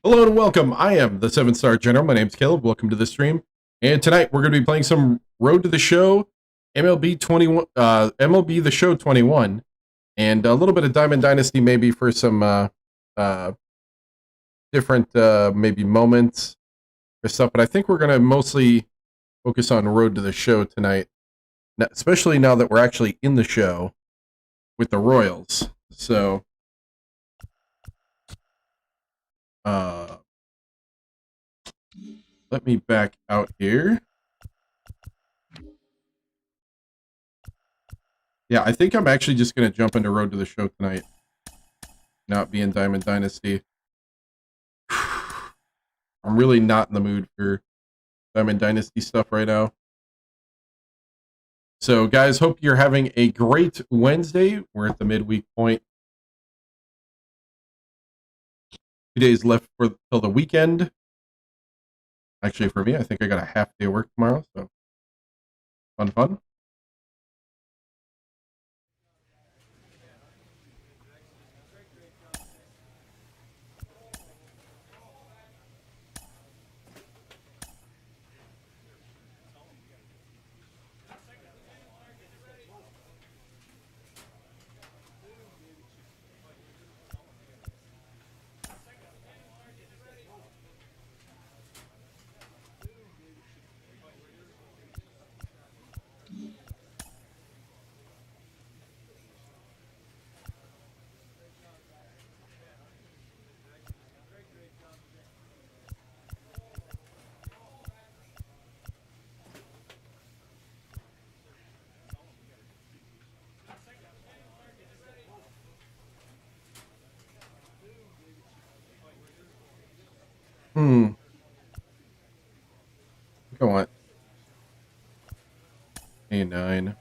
Hello and welcome. I am the 7-Star General. My name's Caleb. Welcome to the stream. And tonight we're going to be playing some Road to the Show, MLB The Show 21, and a little bit of Diamond Dynasty maybe for some different maybe moments or stuff. But I think we're going to mostly focus on Road to the Show tonight, especially now that we're actually in the show with the Royals. So let me back out here. Yeah, I think I'm actually just going to jump into Road to the Show tonight. Not be in Diamond Dynasty. I'm really not in the mood for Diamond Dynasty stuff right now. So, guys, hope you're having a great Wednesday. We're at the midweek point. 2 days left till the weekend. Actually, for me, I think I got a half day of work tomorrow, so fun. I want A9.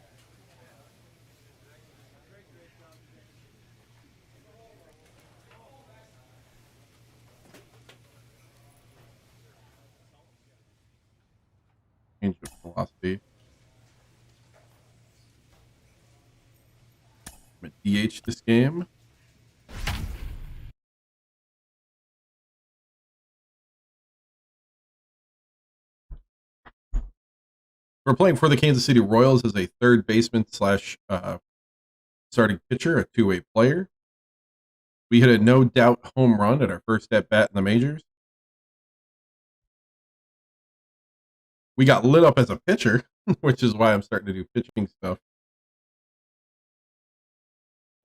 Change of philosophy. I'm gonna DH this game. We're playing for the Kansas City Royals as a third baseman slash starting pitcher, a two-way player. We hit a no-doubt home run at our first at-bat in the majors. We got lit up as a pitcher, which is why I'm starting to do pitching stuff.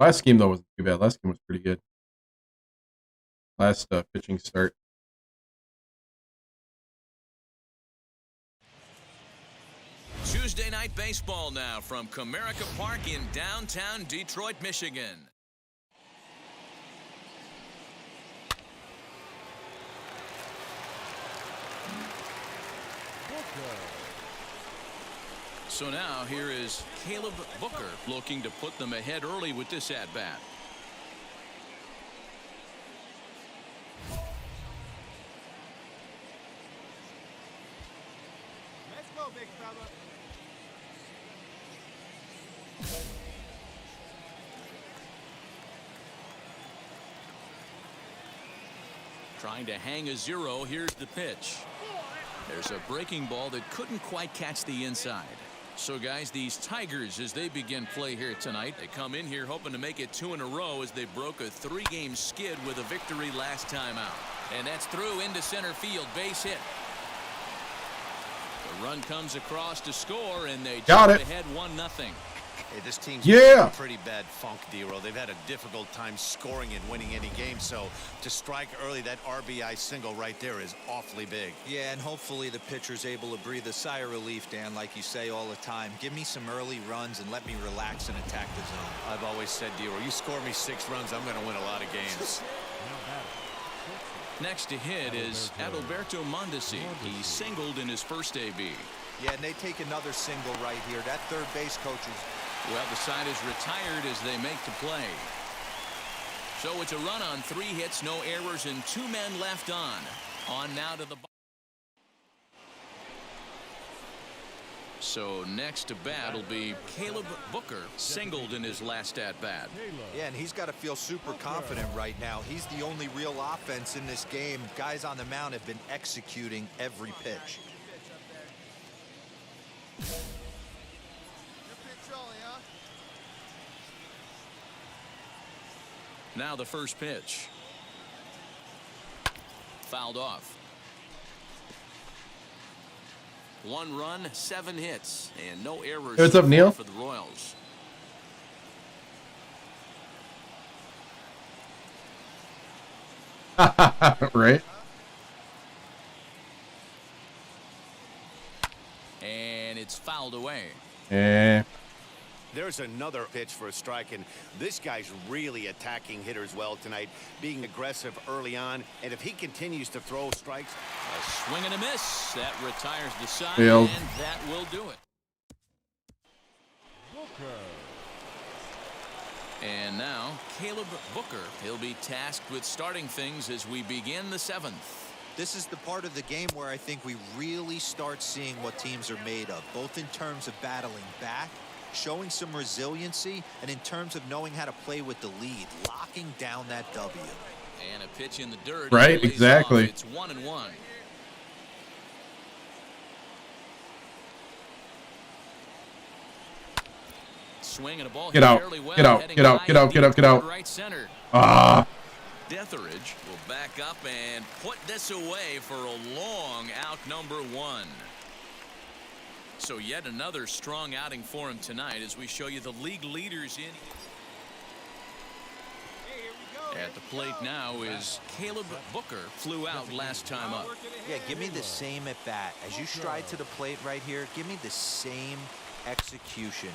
Last game, though, wasn't too bad. Last game was pretty good. Last pitching start. Tuesday night baseball now from Comerica Park in downtown Detroit, Michigan. So now here is Caleb Booker looking to put them ahead early with this at-bat. Let's go, big fella. Trying to hang a zero. Here's the pitch. There's a breaking ball that couldn't quite catch the inside. So, guys, these Tigers, as they begin play here tonight, they come in here hoping to make it 2 in a row as they broke a 3-game skid with a victory last time out. And that's through into center field. Base hit. The run comes across to score, and they jump ahead 1-0. Hey, this team's in a pretty bad funk, D-Roll. They've had a difficult time scoring and winning any game, so to strike early, that RBI single right there is awfully big. Yeah, and hopefully the pitcher's able to breathe a sigh of relief, Dan, like you say all the time. Give me some early runs and let me relax and attack the zone. I've always said, D-Roll, you score me 6 runs, I'm going to win a lot of games. Next to hit is Adalberto Mondesi. He singled in his first AB. Yeah, and they take another single right here. That third base coach is... Well, the side is retired as they make the play. So it's a run on 3 hits, no errors, and 2 men left on. On now to the... So next to bat will be Caleb Booker, singled in his last at-bat. Yeah, and he's got to feel super confident right now. He's the only real offense in this game. Guys on the mound have been executing every pitch. Good pitch only, huh? Now the first pitch. Fouled off. 1 run, 7 hits, and no errors. Hey, what's up, Neil? For the Royals. Right? And it's fouled away. Eh. There's another pitch for a strike, and this guy's really attacking hitters well tonight, being aggressive early on, and if he continues to throw strikes. A swing and a miss. That retires the side, Field. and that will do it. And now, Caleb Booker. He'll be tasked with starting things as we begin the 7th. This is the part of the game where I think we really start seeing what teams are made of, both in terms of battling back, showing some resiliency, and in terms of knowing how to play with the lead, locking down that W. And a pitch in the dirt. Right, It lays exactly. off. It's 1-1. Swing and a ball Get out. fairly well, Get out. heading Get out. high Get out. and Get out. deep Get out. toward right center. Ah. Detheridge will back up and put this away for a long out, number 1. So yet another strong outing for him tonight as we show you the league leaders in. Hey, here we go. At the plate now is Caleb Booker. Flew out last time up. Yeah, give me the same at bat. As you stride to the plate right here, give me the same execution.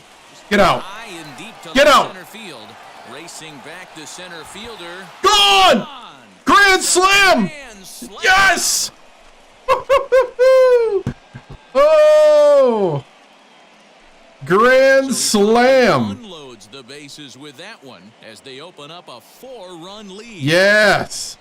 Get out. High and deep to Get left out. center field. Racing back to center fielder. Gone. Gone. Grand slam. Grand slam. Yes. Oh. Grand slam. Unloads the bases with that one as they open up a 4-run lead. Yes.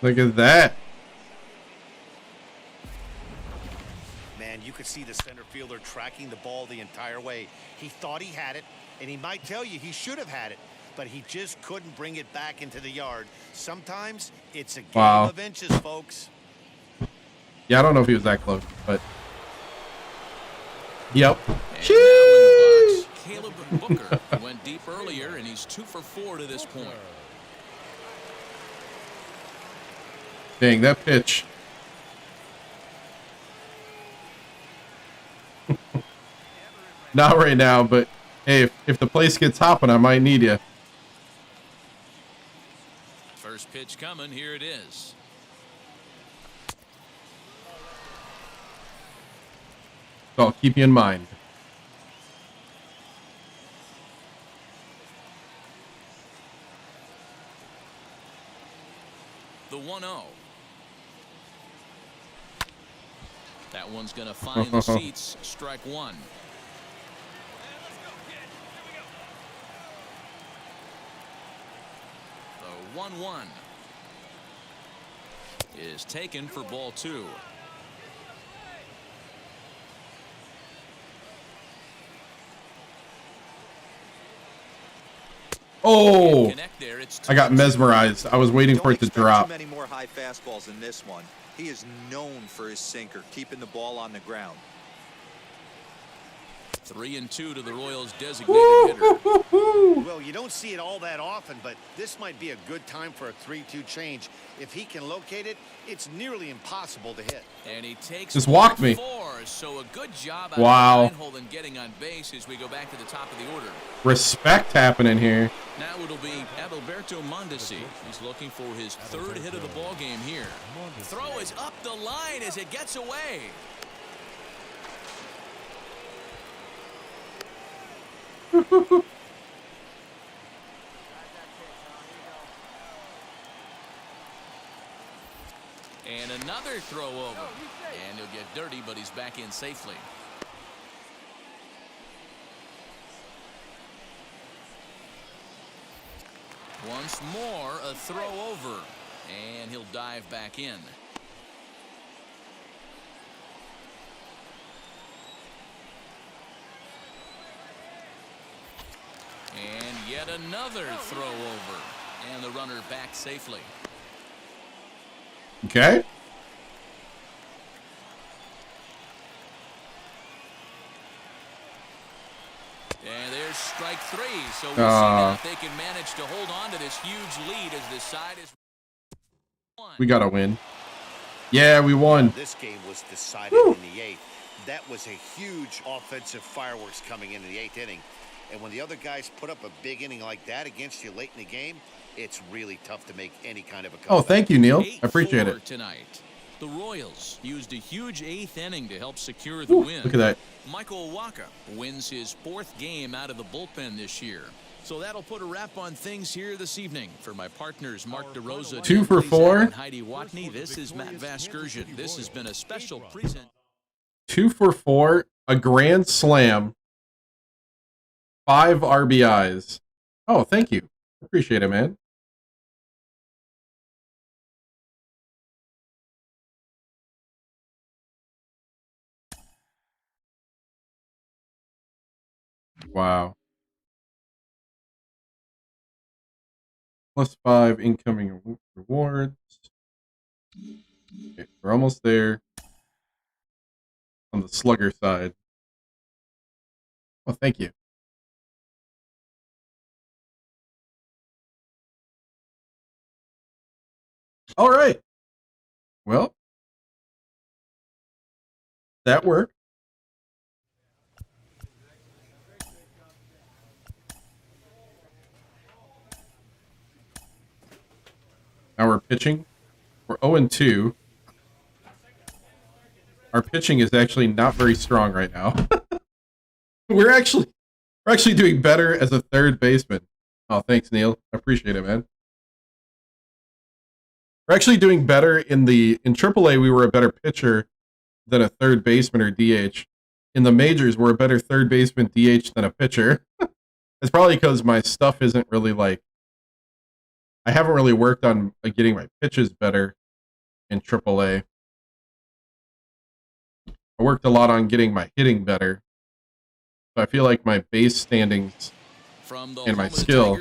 Look at that. Man, you could see the center fielder tracking the ball the entire way. He thought he had it, and he might tell you he should have had it, but he just couldn't bring it back into the yard. Sometimes it's a game of inches, folks. Yeah, I don't know if he was that close, but yep. And now in the box, Caleb Booker. He went deep earlier, and he's 2 for 4 to this point. Dang, that pitch. Not right now, but hey, if the place gets hopping, I might need you. First pitch coming. Here it is. So I'll keep you in mind. The 1-0. That one's going to find the seats. Strike 1. The 1-1 is taken for ball 2. Oh, Connect there. It's I got mesmerized. I was waiting for it to Don't expect drop. too many more high fastballs in this one. He is known for his sinker, keeping the ball on the ground. 3-2 to the Royals' designated hitter. Well, you don't see it all that often, but this might be a good time for a 3-2 change. If he can locate it, it's nearly impossible to hit. And he takes Just walked me. 4, so a good job out Wow. of Reinhold in getting on base as we go back to the top of the order. Respect happening here. Now it'll be Adalberto Mondesi. He's looking for his 3rd hit of the ball game here. Throw is up the line as it gets away. And another throw over. And he'll get dirty, but he's back in safely. Once more, a throw over, and he'll dive back in. And yet another throw over, and the runner back safely. Okay. And there's strike three. So we'll see now if they can manage to hold on to this huge lead as this side is won. We gotta win. Yeah, we won. This game was decided in the 8th. That was a huge offensive fireworks coming into the 8th inning. And when the other guys put up a big inning like that against you late in the game, it's really tough to make any kind of a comeback. Oh, thank you, Neil. I appreciate it. Tonight, the Royals used a huge 8th inning to help secure the win. Look at that. Michael Waka wins his 4th game out of the bullpen this year. So that'll put a wrap on things here this evening. For my partners, Mark DeRosa, 2 for 4. and Heidi Watney, this is Matt Vasgersian. This has been a special present. 2 for 4, a grand slam, 5 RBIs. Oh, thank you. Appreciate it, man. Wow. +5 incoming rewards. Okay, we're almost there. On the slugger side. Oh, thank you. All right. Well, that worked. Now we're pitching. We're 0-2. Our pitching is actually not very strong right now. we're actually doing better as a third baseman. Oh, thanks, Neil. I appreciate it, man. We're actually doing better in AAA. We were a better pitcher than a third baseman or DH. In the majors, we're a better third baseman DH than a pitcher. It's probably because my stuff isn't really like. I haven't really worked on getting my pitches better in AAA. I worked a lot on getting my hitting better. So I feel like my base standings and my skill.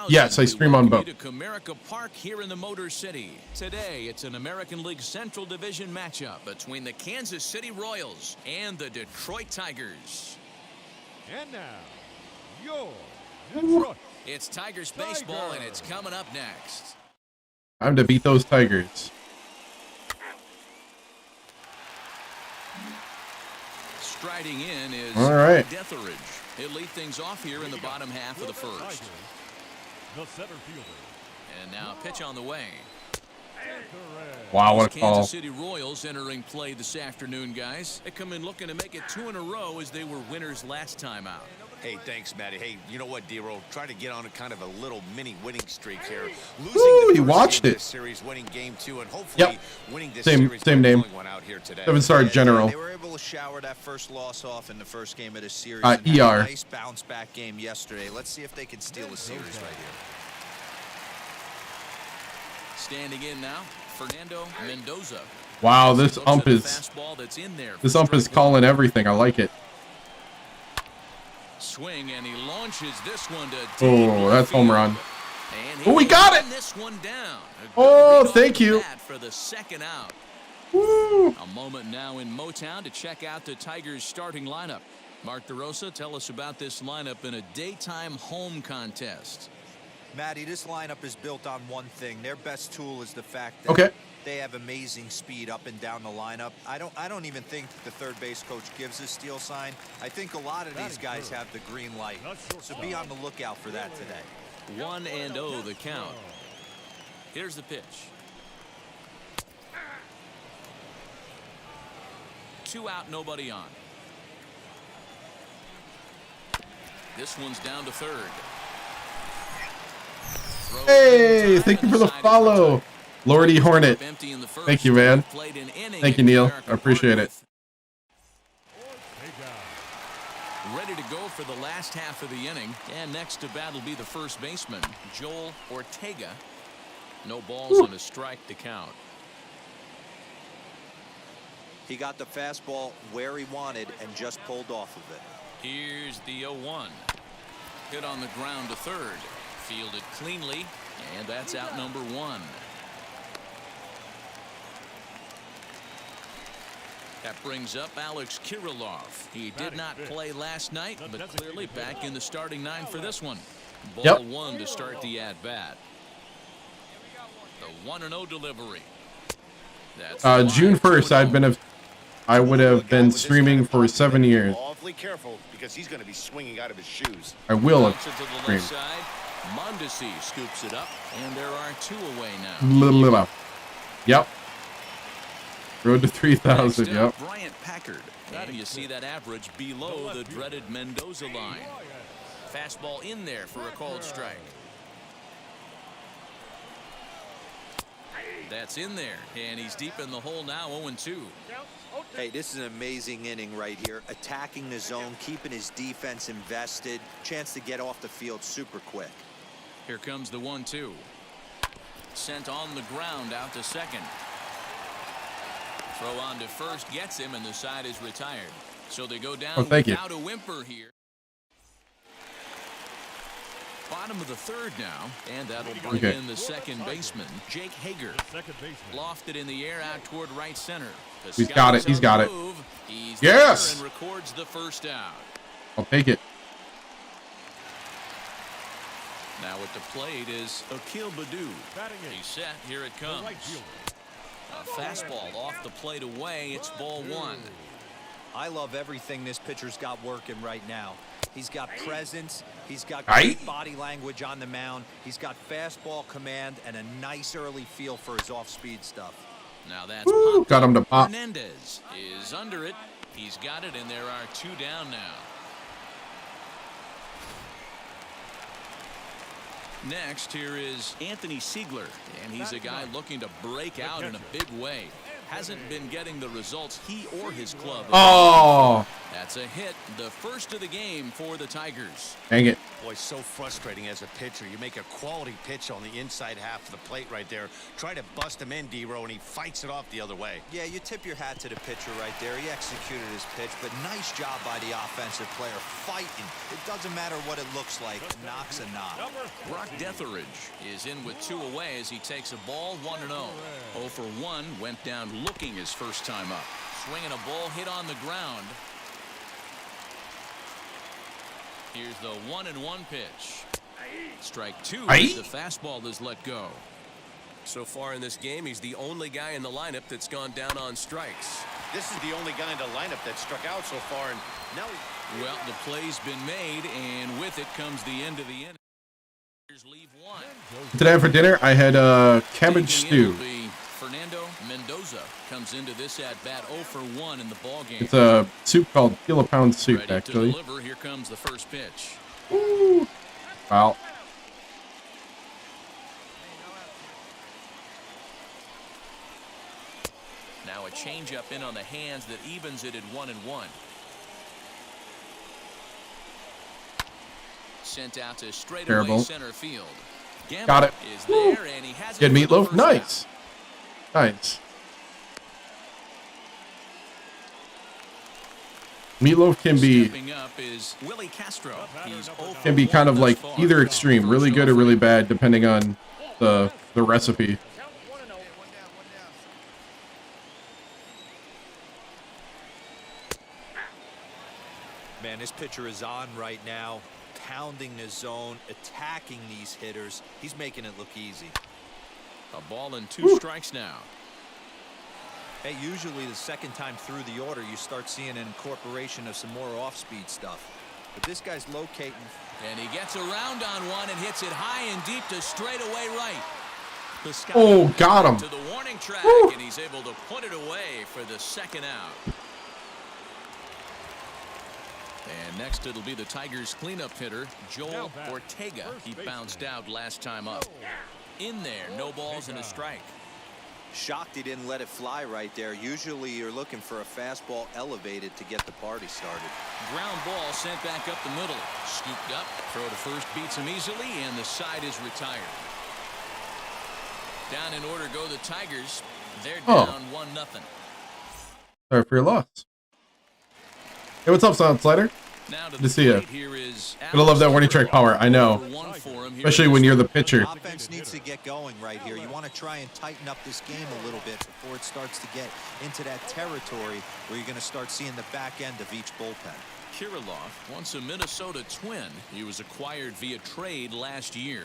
Yes, I stream on both. To Comerica Park here in the Motor City. Today, it's an American League Central Division matchup between the Kansas City Royals and the Detroit Tigers. And now, your Detroit. It's Tigers baseball, and it's coming up next. Time to beat those Tigers. Striding in is all right. Deatheridge. He'll lead things off here in the bottom half of the first. The center fielder. And now pitch on the way. Wow, what a call. Kansas City Royals entering play this afternoon, guys. They come in looking to make it 2 in a row as they were winners last time out. Hey, thanks, Matty. Hey, you know what, D-Roll? Try to get on a kind of a little mini winning streak here. Ooh, he watched it. This series, winning game 2, and hopefully winning this series. Same name. One out here today. 7-star general. They were able to shower that first loss off in the first game of the series. ER. And had a nice bounce back game yesterday. Let's see if they can steal a series right here. Standing in now, Fernando Mendoza. Wow, this ump is calling everything. I like it. Swing, and he launches this one to oh, that's home run. Oh, we got it. This one down. Oh, thank you. For the second out. Woo. A moment now in Motown to check out the Tigers starting lineup. Mark DeRosa, tell us about this lineup in a daytime home contest. Matty, this lineup is built on one thing. Their best tool is the fact that they have amazing speed up and down the lineup. I don't even think the third base coach gives a steal sign. I think a lot of these guys have the green light. So be on the lookout for that today. 1-0 the count. Here's the pitch. 2 out, nobody on. This one's down to third. Hey, thank you for the follow, Lordy Hornet. Thank you, man. Thank you, Neil. I appreciate it. Ready to go for the last half of the inning. And next to bat will be the first baseman, Joel Ortega. No balls and a strike to count. He got the fastball where he wanted and just pulled off of it. Here's the 0-1. Hit on the ground to third. Fielded cleanly, and that's out number 1. That brings up Alex Kirilloff. He did not play last night, but clearly back in the starting 9 for this one. Ball 1 to start the at-bat. The 1-0 delivery. That's June 1st, I would have been streaming for 7 years. Awfully careful because he's going to be swinging out of his shoes. I will Bounce it to the have left streamed. side. Mondesi scoops it up, and there are 2 away now. Yep. Road to 3,000. Next up, Yep. Bryant Packard. And you see that average below the dreaded Mendoza line. Fastball in there for a called strike. That's in there, and he's deep in the hole now, 0-2. Hey, this is an amazing inning right here. Attacking the zone, keeping his defense invested. Chance to get off the field super quick. Here comes the 1-2. Sent on the ground out to second. Throw on to first gets him, and the side is retired. So they go down without a whimper here. Bottom of the third now, and that'll bring in the second baseman, Jake Hager. Lofted in the air out toward right center. He's got it. He's got it. He's Yes. there and records the first out. I'll take it. Now at the plate is Akil Baddoo. He's set. Here it comes. A fastball off the plate away. It's ball 1. I love everything this pitcher's got working right now. He's got presence. He's got great body language on the mound. He's got fastball command and a nice early feel for his off-speed stuff. Now that's got him to pop. Hernandez is under it. He's got it, and there are 2 down now. Next, here is Anthony Siegler, and he's a guy looking to break out in a big way. Hasn't been getting the results he or his club. Oh. That's a hit, the first of the game for the Tigers. Dang it. Boy, so frustrating as a pitcher. You make a quality pitch on the inside half of the plate right there. Try to bust him in, D-Row, and he fights it off the other way. Yeah, you tip your hat to the pitcher right there. He executed his pitch, but nice job by the offensive player fighting. It doesn't matter what it looks like. Knock's a knock. Brock Detheridge is in with 2 away as he takes a ball 1-0. 0 for 1 went down looking his first time up. Swinging a ball hit on the ground. Here's the 1-1 pitch. Strike 2 as the fastball is let go. So far in this game, he's the only guy in the lineup that's gone down on strikes. This is the only guy in the lineup that struck out so far, and now Well, the play's been made, and with it comes the end of the inning. Leave 1. Today for dinner, I had cabbage stew. Fernando Mendoza comes into this at bat 0 for 1 in the ball game. It's a soup called Kilo-Pound Soup, Ready actually. to deliver. Here comes the first pitch. Woo. Wow. Now a changeup in on the hands that evens it at 1-1. Sent out to straightaway center field. Gambit Got it. is there, and he has Good it for the meatloaf. first Nice. out. Nice. Meatloaf can be Stepping up is Willie Castro. He's 0 for can be 1 kind of thus like far. either extreme, really good or really bad, depending on the recipe. Man, this pitcher is on right now, pounding the zone, attacking these hitters. He's making it look easy. A ball and 2 strikes now. Hey, usually the second time through the order, you start seeing an incorporation of some more off-speed stuff. But this guy's locating. And he gets around on one and hits it high and deep to straightaway right. The scout Oh, got him. to the warning track, and he's able to put it away for the second out. And next it'll be the Tigers cleanup hitter, Joel Ortega. He bounced out last time up. In there, no balls and a strike. Shocked he didn't let it fly right there. Usually you're looking for a fastball elevated to get the party started. Ground ball sent back up the middle. Scooped up. Throw to first beats him easily, and the side is retired. Down in order go the Tigers. They're down 1-0. Sorry for your loss. Hey, what's up, Silent Slider? Now Good to see you. Here is Gonna love that warning track power. I know. Especially when you're the pitcher. Offense needs to get going right here. You want to try and tighten up this game a little bit before it starts to get into that territory where you're going to start seeing the back end of each bullpen. Kirilloff, once a Minnesota Twin. He was acquired via trade last year.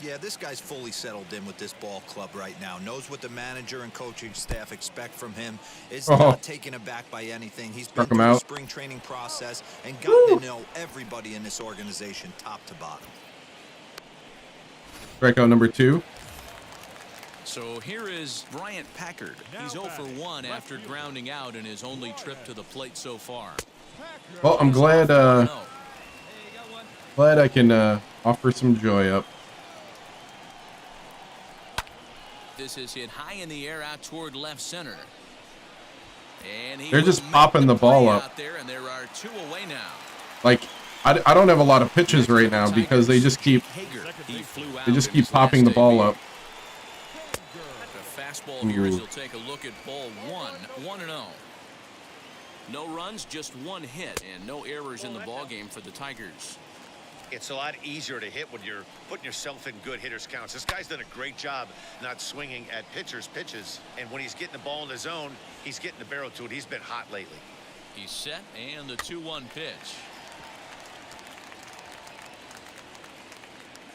Yeah, this guy's fully settled in with this ball club right now. Knows what the manager and coaching staff expect from him. Is not taken aback by anything. He's been through the spring training process and gotten to know everybody in this organization top to bottom. Strikeout number 2. So here is Bryant Packard. He's 0 for 1 after grounding out in his only trip to the plate so far. Well, I'm glad I can offer some joy up. This is hit high in the air out toward left center. And they're just popping the ball up. There, and there are 2 away now. Like, I don't have a lot of pitches right now because they just keep popping the ball up. The fastball here is he'll take a look at ball 1-0. No runs, just 1 hit, and no errors in the ball game for the Tigers. It's a lot easier to hit when you're putting yourself in good hitters counts. This guy's done a great job not swinging at pitchers' pitches. And when he's getting the ball in the zone, he's getting the barrel to it. He's been hot lately. He's set, and the 2-1 pitch.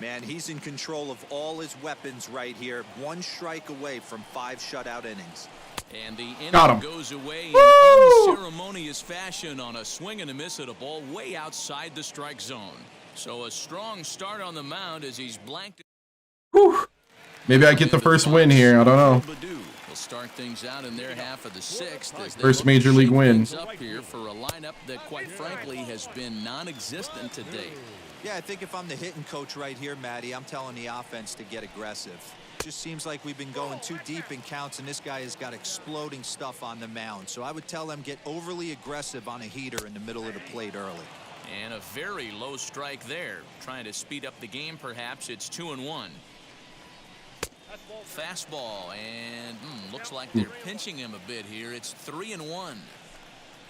Man, he's in control of all his weapons right here. 1 strike away from 5 shutout innings. And the inning goes away in unceremonious fashion on a swing and a miss at a ball way outside the strike zone. So a strong start on the mound as he's blanked. Whew. Maybe I get the first win here. I don't know. We'll start things out in their half of the 6th. As they first major league win. Up here for a lineup that, quite frankly, has been non-existent to date. Yeah, I think if I'm the hitting coach right here, Matty, I'm telling the offense to get aggressive. Just seems like we've been going too deep in counts, and this guy has got exploding stuff on the mound. So I would tell them get overly aggressive on a heater in the middle of the plate early. And a very low strike there. Trying to speed up the game, perhaps. It's 2-1. Fastball, and looks like they're pinching him a bit here. It's 3-1.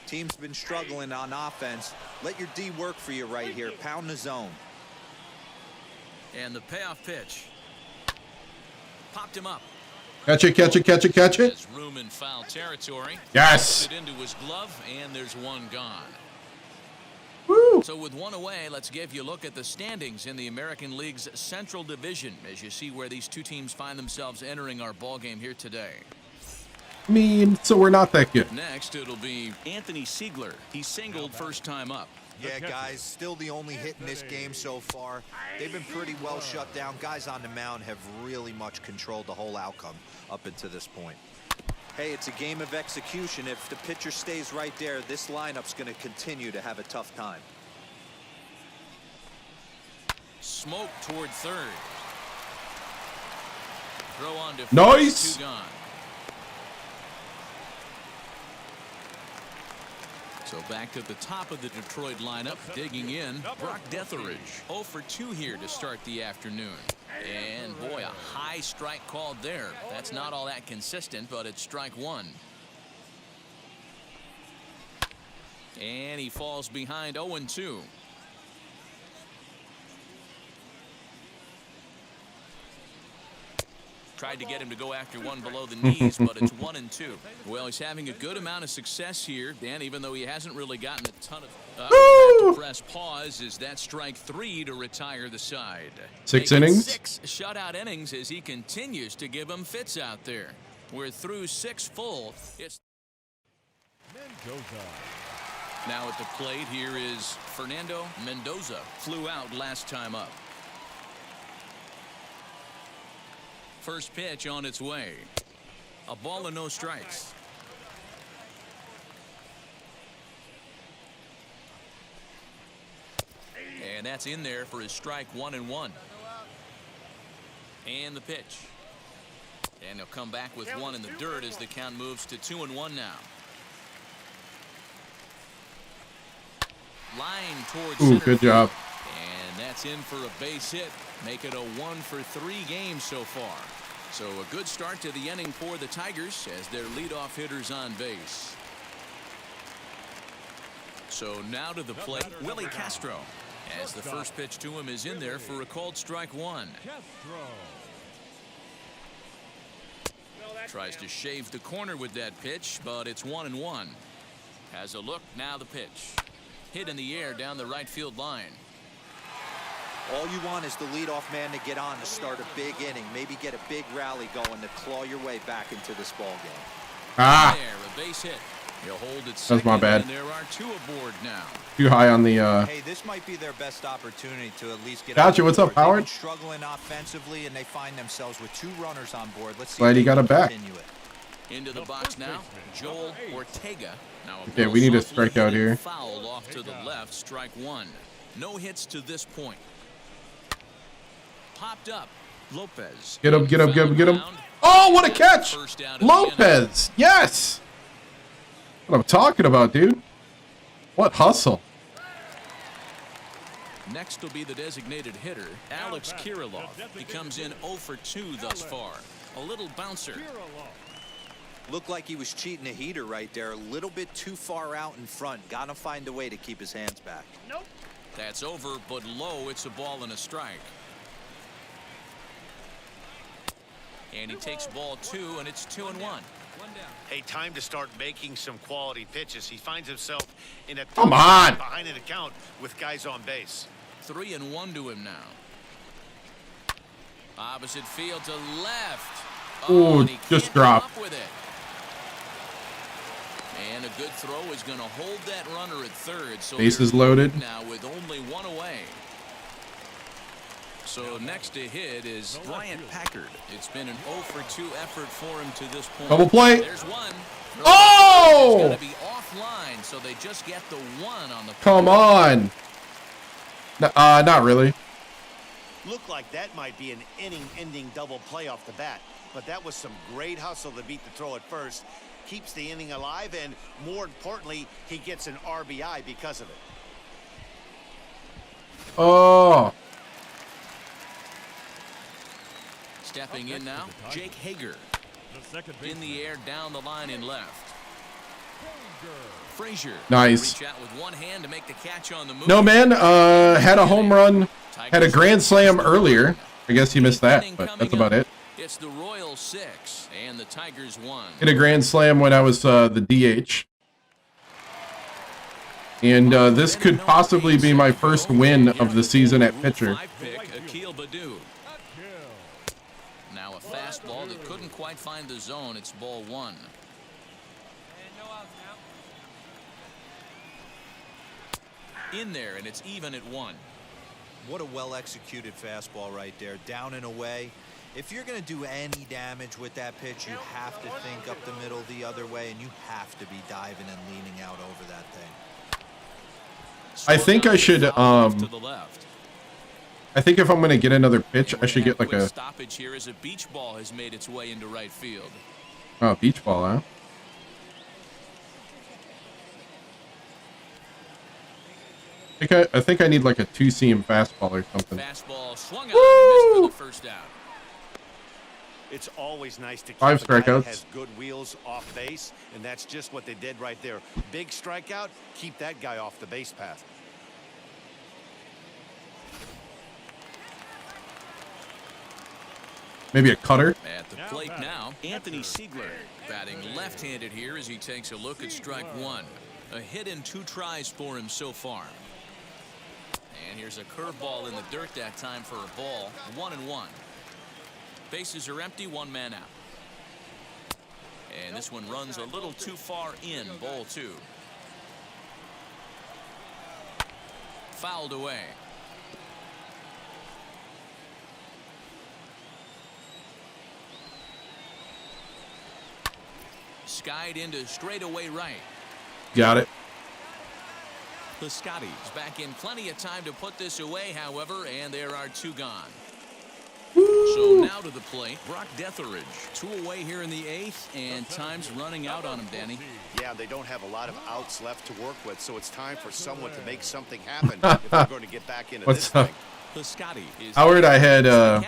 Team's been struggling on offense. Let your D work for you right here. Pound the zone. And the payoff pitch. Popped him up. Catch it, catch it, catch it, catch it. There's room in foul territory. Yes. It into his glove, and there's 1 gone. Woo. So with 1 away, let's give you a look at the standings in the American League's Central Division as you see where these 2 teams find themselves entering our ball game here today. I mean, so we're not that good. Next, it'll be Anthony Siegler. He singled first time up. Yeah, guys, still the only hit in this game so far. They've been pretty well shut down. Guys on the mound have really much controlled the whole outcome up until this point. Hey, it's a game of execution. If the pitcher stays right there, this lineup's going to continue to have a tough time. Smoke toward third. Throw on to nice. 2 gone. So back to the top of the Detroit lineup, digging in, Brock Detheridge. 0 for 2 here to start the afternoon. And boy, a high strike called there. That's not all that consistent, but it's strike 1. And he falls behind 0-2. Tried to get him to go after 1 below the knees, but it's 1-2. Well, he's having a good amount of success here, Dan, even though he hasn't really gotten a ton of... Have to press pause. Is that strike 3 to retire the side? 6 innings? 6 shutout innings as he continues to give him fits out there. We're through 6 full. It's Mendoza. now at the plate. Here is Fernando Mendoza. Flew out last time up. First pitch on its way. A ball and no strikes. And that's in there for his strike 1-1. And the pitch. And he'll come back with one in the dirt as the count moves to 2-1 now. Line towards Ooh, center good field. job. And that's in for a base hit. Make it a 1-for-3 game so far. So a good start to the inning for the Tigers as their leadoff hitter's on base. So now to the plate, Willie Castro. As the first pitch to him is in there for a called strike one. Tries to shave the corner with that pitch, but it's 1-1. Has a look, now the pitch. Hit in the air down the right field line. All you want is the leadoff man to get on to start a big inning, maybe get a big rally going to claw your way back into this ball game. Ah, There, a base hit. He'll hold it that's my bad. and there are two aboard now. Too high on the. Hey, this might be their best opportunity to at least get. Gotcha. What's up, They've been Howard? struggling offensively, and they find themselves with 2 runners on board. Let's see. Glad if he they got can it back. continue it. Into the box now, Joel Ortega. Now Okay, we need a softly strikeout hit here. Foul off to the left, strike one. No hits to this point. Popped up, Lopez. Get him, get him, get him, get him. Foul Oh, what a catch! First out of the inning. Lopez, yes! What I'm talking about, dude. What hustle. Next will be the designated hitter, Alex Kirilloff. He comes in 0 for 2 thus far. A little bouncer. Looked like he was cheating a heater right there. A little bit too far out in front. Got to find a way to keep his hands back. That's over, but low. It's a ball and a strike. And he takes ball 2, and it's 2-1. Hey, time to start making some quality pitches. He finds himself in a Come on. behind an account with guys on base. 3-1 to him now. Opposite field to left. Ooh, and he just can't dropped. come up with it. And a good throw is going to hold that runner at third. So Bases they're loaded. now with only 1 away. So next to hit is Bryant Packard. It's been an 0 for 2 effort for him to this point. Double play. There's one. Oh! It's going to be offline, so they just get the 1 on the. Come on. Not really. Looked like that might be an inning-ending double play off the bat, but that was some great hustle to beat the throw at first. Keeps the inning alive, and more importantly, he gets an RBI because of it. Oh. Stepping in now, Jake Hager. In the air, down the line and left. Frazier. Nice. Reach out with one hand to make the catch on the move. No, man. Had a home run. Had a grand slam earlier. I guess you missed that, but that's about it. It's the Royals 6 and the Tigers 1. Hit a grand slam when I was the DH. And this could possibly be my first win of the season at pitcher. Now a fastball that couldn't quite find the zone. It's ball 1. In there, and it's even at 1. What a well-executed fastball right there. Down and away. If you're going to do any damage with that pitch, you have to think up the middle the other way, and you have to be diving and leaning out over that thing. I think I should, To the left. I think if I'm going to get another pitch, I should get like a stoppage here as a beach ball has made its way into right field. beach ball, huh? I think I need like a 2-seam fastball or something. Fastball swung out and missed for the first out. It's always nice to keep 5 a guy that strikeouts. has good wheels off base, and that's just what they did right there. Big strikeout, keep that guy off the base path. Maybe a cutter. At the plate now, Anthony Siegler batting left-handed here as he takes a look at strike 1. A hit in 2 tries for him so far. And here's a curveball in the dirt that time for a ball. 1-1. Bases are empty, 1 man out. And this one runs a little too far in, ball 2. Fouled away. Skied into straightaway right. Got it. Piscotty's back in plenty of time to put this away, however, and there are 2 gone. Woo! So So now to the plate, Brock Detheridge. 2 away here in the 8th, and time's running out on him, Danny. Yeah, they don't have a lot of outs left to work with, so it's time for someone to make something happen if they're going to get back into this thing. Howard, I had a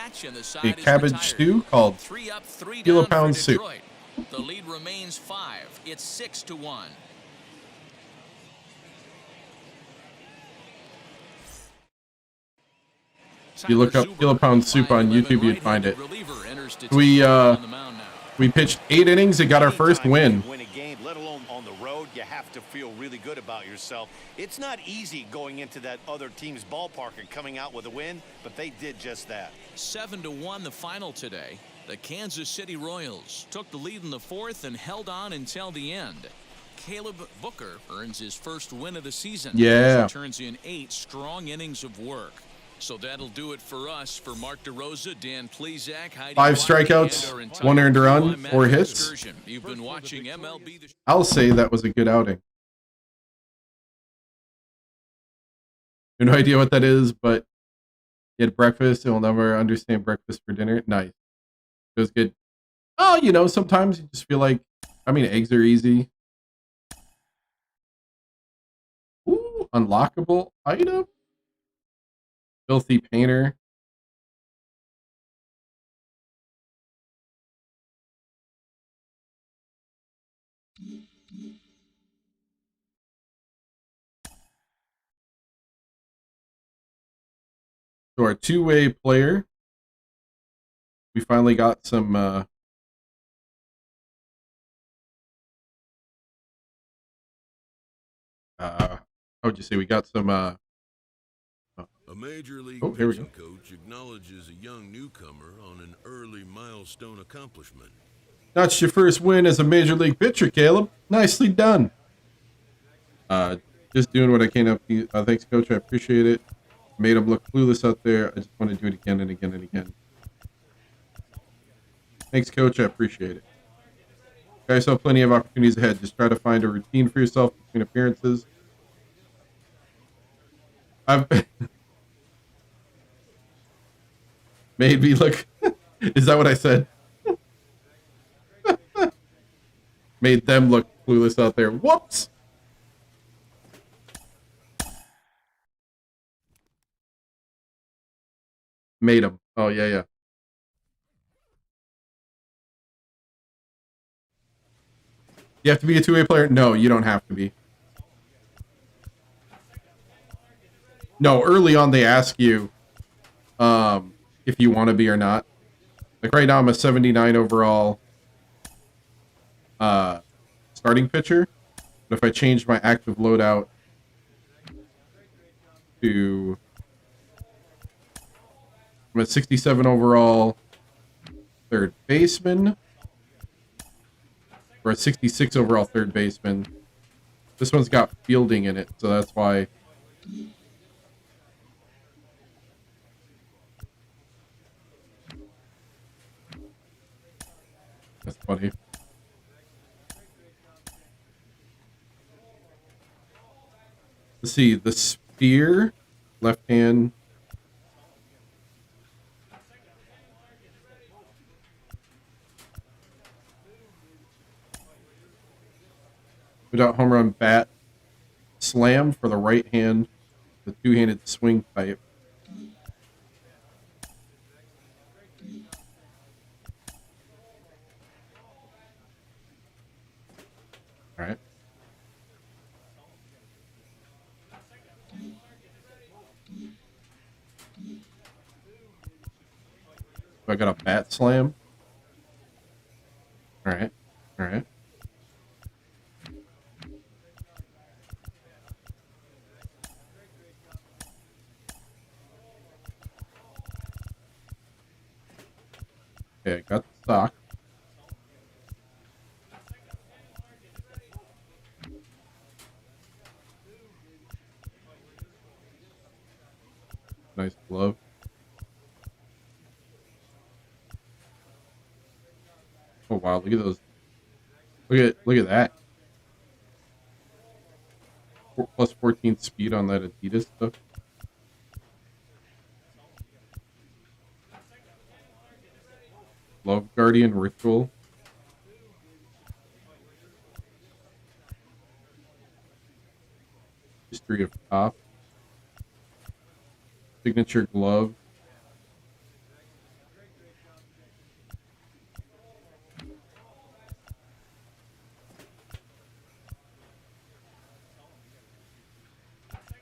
cabbage stew called 3 up, 3 kilo down pound for soup. Detroit. The lead remains 5. It's 6-1. If you look up kilo pound soup on YouTube, you'd find it. We pitched 8 innings and got our first win. Win a game, let alone on the road, you have to feel really good about yourself. It's not easy going into that other team's ballpark and coming out with a win, but they did just that. 7-1 the final today. The Kansas City Royals took the lead in the 4th and held on until the end. Caleb Booker earns his first win of the season. Yeah. He turns in 8 strong innings of work. So that'll do it for us. For Mark DeRosa, Dan Plezak, 5 strikeouts, 1 earned run, 4 hits. You've been watching MLB The Show. I'll say that was a good outing. No idea what that is, but you had breakfast. You'll never understand breakfast for dinner. Nice. It was good. Oh, you know, sometimes you just feel like, I mean, eggs are easy. Ooh, unlockable item. Filthy painter. So our 2-way player. We finally got some how would you say we got some A major league here we pitching go. coach acknowledges a young newcomer on an early milestone accomplishment. That's your first win as a major league pitcher, Caleb. Nicely done. Just doing what I can up to you. Thanks, coach. I appreciate it. Made him look clueless out there. I just want to do it again and again and again. Thanks, coach. I appreciate it. You guys have plenty of opportunities ahead. Just try to find a routine for yourself between appearances. I've made me look. Is that what I said? Made them look clueless out there. Whoops. Made them. Oh, yeah, yeah. You have to be a 2-way player? No, you don't have to be. No, early on they ask you if you want to be or not. Like right now I'm a 79 overall starting pitcher. But if I change my active loadout to I'm a 67 overall third baseman or a 66 overall third baseman. This one's got fielding in it, so that's why. That's funny. Let's see, the spear, left hand. Without home run bat, slam for the right hand, the 2-handed swing type. All right. So I got a bat slam. All right. All right. Okay, I got the stock. Nice glove. Oh wow, look at those. Look at that. Plus 14 speed on that Adidas stuff. Glove Guardian Ritual. History of Top. Signature Glove.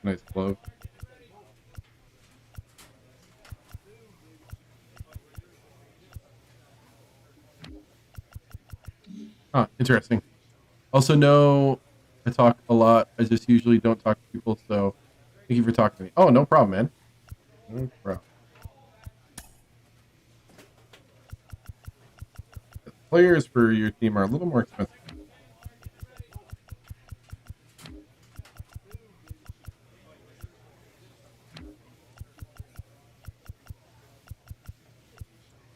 Nice glove. Huh, interesting. Also know I talk a lot. I just usually don't talk to people, so thank you for talking to me. Oh, no problem, man. No problem. The players for your team are a little more expensive.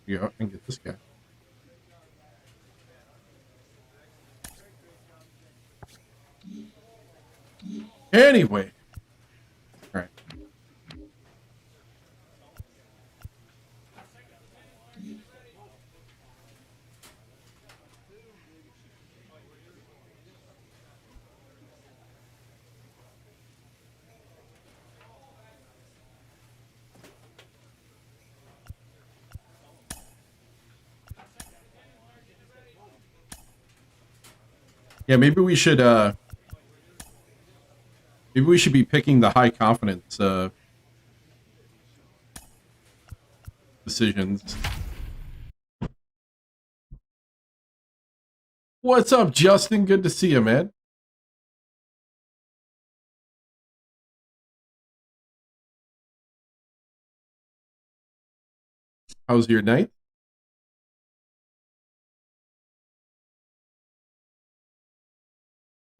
You go and get this guy. Anyway. All right. Yeah, maybe we should be picking the high confidence decisions. What's up, Justin? Good to see you, man. How's your night?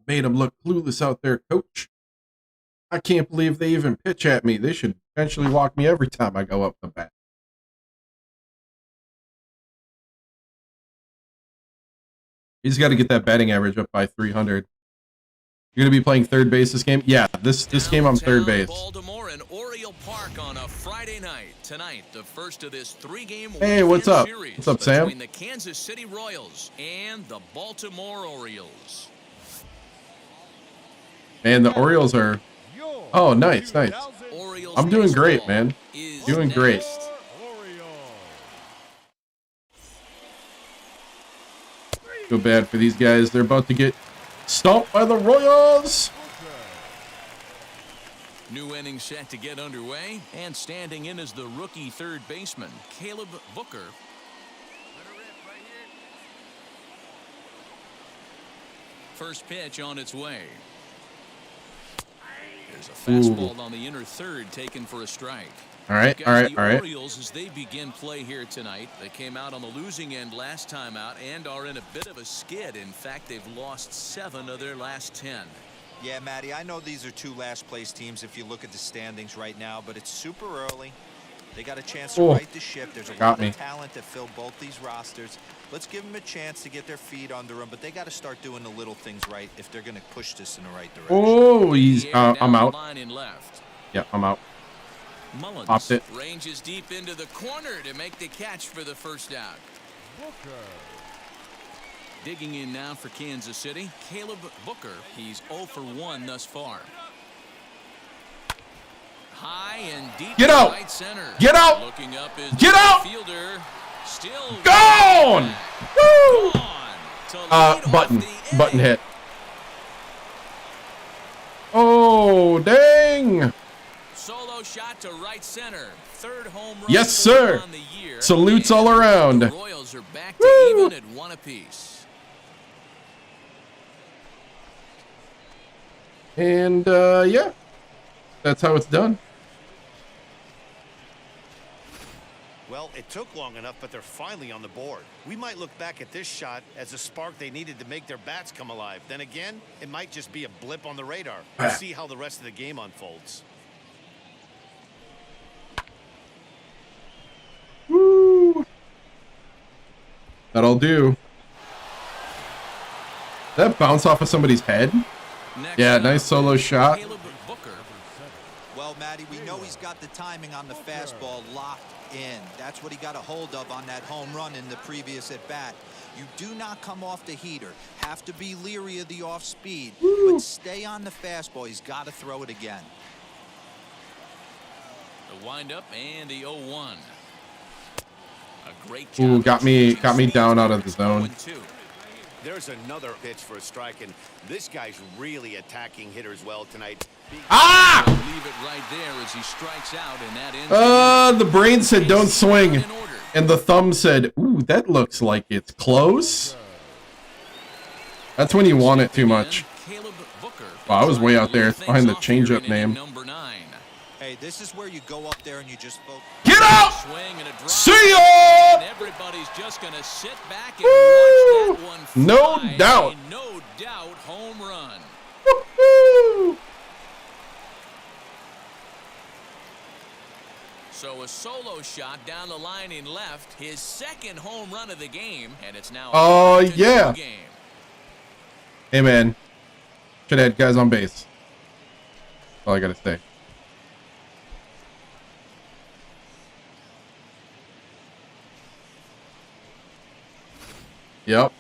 Made him look clueless out there, coach. I can't believe they even pitch at me. They should eventually walk me every time I go up the bat. He's got to get that batting average up by 300. You're going to be playing third base this game? Yeah, this game I'm third base. Baltimore and Oriole Park on a Friday night. Tonight, the first of this 3-game Hey, what's up? What's up, Sam? Between the Kansas City Royals and the Baltimore Orioles. Man, the Orioles are... Oh, nice, nice. I'm doing great, man. Doing great. Feel bad for these guys. They're about to get stomped by the Royals. New inning set to get underway, and standing in is the rookie third baseman, Caleb Booker. First pitch on its way. There's a fastball on the inner third taken for a strike. All right, all right, all right. The Orioles, as they begin play here tonight, they came out on the losing end last time out and are in a bit of a skid. In fact, they've lost 7 of their last 10. Yeah, Matty, I know these are 2 last place teams if you look at the standings right now, but it's super early. They got a chance to right the ship. There's a lot of talent that fill both these rosters. Let's give them a chance to get their feet under them, but they got to start doing the little things right if they're going to push this in the right direction. Oh, he's I'm out. Yeah, I'm out. Mullins Popped it. Ranges deep into the corner to make the catch for the first out. Digging in now for Kansas City, Caleb Booker. He's 0 for 1 thus far. High and deep. Get out! Right center. Get out! Looking up is Get out! Fielder. Still gone. Woo! Gone. Button hit. Oh, dang! Solo shot to right center. Third home run. Yes, sir. On the year. Salutes all around. The Royals are back to even at 1 apiece. And yeah, that's how it's done. Well, it took long enough, but they're finally on the board. We might look back at this shot as a spark they needed to make their bats come alive. Then again, it might just be a blip on the radar. We'll see how the rest of the game unfolds. Woo! That'll do. Did that bounce off of somebody's head? Yeah, nice solo shot. Well, Matty. We know he's got the timing on the fastball locked in. That's what he got a hold of on that home run in the previous at-bat. You do not come off the heater. Have to be leery of the off-speed, but stay on the fastball. He's got to throw it again. The windup and the 0-1. A great Ooh, job got me down out of the zone. 0-2. There's another pitch for a strike, and this guy's really attacking hitters well tonight. Ah! Leave it right there as he strikes out, and that ends The brain said don't swing, and the thumb said, ooh, that looks like it's close. That's when you want it too much. Wow, I was way out there behind the changeup name. Hey, this is where you go up there and you just focus. Get out! See ya! Everybody's just gonna sit back and watch that one fly. No doubt. No doubt home run. Woo-hoo! So a solo shot down the line in left, his second home run of the game, and it's now Oh, a 2-2 yeah. game. Hey, man. Should have had guys on base. That's all I gotta say. Yep.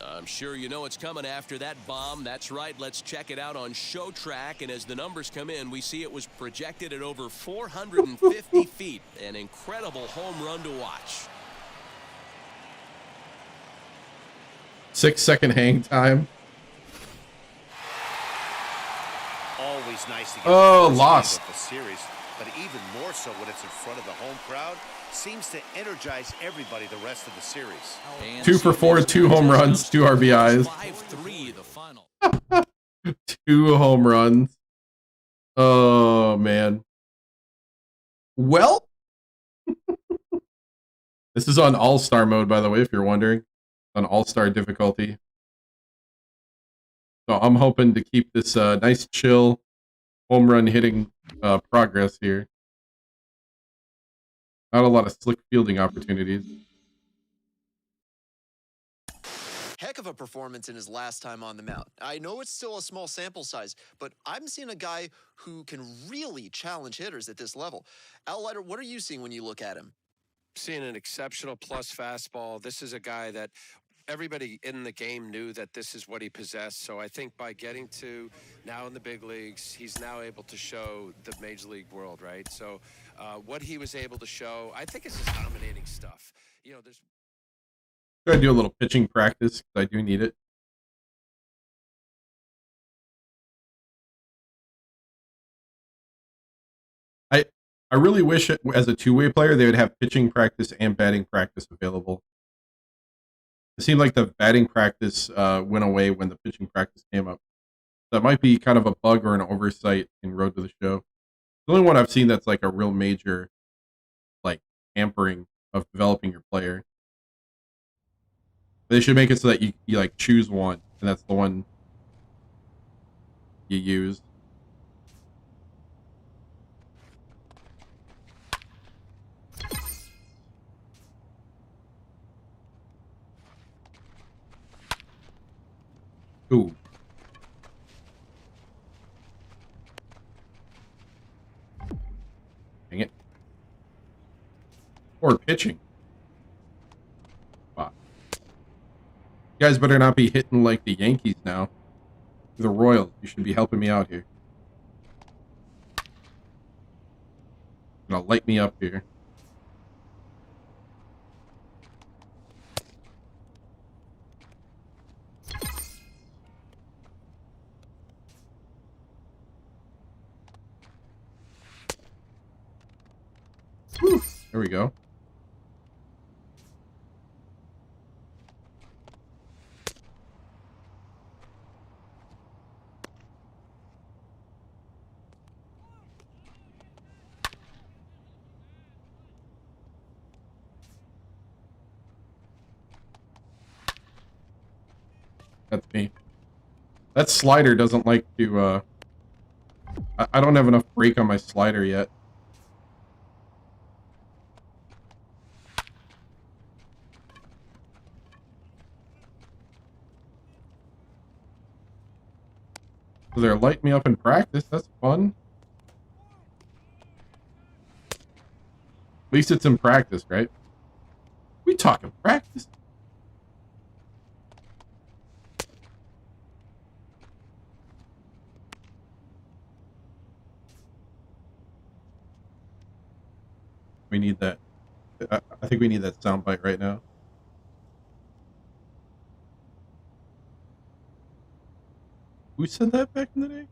I'm sure you know it's coming after that bomb. That's right. Let's check it out on Show Track. And as the numbers come in, we see it was projected at over 450 feet. An incredible home run to watch. 6-second hang time. Always nice to get Oh, the first lost. game of the series, but even more so when it's in front of the home crowd. Seems to energize everybody the rest of the series. And 2 for 4, 2 home runs, 2 RBIs. 5-3 the final. 2 home runs. Oh, man. Well, this is on all-star mode, by the way, if you're wondering. On all-star difficulty. So I'm hoping to keep this nice, chill, home run hitting progress here. Not a lot of slick fielding opportunities. Heck of a performance in his last time on the mound. I know it's still a small sample size, but I'm seeing a guy who can really challenge hitters at this level. Al Leiter, what are you seeing when you look at him? Seeing an exceptional plus fastball. This is a guy that everybody in the game knew that this is what he possessed. So I think by getting to now in the big leagues, he's now able to show the major league world, right? So what he was able to show, I think it's just dominating stuff. You know, there's. Gotta do a little pitching practice because I do need it. I really wish as a two-way player they would have pitching practice and batting practice available. It seemed like the batting practice went away when the pitching practice came up. That might be kind of a bug or an oversight in Road to the Show. The only one I've seen that's like a real major, like, hampering of developing your player. They should make it so that you like choose one, and that's the one you use. Ooh. Dang it. Or pitching. Wow. You guys better not be hitting like the Yankees now. The Royals. You should be helping me out here. Gonna light me up here. Whew. There we go. That's me. That slider doesn't like to, I don't have enough break on my slider yet. So they're lighting me up in practice. That's fun. least it's in practice, right? We talking practice? We need that. I think we need that soundbite right now. Who said that back in the day?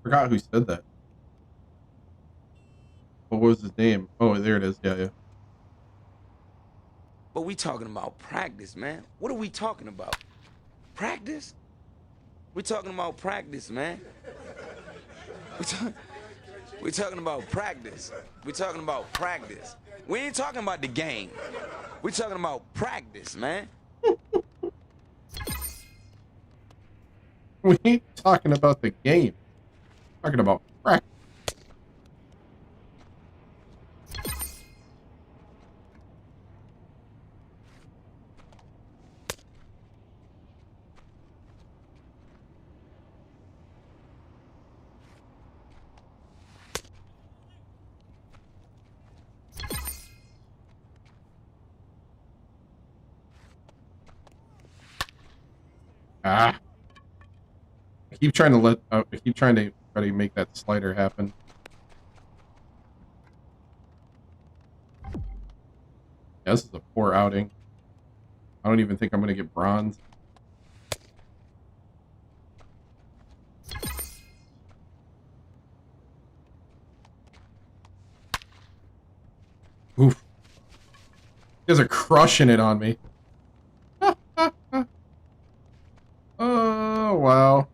Forgot who said that. What was his name? Oh, there it is. Yeah, yeah. But we talking about practice, man. What are we talking about? Practice? We're talking about practice, man. We're talking about practice. We're talking about practice. We ain't talking about the game. We're talking about practice, man. We ain't talking about the game. We're talking about practice. Ah. I keep trying to try to make that slider happen. Yeah, this is a poor outing. I don't even think I'm gonna get bronze. Oof. You guys are crushing it on me. Oh, wow.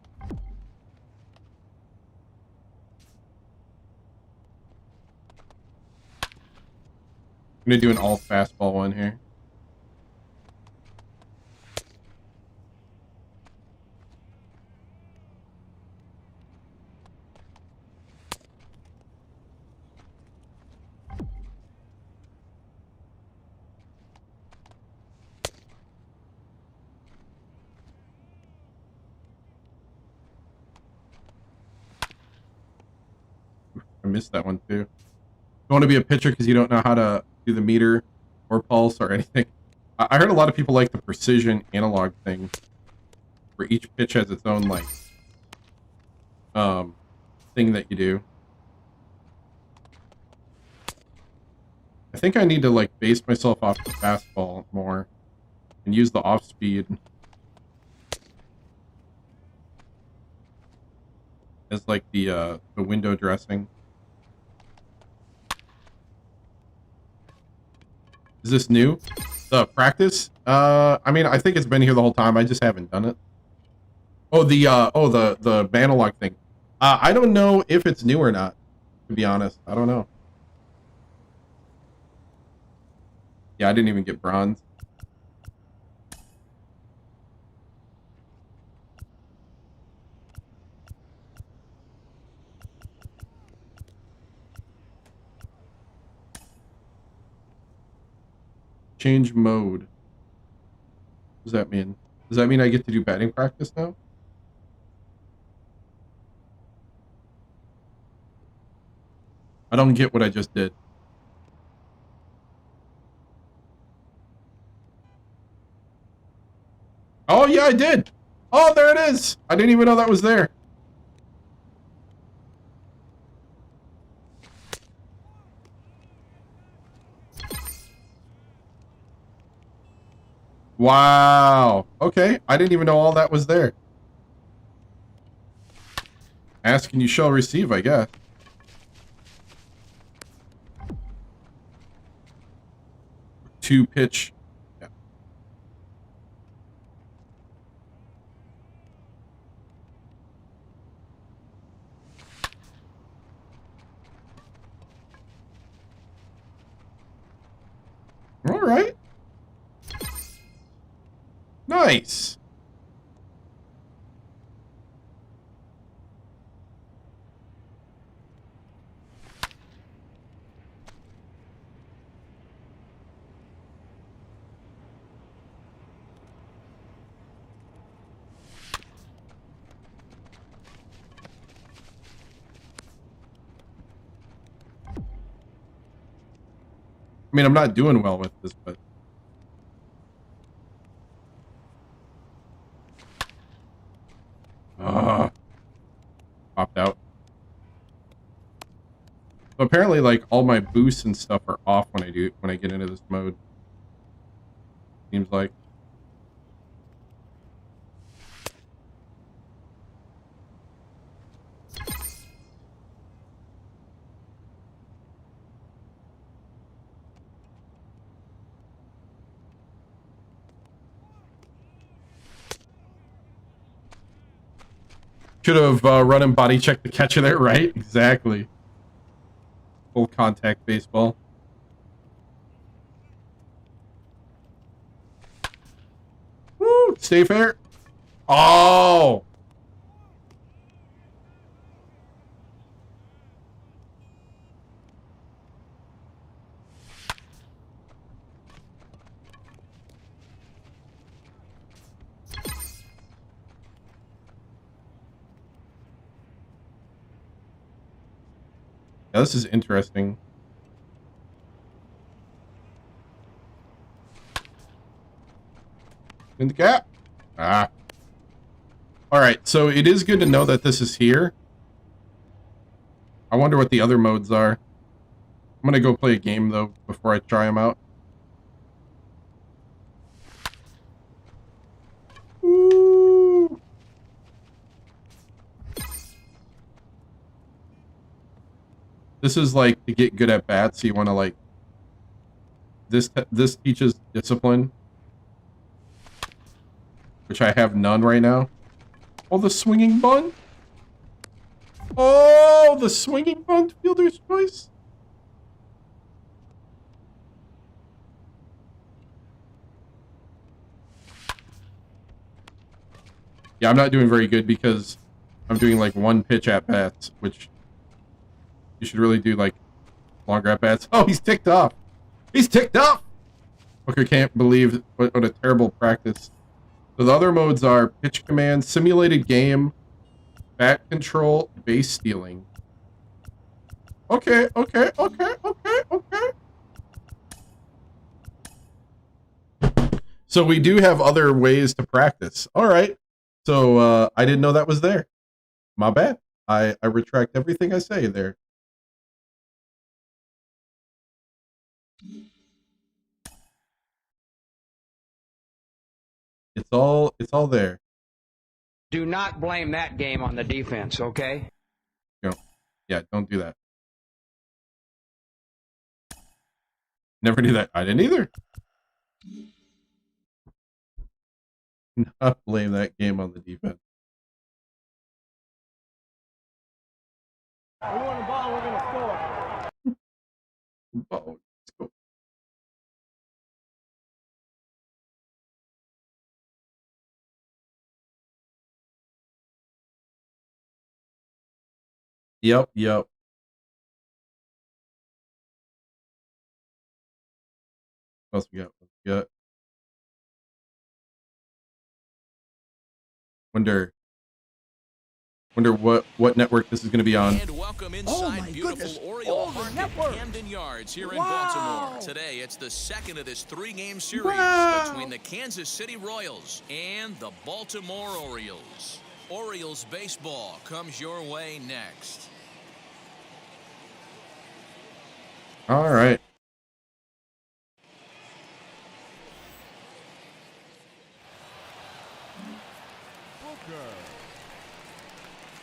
I'm gonna do an all fastball one here. I missed that one too. You want to be a pitcher because you don't know how to do the meter or pulse or anything. I heard a lot of people like the precision analog thing, where each pitch has its own like thing that you do. I think I need to like base myself off the fastball more and use the off speed as like the window dressing. Is this new? The practice? I mean, I think it's been here the whole time. I just haven't done it. Oh, the analog thing. I don't know if it's new or not, to be honest. I don't know. Yeah, I didn't even get bronze. Change mode. What does that mean? Does that mean I get to do batting practice now? I don't get what I just did. Oh, yeah, I did. Oh, there it is. I didn't even know that was there. Wow. Okay. I didn't even know all that was there. Ask and you shall receive, I guess. Two pitch. Yeah. All right. Nice. mean, I'm not doing well with this, but popped out. So apparently, like, all my boosts and stuff are off when I get into this mode. Seems like. Should have run and body checked the catcher there, right? Exactly. Full contact baseball. Woo! Stay fair. Oh! Yeah, this is interesting. In the gap. Ah. Alright, so it is good to know that this is here. I wonder what the other modes are. I'm gonna go play a game, though, before I try them out. Ooh. This is like to get good at bats, so you want to like this teaches discipline, which I have none right now. Oh, the swinging bunt. Oh, the swinging bunt, fielder's choice. Yeah, I'm not doing very good because I'm doing like one pitch at bats, which you should really do like longer at bats. Oh, he's ticked off. He's ticked off. Okay, can't believe what a terrible practice. So the other modes are pitch command, simulated game, bat control, base stealing. Okay. So we do have other ways to practice. All right. So I didn't know that was there. My bad. I retract everything I say there. It's all there. Do not blame that game on the defense, okay? No. Yeah, don't do that. Never do that. I didn't either. Not blame that game on the defense. We want the ball, we're gonna score. Oh, let's go. Yep. What else we got? Wonder what network this is going to be on. And welcome inside beautiful Oriole Park at Camden Yards here in Baltimore. Today, it's the second of this three-game series between the Kansas City Royals and the Baltimore Orioles. Orioles baseball comes your way next. All right.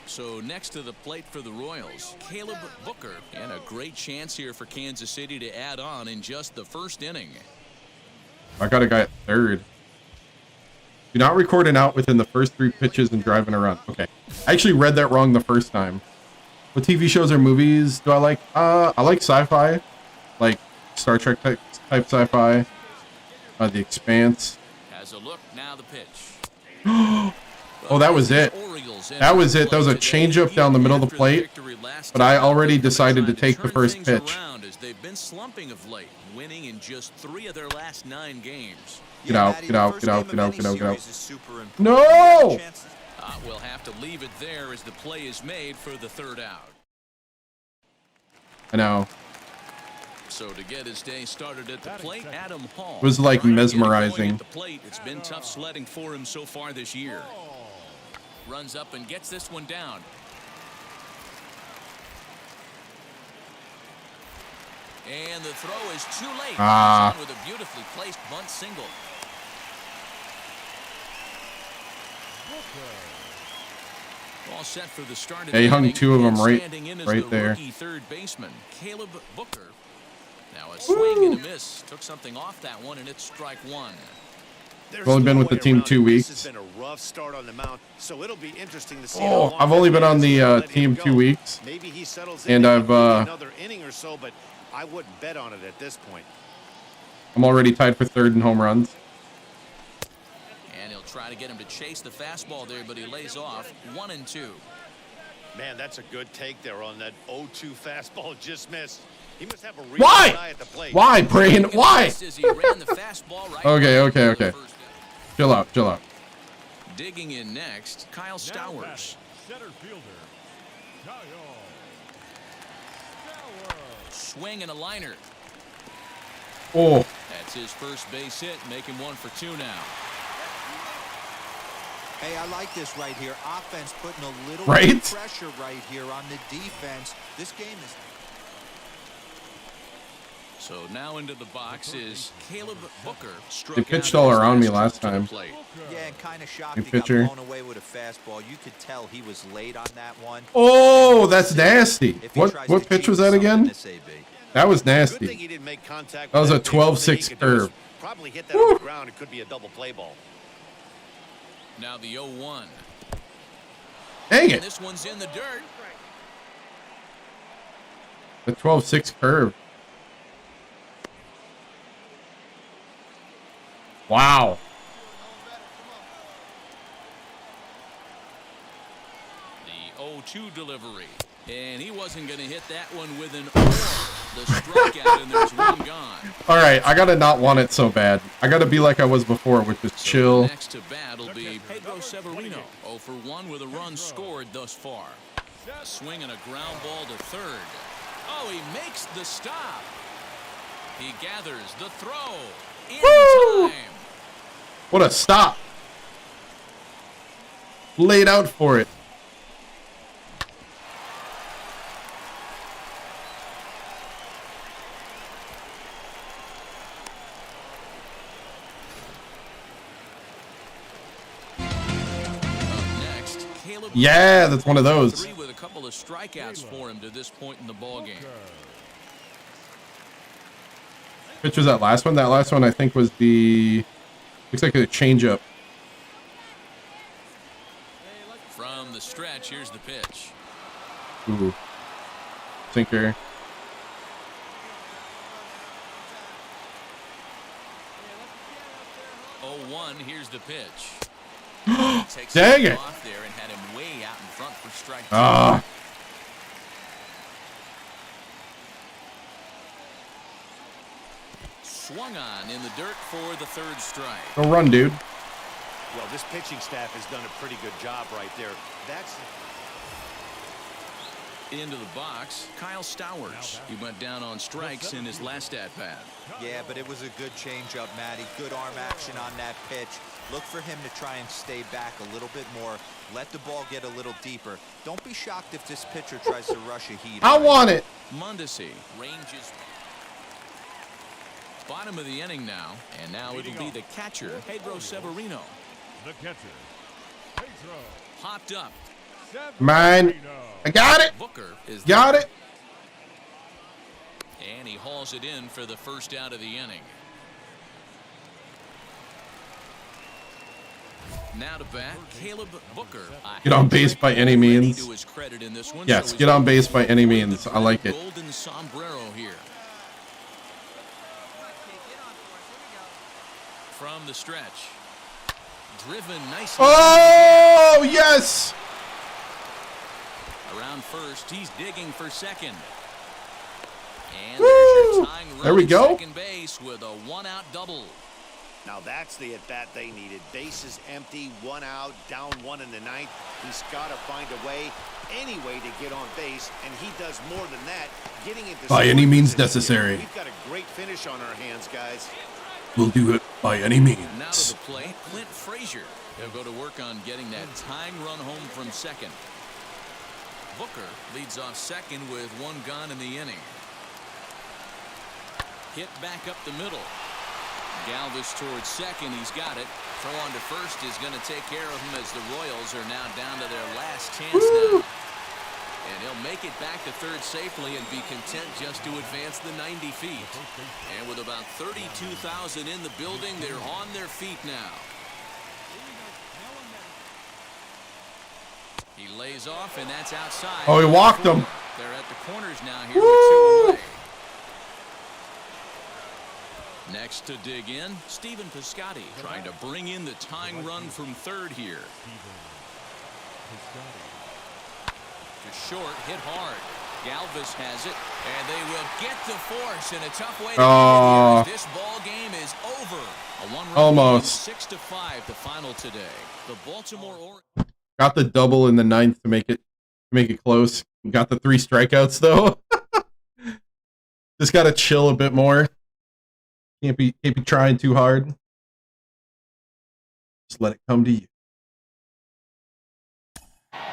So next to the plate for the Royals, Caleb Booker, and a great chance here for Kansas City to add on in just the first inning. I got a guy at third. Do not record an out within the first 3 pitches and driving around. Okay. I actually read that wrong the first time. What TV shows or movies do I like? I like sci-fi. Like Star Trek type sci-fi. The Expanse. Has a look, now the pitch. Oh, that was it. That was it. That was a changeup down the middle of the plate. But I already decided to take the first pitch. They've been slumping of late, winning in just 3 of their last 9 games. Get out. No! We'll have to leave it there as the play is made for the 3rd out. I know. So to get his day started at the plate, Adam Hall. It was like trying to get it going mesmerizing. at the plate. It's been tough sledding for him so far this year. Runs up and gets this one down. And the throw is too late. Ah. With a beautifully placed bunt single. All set for the start of Yeah, he the hung inning. 2 of them And right standing in is right the there. rookie third baseman, Caleb Booker. Now a swing and a miss. Took something off that one, and it's strike 1. I've only been with the team 2 weeks. This has been a rough start on the mound, so it'll be interesting to see. Oh, I've only been on the team 2 weeks. Maybe he settles and in I've another inning or so, but I wouldn't bet on it at this point. I'm already tied for 3rd in home runs. And he'll try to get him to chase the fastball there, but he lays off 1-2. Man, that's a good take there on that 0-2 fastball. Just missed. He must have a real Why? eye at the plate. Why, Brain? Why? Okay. Chill out. Digging in next, Kyle Stowers. Center fielder, Kyle Stowers. Swing and a liner. Oh. That's his first base hit, making 1 for 2 now. Hey, I like this right here. Offense putting a little Right? bit of pressure right here on the defense. This game is... So now into the box is Caleb Booker. They pitched all around me last time. Yeah, and kind of shocked Good he pitcher. got blown away with a fastball. You could tell he was late on that one. Oh, that's nasty. What pitch was that again? That was Good nasty. thing he didn't make contact That was with a pitch. The thing he 12-6 could do is curve. Probably hit that on the ground. It could be a double play ball. Now the 0-1. Dang And it. this one's in the dirt. The 12-6 curve. Wow. The 0-2 delivery. And he wasn't going to hit that one with an the strikeout, and there's one gone. All right, I gotta not want it so bad. I gotta be like I was before, which is chill. Next to bat will be Pedro Severino. 0 for 1 with a run scored thus far. A swing and a ground ball to third. Oh, he makes the stop. He gathers the throw in Woo! time. What a stop. Laid out for it. Next, Caleb Yeah, that's one of those. 3 with a couple of strikeouts for him to this point in the ball game. Which was that last one? That last one I think was the... Looks like a changeup. From the stretch, here's the pitch. Ooh. Sinker. Here's the pitch. Dang it! Off there and had him way out in front for strike 2. Ah. Swung on in the dirt for the 3rd strike. Go run, dude. Well, this pitching staff has done a pretty good job right there. That's into the box. Kyle Stowers. He went down on strikes in his last at-bat. Yeah, but it was a good changeup, Matty. Good arm action on that pitch. Look for him to try and stay back a little bit more. Let the ball get a little deeper. Don't be shocked if this pitcher tries to rush a heat. I want it. Mondesi ranges bottom of the inning now, and now it'll be the catcher, Pedro Severino. The catcher, Pedro. Popped up. Mine. I got it. Booker is got it. And he hauls it in for the first out of the inning. Now to bat, Caleb Booker. Get on base by any means. To his credit in this one, Yes, so get on base by any means. I like it. Golden sombrero here. From the stretch. Driven nicely. Oh, yes. Around first, he's digging for second. And Woo! there's your tying run There we at go. second base with a 1-out double. Now that's the at-bat they needed. Bases empty, 1 out, down 1 in the 9th. He's got to find a way. any way to get on base, and he does more than that, getting into by any means necessary. We've got a great finish on our hands, guys. We'll do it by any means. And now to the plate, Clint Frazier. He'll go to work on getting that tying run home from second. Booker leads off second with one gone in the inning. Hit back up the middle. Galvis towards second. He's got it. Throw on to first is going to take care of him as the Royals are now down to their last chance now. And he'll make it back to third safely and be content just to advance the 90 feet. And with about 32,000 in the building, they're on their feet now. He lays off, and that's outside. Oh, he walked him. They're at the corners now here with 2 away. Next to dig in, Stephen Piscotty trying to bring in the tying run from third here. To short, hit hard. Galvis has it, and they will get the force in a tough way to end it. This ball game is over. A one-run Almost. 6-5 the final today. The Baltimore Orioles. Got the double in the 9th to make it close. Got the 3 strikeouts though. Just got to chill a bit more. Can't be trying too hard. Just let it come to you.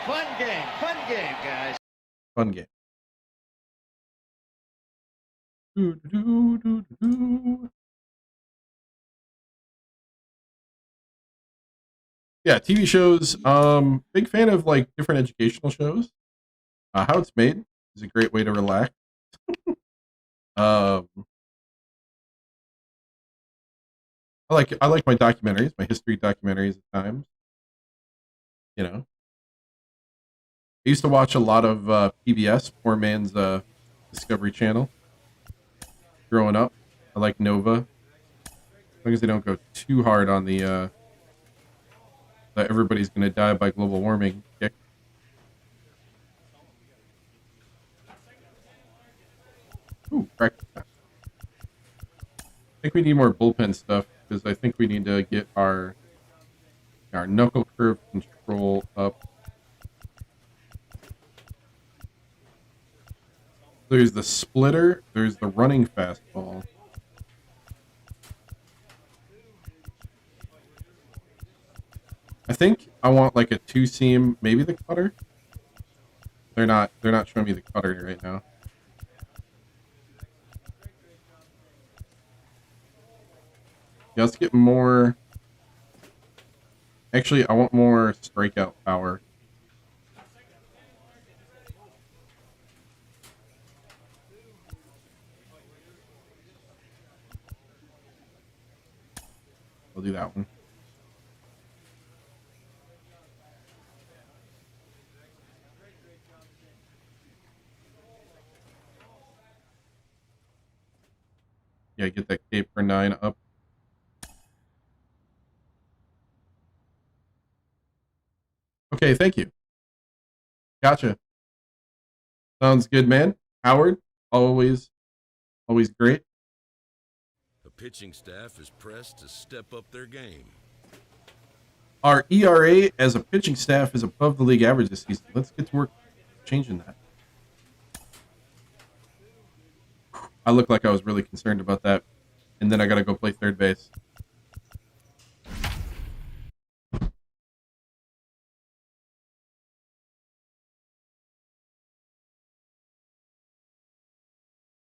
Fun game, guys. Fun game. Do, do, do, do, do. Yeah, TV shows. Big fan of like different educational shows. How It's Made is a great way to relax. I like my documentaries, my history documentaries at times. You know, I used to watch a lot of PBS, Poor Man's Discovery Channel. Growing up, I like Nova, as long as they don't go too hard on the that everybody's going to die by global warming kick. Ooh, practice time. I think we need more bullpen stuff because I think we need to get our knuckle curve control up. There's the splitter. There's the running fastball. I think I want like a 2-seam, maybe the cutter. They're not showing me the cutter right now. Yeah, let's get more. Actually, I want more strikeout power. We'll do that one. Yeah, get that K per 9 up. Okay, thank you. Gotcha. Sounds good, man. Howard, always great. The pitching staff is pressed to step up their game. Our ERA as a pitching staff is above the league average this season. Let's get to work changing that. I look like I was really concerned about that, and then I got to go play third base.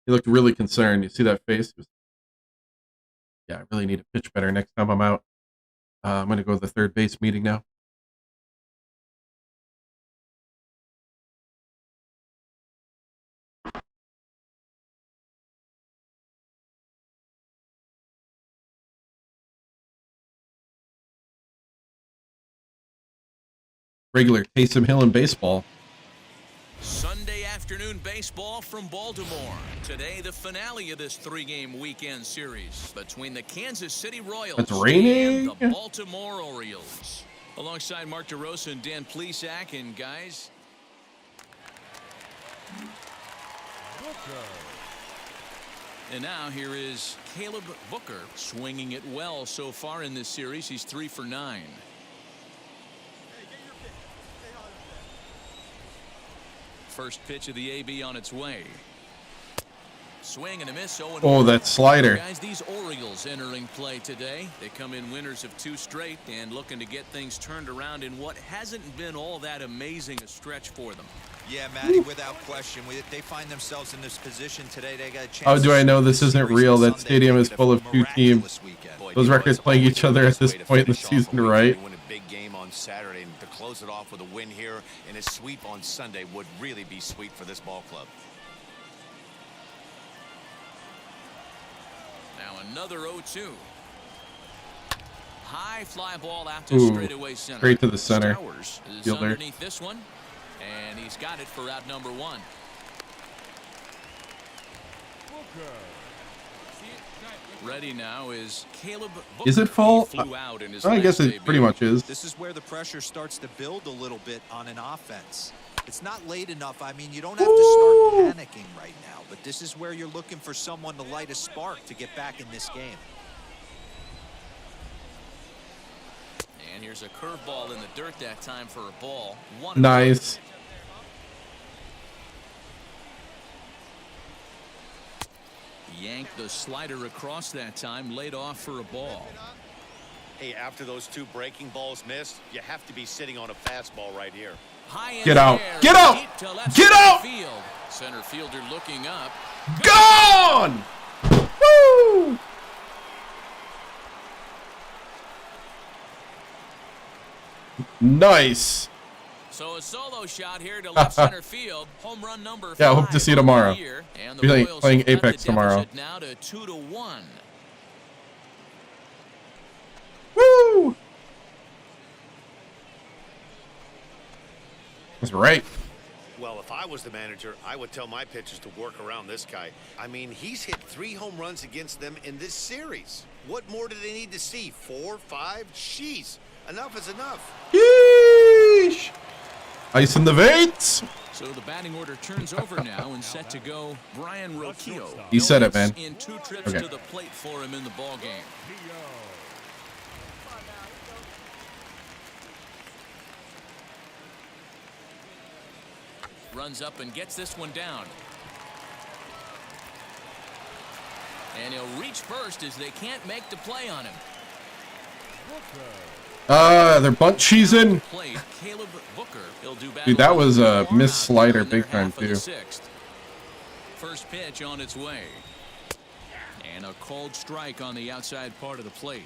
He looked really concerned. You see that face? Yeah, I really need to pitch better next time I'm out. I'm going to go to the third base meeting now. Regular Taysom Hill in baseball. Sunday afternoon baseball from Baltimore. Today, the finale of this 3-game weekend series between the Kansas City Royals It's raining. and the Baltimore Orioles. Alongside Mark DeRosa and Dan Plesac, and guys. And now here is Caleb Booker swinging it well so far in this series. He's 3 for 9. First pitch of the AB on its way. Swing and a miss. Oh, that slider. Guys, these Orioles entering play today. They come in winners of 2 straight and looking to get things turned around in what hasn't been all that amazing a stretch for them. Yeah, Matty, without question. They find themselves in this position today. They got a chance. Oh, do I know this isn't real? That stadium is full of 2 teams. Those records playing each other at this point in the season, right? Win a big game on Saturday, and to close it off with a win here and a sweep on Sunday would really be sweet for this ball club. Now another 0-2. High fly ball out to straightaway center. Straight to the center. Stowers is Fielder. underneath this one, and he's got it for out number 1. Ready now is Caleb Booker. Is it full? He flew out in his I guess last it pretty much is. This is where the pressure starts to build a little bit on an offense. It's not late enough. I mean, you don't have to start panicking right now, but this is where you're looking for someone to light a spark to get back in this game. And here's a curveball in the dirt that time for a ball. Nice. Yanked the slider across that time, laid off for a ball. Hey, after those 2 breaking balls missed, you have to be sitting on a fastball right here. Get out. Get out. Get out. Field. Center fielder looking up. Gone. Woo. Nice. So a solo shot here to left center field. Home run number 5. Yeah, hope to see you tomorrow. And Be the Royals playing have cut Apex the tomorrow. deficit now to 2-1. Woo. That's right. Well, if I was the manager, I would tell my pitchers to work around this guy. I mean, he's hit 3 home runs against them in this series. What more do they need to see? 4, 5? Jeez. Enough is enough. Yeesh. Ice in the veins. So the batting order turns over now and set to go Brian Roquillo. You said it, man. In 2 trips to the plate for him in the ball game. Runs up and gets this one down. And he'll reach first as they can't make the play on him. They're bunt cheesing. Caleb Booker. He'll do Dude, that was a miss slider big time too. First pitch on its way. And a cold strike on the outside part of the plate.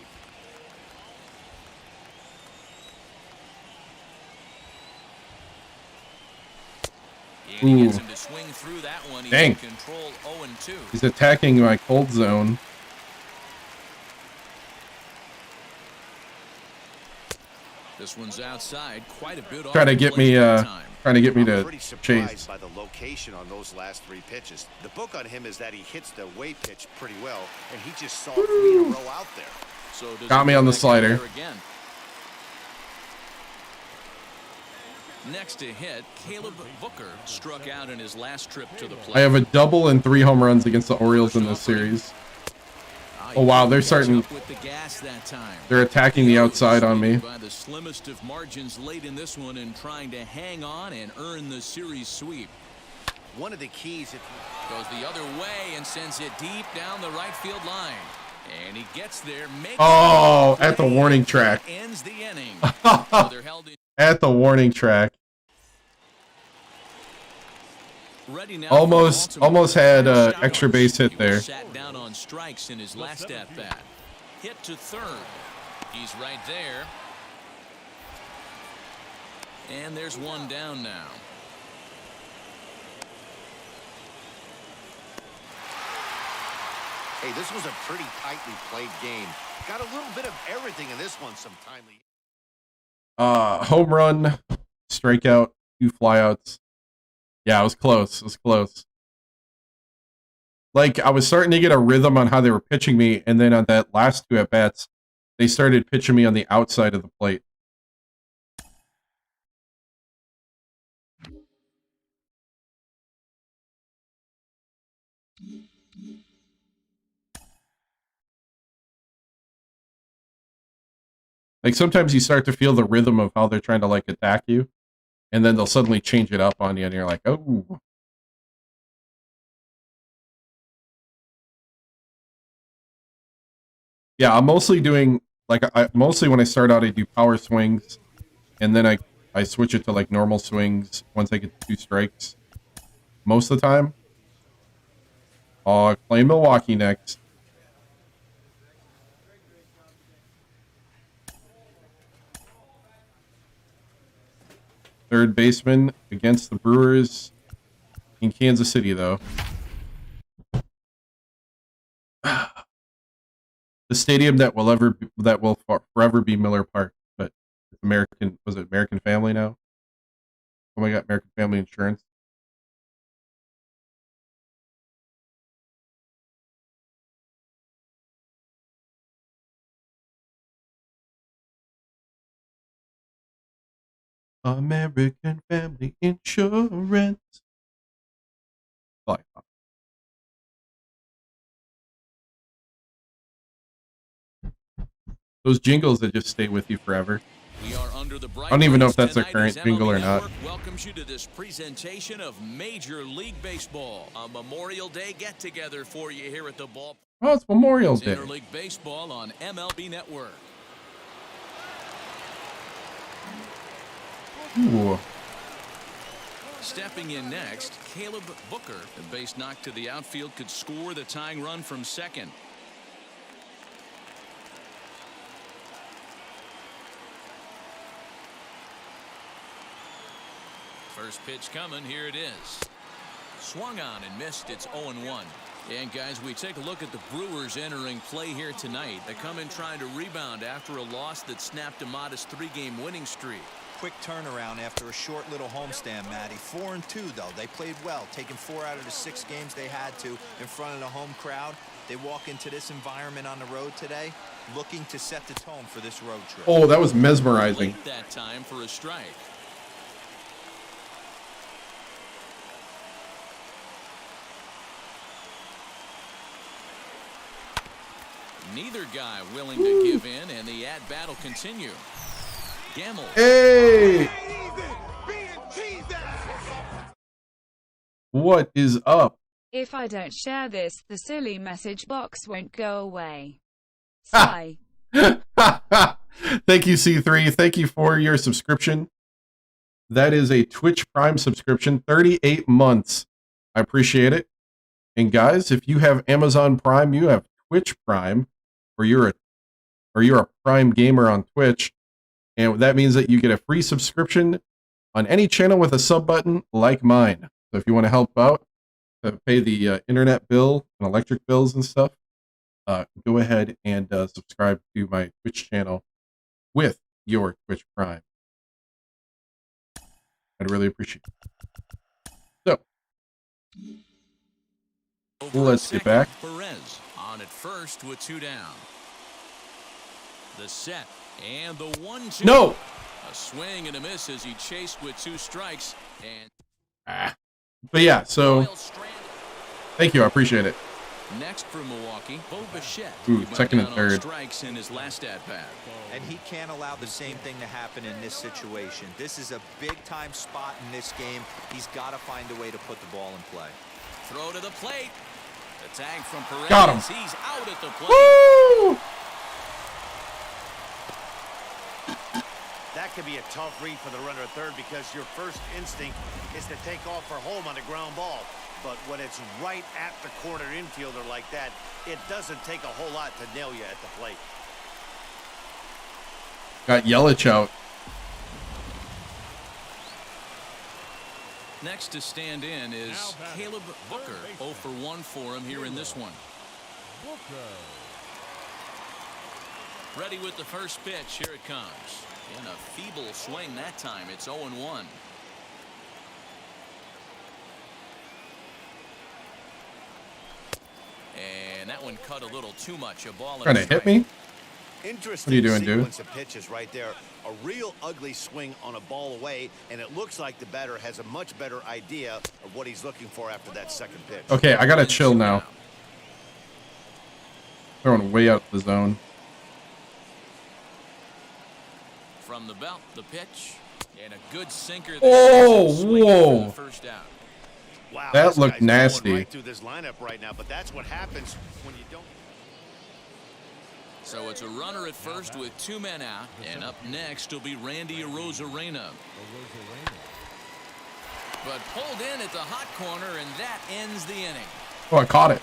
And he gets him to swing through that one. He's Dang. in control 0-2. He's attacking my cold zone. This one's outside quite a bit. Trying to get me to Pretty surprised chase. by the location on those last 3 pitches. The book on him is that he hits the way pitch pretty well, and he just saw 3 in a row out there. So Got me on the slider. Again. Next to hit, Caleb Booker struck out in his last trip to the plate. I have a double and 3 home runs against the Orioles in this series. Oh wow, they're starting. With the gas that time. They're attacking the outside on me. By the slimmest of margins late in this one and trying to hang on and earn the series sweep. One of the keys goes the other way and sends it deep down the right field line. And he gets there. Oh, at the warning track. Ends the inning. So they're held in. At the warning track. Ready now Almost had extra base hit there. Sat down on strikes in his last at bat. Hit to third. He's right there. And there's one down now. Hey, this was a pretty tightly played game. Got a little bit of everything in this one. Some timely. Home run, strikeout, 2 flyouts. Yeah, it was close. It was close. Like, I was starting to get a rhythm on how they were pitching me, and then on that last 2 at-bats, they started pitching me on the outside of the plate. Like, sometimes you start to feel the rhythm of how they're trying to, like, attack you. and then they'll suddenly change it up on you, and you're like, oh. Yeah, I'm mostly doing, like, mostly when I start out, I do power swings, and then I switch it to, like, normal swings once I get 2 strikes. Most of the time. Play Milwaukee next. Third baseman against the Brewers in Kansas City, though. The stadium that will forever be Miller Park, but it's American Family now? Oh my God, American Family Insurance. American Family Insurance. Those jingles that just stay with you forever. I don't even know if that's their current jingle or not. Welcomes you to this presentation of Major League Baseball, a Memorial Day get-together for you here at the ball. Oh, it's Memorial Day. Interleague Baseball on MLB Network. Ooh. Stepping in next, Caleb Booker. The base knock to the outfield could score the tying run from second. First pitch coming. Here it is. Swung on and missed. It's 0-1. And guys, we take a look at the Brewers entering play here tonight. They come in trying to rebound after a loss that snapped a modest 3-game winning streak. Quick turnaround after a short little homestand, Matty. 4-2 though. They played well, taking 4 out of the 6 games they had to in front of the home crowd. They walk into this environment on the road today looking to set the tone for this road trip. Oh, that was mesmerizing. Late that time for a strike. Neither guy willing to give in, and the at-bat will continue. Gamble. Hey! What is up? If I don't share this, the silly message box won't go away. Sigh. Thank you, C3. Thank you for your subscription. That is a Twitch Prime subscription, 38 months. I appreciate it. And guys, if you have Amazon Prime, you have Twitch Prime, or you're a Prime gamer on Twitch, and that means that you get a free subscription on any channel with a sub button like mine. So if you want to help out, pay the internet bill and electric bills and stuff, go ahead and subscribe to my Twitch channel with your Twitch Prime. I'd really appreciate it. So, let's get back. Perez on at first with 2 down. The set and the 1-2. No! A swing and a miss as he chased with 2 strikes. And but yeah, so thank you, I appreciate it. Next for Milwaukee, Bo Bichette. Ooh, second and third. Strikes in his last at bat. And he can't allow the same thing to happen in this situation. This is a big-time spot in this game. He's got to find a way to put the ball in play. Throw to the plate. The tag from Perez. Got him. He's out at the plate. Woo! That could be a tough read for the runner at third because your first instinct is to take off for home on a ground ball. But when it's right at the corner infielder like that, it doesn't take a whole lot to nail you at the plate. Got Yelich out. Next to stand in is Caleb Booker. 0 for 1 for him here in this one. Ready with the first pitch. Here it comes. In a feeble swing that time. It's 0-1. And that one cut a little too much. A ball. Trying to hit me? Interesting. What are you doing, dude? Sequence of pitches right there. A real ugly swing on a ball away, and it looks like the batter has a much better idea of what he's looking for after that second pitch. Okay, I gotta chill now. Throwing way out the zone. From the belt, the pitch. And a good sinker. Oh, whoa. First out. Wow, That looked nasty. right through this lineup right now, but that's what happens when you don't. So it's a runner at first with 2 men out, and up next will be Randy Arozarena. But pulled in at the hot corner, and that ends the inning. Oh, I caught it.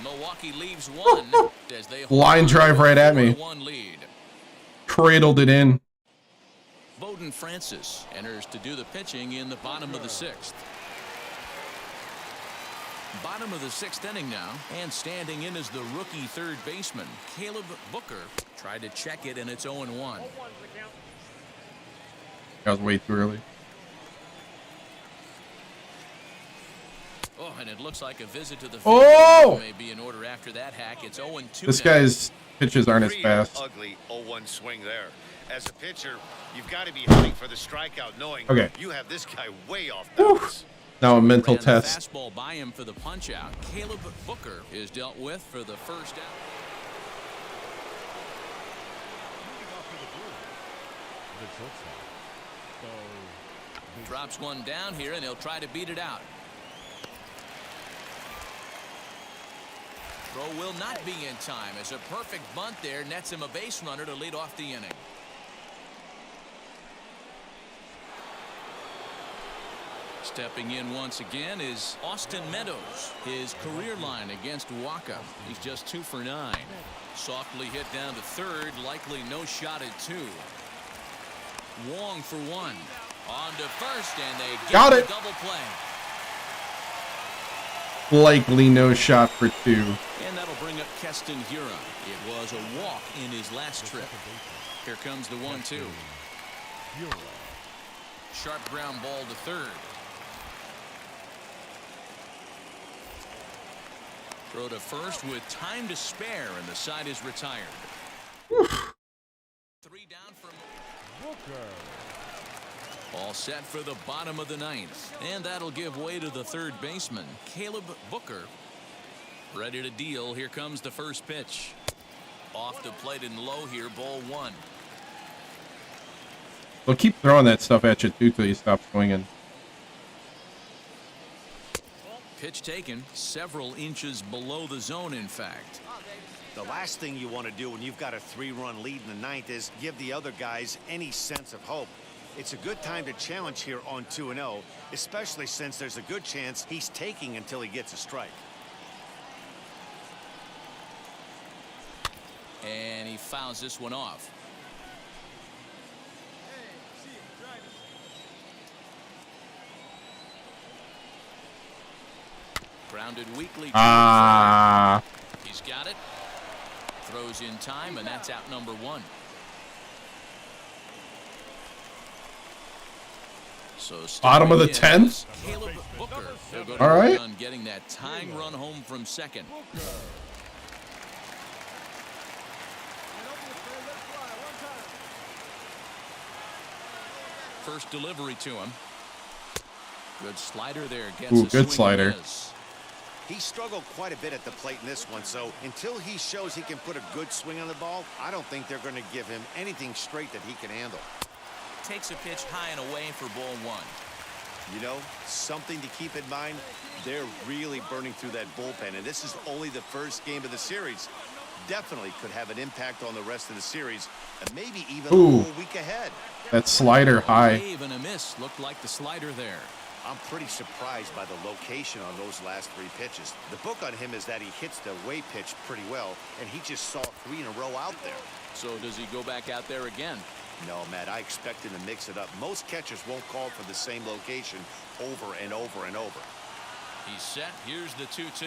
Milwaukee leaves one as they Line drive right at me. 4-1 lead. Cradled it in. Bowden Francis enters to do the pitching in the bottom of the 6th. Bottom of the 6th inning now, and standing in is the rookie third baseman Caleb Booker. Tried to check it, and it's 0-1. That was way too early. Oh, and it looks like a visit to the field may be in order after that hack. It's 0-2. This guy's pitches aren't as fast. Ugly 0-1 swing there. As a pitcher, you've got to be hunting for the strikeout, knowing you have this guy way off balance. Now a mental Ran the test. fastball by him for the punch out. Caleb Booker is dealt with for the first out. Drops one down here, and he'll try to beat it out. Throw will not be in time as a perfect bunt there nets him a base runner to lead off the inning. Stepping in once again is Austin Meadows. His career line against Waka. He's just 2 for 9. Softly hit down to third. Likely no shot at 2. Wong for 1. On to first, and they Got get it. the double play. Likely no shot for 2. And that'll bring up Keston Hura. It was a walk in his last trip. Here comes the 1-2. Sharp ground ball to third. Throw to first with time to spare, and the side is retired. 3 down from Booker. All set for the bottom of the 9th, and that'll give way to the third baseman, Caleb Booker. Ready to deal. Here comes the first pitch. Off the plate and low here, ball 1. They'll keep throwing that stuff at you too till you stop swinging. Pitch taken several inches below the zone, in fact. The last thing you want to do when you've got a 3-run lead in the 9th is give the other guys any sense of hope. It's a good time to challenge here on 2-0, especially since there's a good chance he's taking until he gets a strike. And he fouls this one off. Grounded weakly. He's got it. Throws in time, and that's out number 1. So bottom of the 10th. Caleb Booker. All right. Getting that tying run home from second. First delivery to him. Good slider there. Gets good slider. He struggled quite a bit at the plate in this one, so until he shows he can put a good swing on the ball, I don't think they're going to give him anything straight that he can handle. Takes a pitch high and away for ball 1. You know, something to keep in mind, they're really burning through that bullpen, and this is only the first game of the series. Definitely could have an impact on the rest of the series, and maybe even a whole week ahead. That slider high. Even a miss. Looked like the slider there. I'm pretty surprised by the location on those last 3 pitches. The book on him is that he hits the way pitch pretty well, and he just saw 3 in a row out there. So does he go back out there again? No, Matt, I expect him to mix it up. Most catchers won't call for the same location over and over and over. He's set. Here's the 2-2.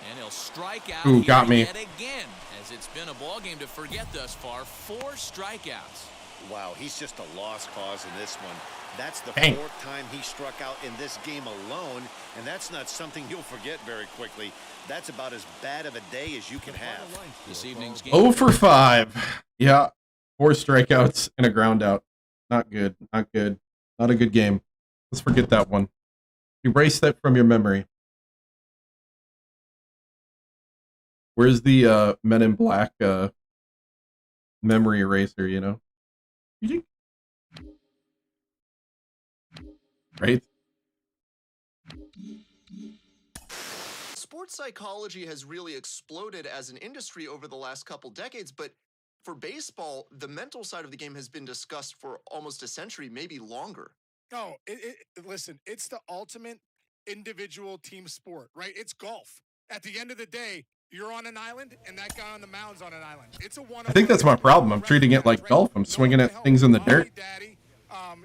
And he'll strike out Ooh, got me. yet again, as it's been a ball game to forget thus far. 4 strikeouts. Wow, he's just a lost cause in this one. That's the Dang. 4th time he struck out in this game alone, and that's not something you'll forget very quickly. That's about as bad of a day as you can have. This evening's game. 0 for 5. Yeah. 4 strikeouts and a ground out. Not good. Not good. Not a good game. Let's forget that one. Erase that from your memory. Where's the Men in Black memory eraser, you know? Right? Sports psychology has really exploded as an industry over the last couple decades, but for baseball, the mental side of the game has been discussed for almost a century, maybe longer. No, listen, it's the ultimate individual team sport, right? It's golf. At the end of the day, you're on an island, and that guy on the mound's on an island. It's a one. I think that's my problem. I'm treating it like golf. I'm swinging at things in the dirt. Daddy,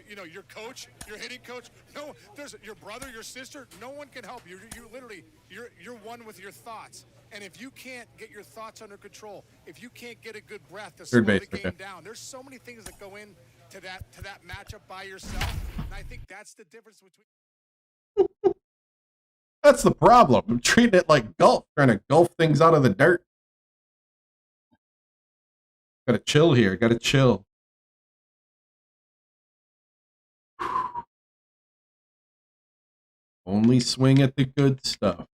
you know, your coach, your hitting coach. No, there's your brother, your sister. No one can help you. You literally, you're one with your thoughts. And if you can't get your thoughts under control, if you can't get a good breath to slow the game down, there's so many things that go in to that matchup by yourself. And I think that's the difference between. That's the problem. I'm treating it like golf, trying to golf things out of the dirt. Gotta chill here. Gotta chill. Only swing at the good stuff.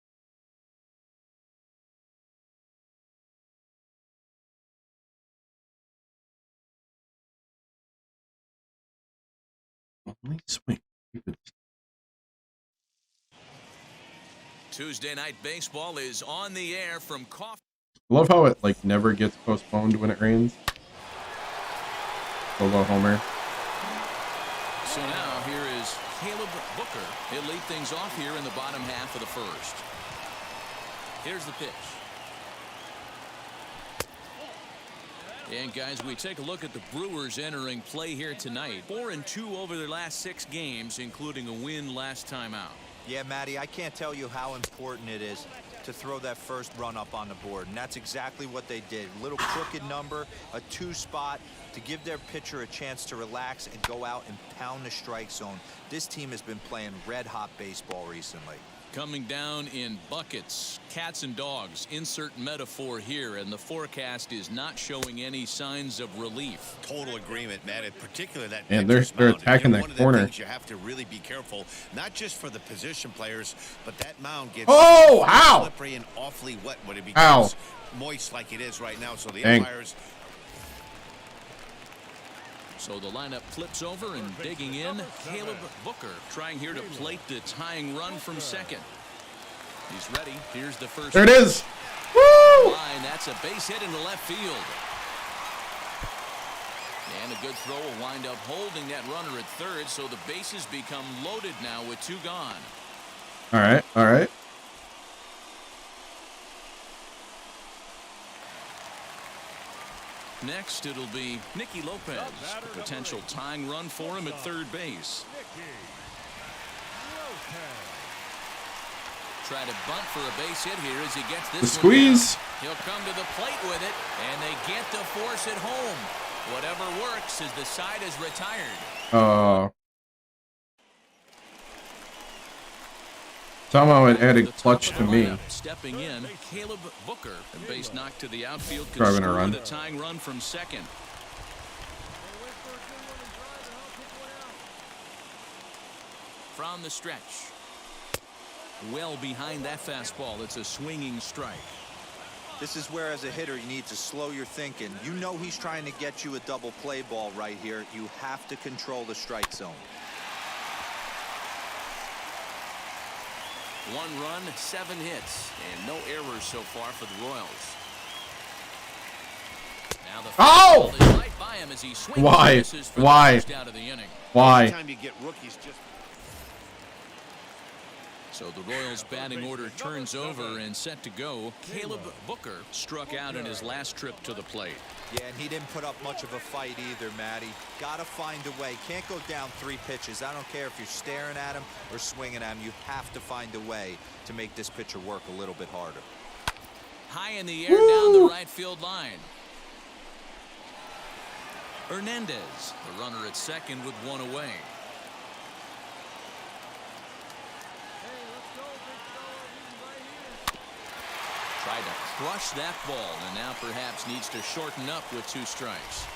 Only swing at the good stuff. Tuesday Night Baseball is on the air from Coffee. I love how it like never gets postponed when it rains. Solo homer. So now here is Caleb Booker. He'll lead things off here in the bottom half of the first. Here's the pitch. And guys, we take a look at the Brewers entering play here tonight. 4-2 over their last 6 games, including a win last time out. Yeah, Matty, I can't tell you how important it is to throw that first run up on the board, and that's exactly what they did. Little crooked number, a 2 spot to give their pitcher a chance to relax and go out and pound the strike zone. This team has been playing red-hot baseball recently. Coming down in buckets, cats and dogs, insert metaphor here, and the forecast is not showing any signs of relief. Total agreement, man. In particular, that and they're attacking that corner. You have to really be careful, not just for the position players, but that mound gets slippery and awfully wet when it becomes moist like it is right now. So the umpires. So the lineup flips over and digging in. Caleb Booker trying here to plate the tying run from second. He's ready. Here's the first. There it is. Woo! Line. That's a base hit into left field. And a good throw will wind up holding that runner at third. So the bases become loaded now with 2 gone. All right. All right. Next, it'll be Nicky Lopez. A potential tying run for him at third base. Try to bunt for a base hit here as he gets this. The squeeze. He'll come to the plate with it, and they get to force it home. Whatever works as the side is retired. Somehow it added clutch to me. Stepping in, Caleb Booker. A base knock to the outfield. Driving a run. The tying run from second. From the stretch. Well behind that fastball. It's a swinging strike. This is where, as a hitter, you need to slow your thinking. You know he's trying to get you a double play ball right here. You have to control the strike zone. 1 run, 7 hits, and no errors so far for the Royals. Now the oh! Is right by him as he swings. Why? Why? Out of the inning. Why? Time you get rookies just. So the Royals batting order turns over and set to go. Caleb Booker struck out in his last trip to the plate. Yeah, and he didn't put up much of a fight either, Matty. Got to find a way. Can't go down 3 pitches. I don't care if you're staring at him or swinging at him. You have to find a way to make this pitcher work a little bit harder. High in the air down the right field line. Hernandez, the runner at second with 1 away. Tried to crush that ball, and now perhaps needs to shorten up with 2 strikes.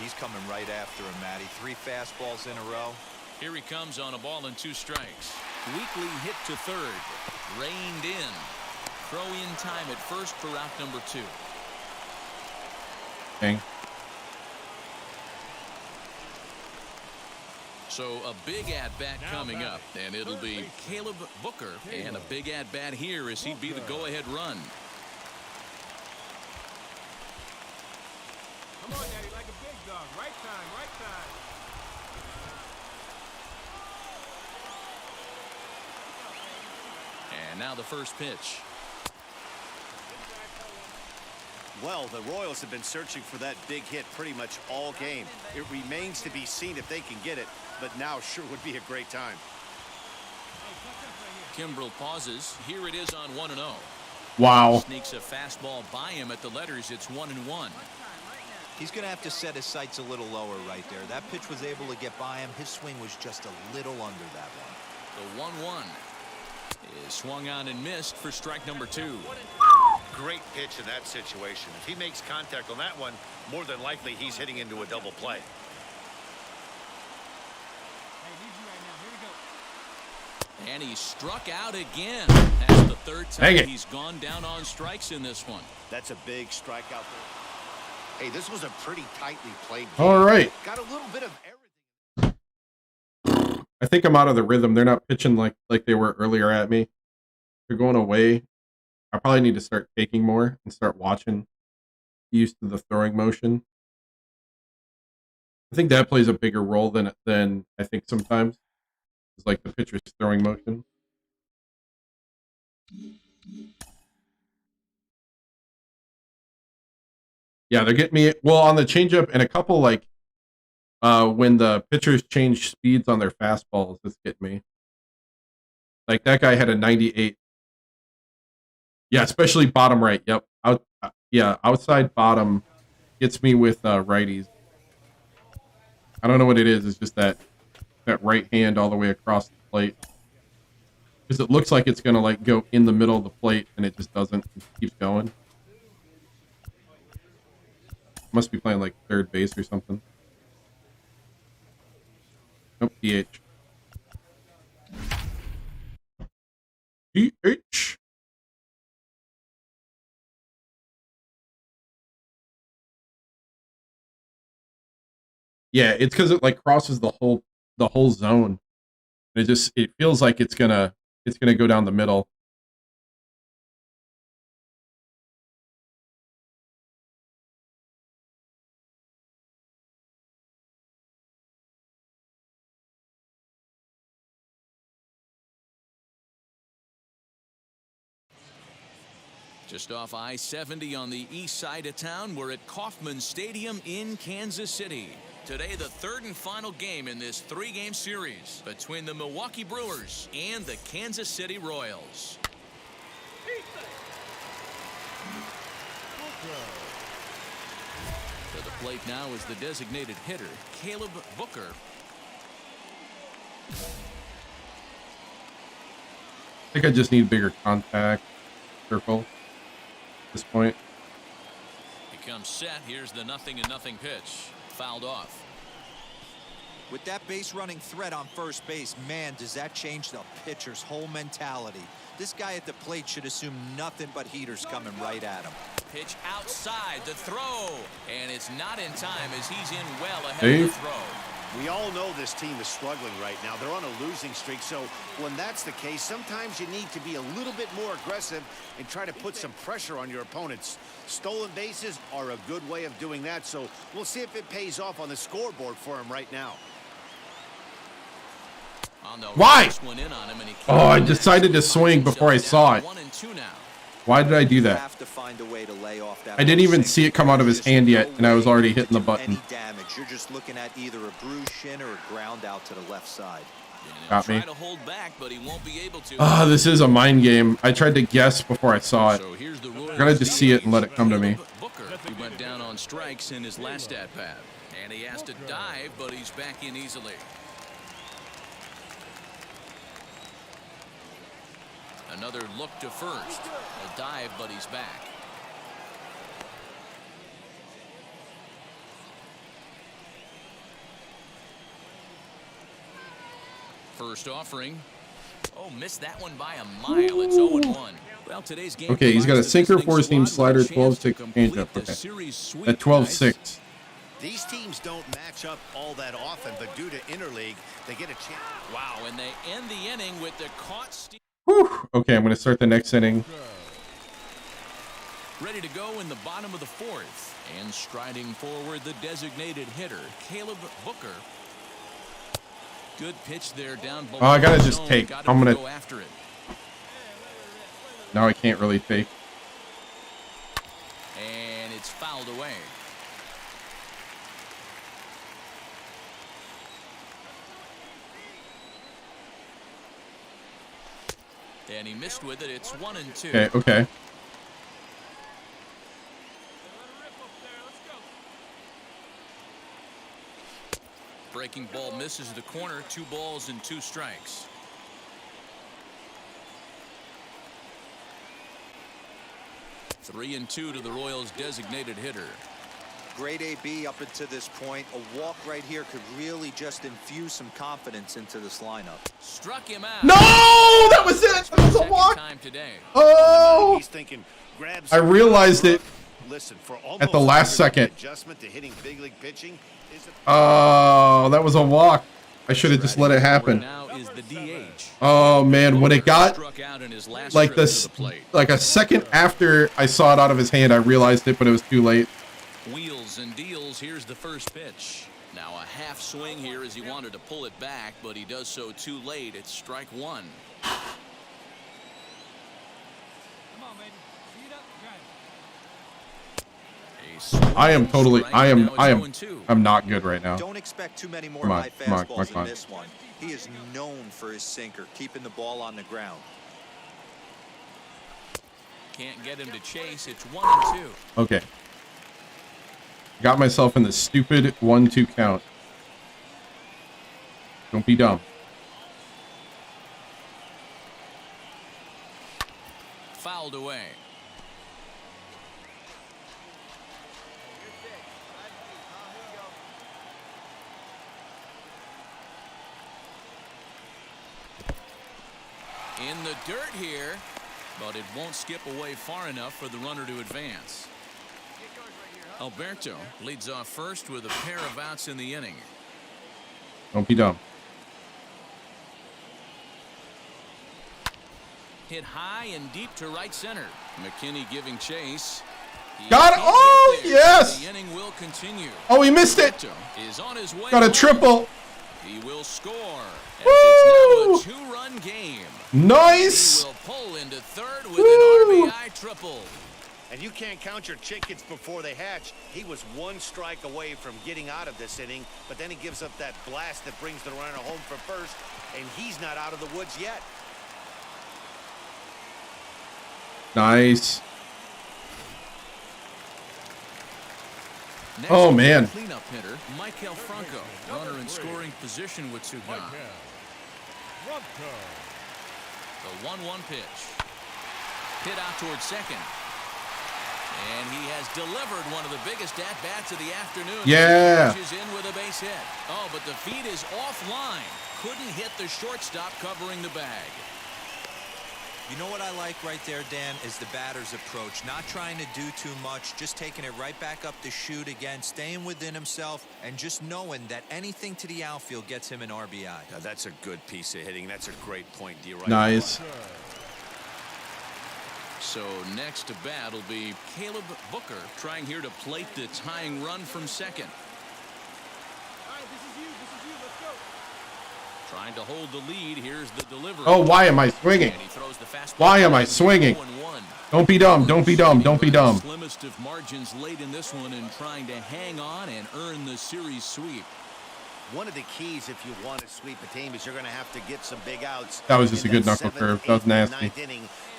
He's coming right after him, Matty. 3 fastballs in a row. Here he comes on a ball and 2 strikes. Weakly hit to third. Reined in. Throw in time at first for out number 2. Okay. So a big at-bat coming up, and it'll be Caleb Booker. And a big at-bat here as he'd be the go-ahead run. Come on, Daddy, like a big dog. Right time, right time. And now the first pitch. Well, the Royals have been searching for that big hit pretty much all game. It remains to be seen if they can get it, but now sure would be a great time. Kimbrel pauses. Here it is on 1-0. Wow. Sneaks a fastball by him at the letters. It's 1-1. He's going to have to set his sights a little lower right there. That pitch was able to get by him. His swing was just a little under that one. The 1-1 is swung on and missed for strike number 2. Great pitch in that situation. If he makes contact on that one, more than likely he's hitting into a double play. And he struck out again. That's the third time he's gone down on strikes in this one. That's a big strikeout there. Hey, this was a pretty tightly played game. All right. Got a little bit of everything. I think I'm out of the rhythm. They're not pitching like they were earlier at me. They're going away. I probably need to start taking more and start watching, used to the throwing motion. I think that plays a bigger role than I think sometimes. It's like the pitcher's throwing motion. Yeah, they're getting me well on the changeup and a couple like when the pitchers change speeds on their fastballs, it's getting me. Like that guy had a 98. Yeah, especially bottom right. Yep. Outside bottom gets me with righties. I don't know what it is. It's just that right hand all the way across the plate. Because it looks like it's going to like go in the middle of the plate and it just doesn't. It keeps going. Must be playing like third base or something. Nope, DH. DH. Yeah, it's because it like crosses the whole zone. It feels like it's gonna go down the middle. Just off I-70 on the east side of town, we're at Kauffman Stadium in Kansas City. Today, the third and final game in this 3-game series between the Milwaukee Brewers and the Kansas City Royals. To the plate now is the designated hitter, Caleb Booker. I think I just need bigger contact circle at this point. He comes set. Here's the 0-0 pitch. Fouled off. With that base running threat on first base, man, does that change the pitcher's whole mentality. This guy at the plate should assume nothing but heaters coming right at him. Pitch outside, the throw, and it's not in time as he's in well ahead of the throw. We all know this team is struggling right now. They're on a losing streak, so when that's the case, sometimes you need to be a little bit more aggressive and try to put some pressure on your opponents. Stolen bases are a good way of doing that, so we'll see if it pays off on the scoreboard for him right now. Why? Oh, I decided to swing before I saw it. Why did I do that? I didn't even see it come out of his hand yet, and I was already hitting the button. You're just looking at either a bruised shin or a ground out to the left side. Got me. Ah, this is a mind game. I tried to guess before I saw it. I gotta just see it and let it come to me. He went down on strikes in his last at-bat, and he has to dive, but he's back in easily. Another look to first. A dive, but he's back. First offering. Oh, missed that one by a mile. It's 0-1. Well, today's game. Okay, he's got a sinker, 4-seam slider, 12-6 changeup. Okay, at 12-6. These teams don't match up all that often, but due to interleague, they get a chance. Wow, and they end the inning with the caught steal. Whew. Okay, I'm going to start the next inning. Ready to go in the bottom of the fourth. And striding forward, the designated hitter, Caleb Booker. Good pitch there down below. Oh, I got to just take. I'm going to go after it. Now I can't really take. And it's fouled away. And he missed with it. It's 1-2. Okay, okay. Breaking ball misses the corner. 2 balls and 2 strikes. Three and 2 to the Royals' designated hitter. Great AB up until this point. A walk right here could really just infuse some confidence into this lineup. Struck him out. No, that was it. That was a walk. Oh, He's thinking, grab I realized it Listen, for at the last second. Adjustment to hitting big league pitching is Oh, that was a walk. I should have just let it happen. Now is the DH. Oh man, when it got Struck out in his last like trip to this, the plate. like a second after I saw it out of his hand, I realized it, but it was too late. Wheels and deals. Here's the first pitch. Now a half swing here as he wanted to pull it back, but he does so too late. It's strike 1. I'm not good right now. Don't expect too many more Come on, high come on, fastballs come on. in this one. He is known for his sinker, keeping the ball on the ground. Can't get him to chase. It's 1-2. Okay. Got myself in the stupid 1-2 count. Don't be dumb. Fouled away. In the dirt here, but it won't skip away far enough for the runner to advance. Alberto leads off first with a pair of outs in the inning. Don't be dumb. Hit high and deep to right center. McKinney giving chase. Got it. Oh, yes. The inning will continue. Oh, he missed it. Is on his way. Got a triple. He will score. As it's now a 2-run game. Nice. He will pull into third with an RBI triple. And you can't count your chickens before they hatch. He was 1 strike away from getting out of this inning, but then he gives up that blast that brings the runner home for first, and he's not out of the woods yet. Nice. Next, oh man. Cleanup hitter Michael Franco, runner in scoring position with 2 down. The 1-1 pitch. Hit out towards second. And he has delivered one of the biggest at-bats of the afternoon. Yeah. He in with a base hit. Oh, but the feed is offline. Couldn't hit the shortstop covering the bag. You know what I like right there, Dan, is the batter's approach. Not trying to do too much, just taking it right back up the chute again, staying within himself, and just knowing that anything to the outfield gets him an RBI. Now, that's a good piece of hitting. That's a great point, D. Right. Nice. So next to bat will be Caleb Booker, trying here to plate the tying run from second. Trying to hold the lead. Here's the delivery. Oh, why am I swinging? Why am I swinging? Don't be dumb. Don't be dumb. Don't be dumb. Slimmest of margins late in this one and trying to hang on and earn the series sweep. One of the keys if you want to sweep a team is you're going to have to get some big outs. That was just a good knuckle curve. That was nasty.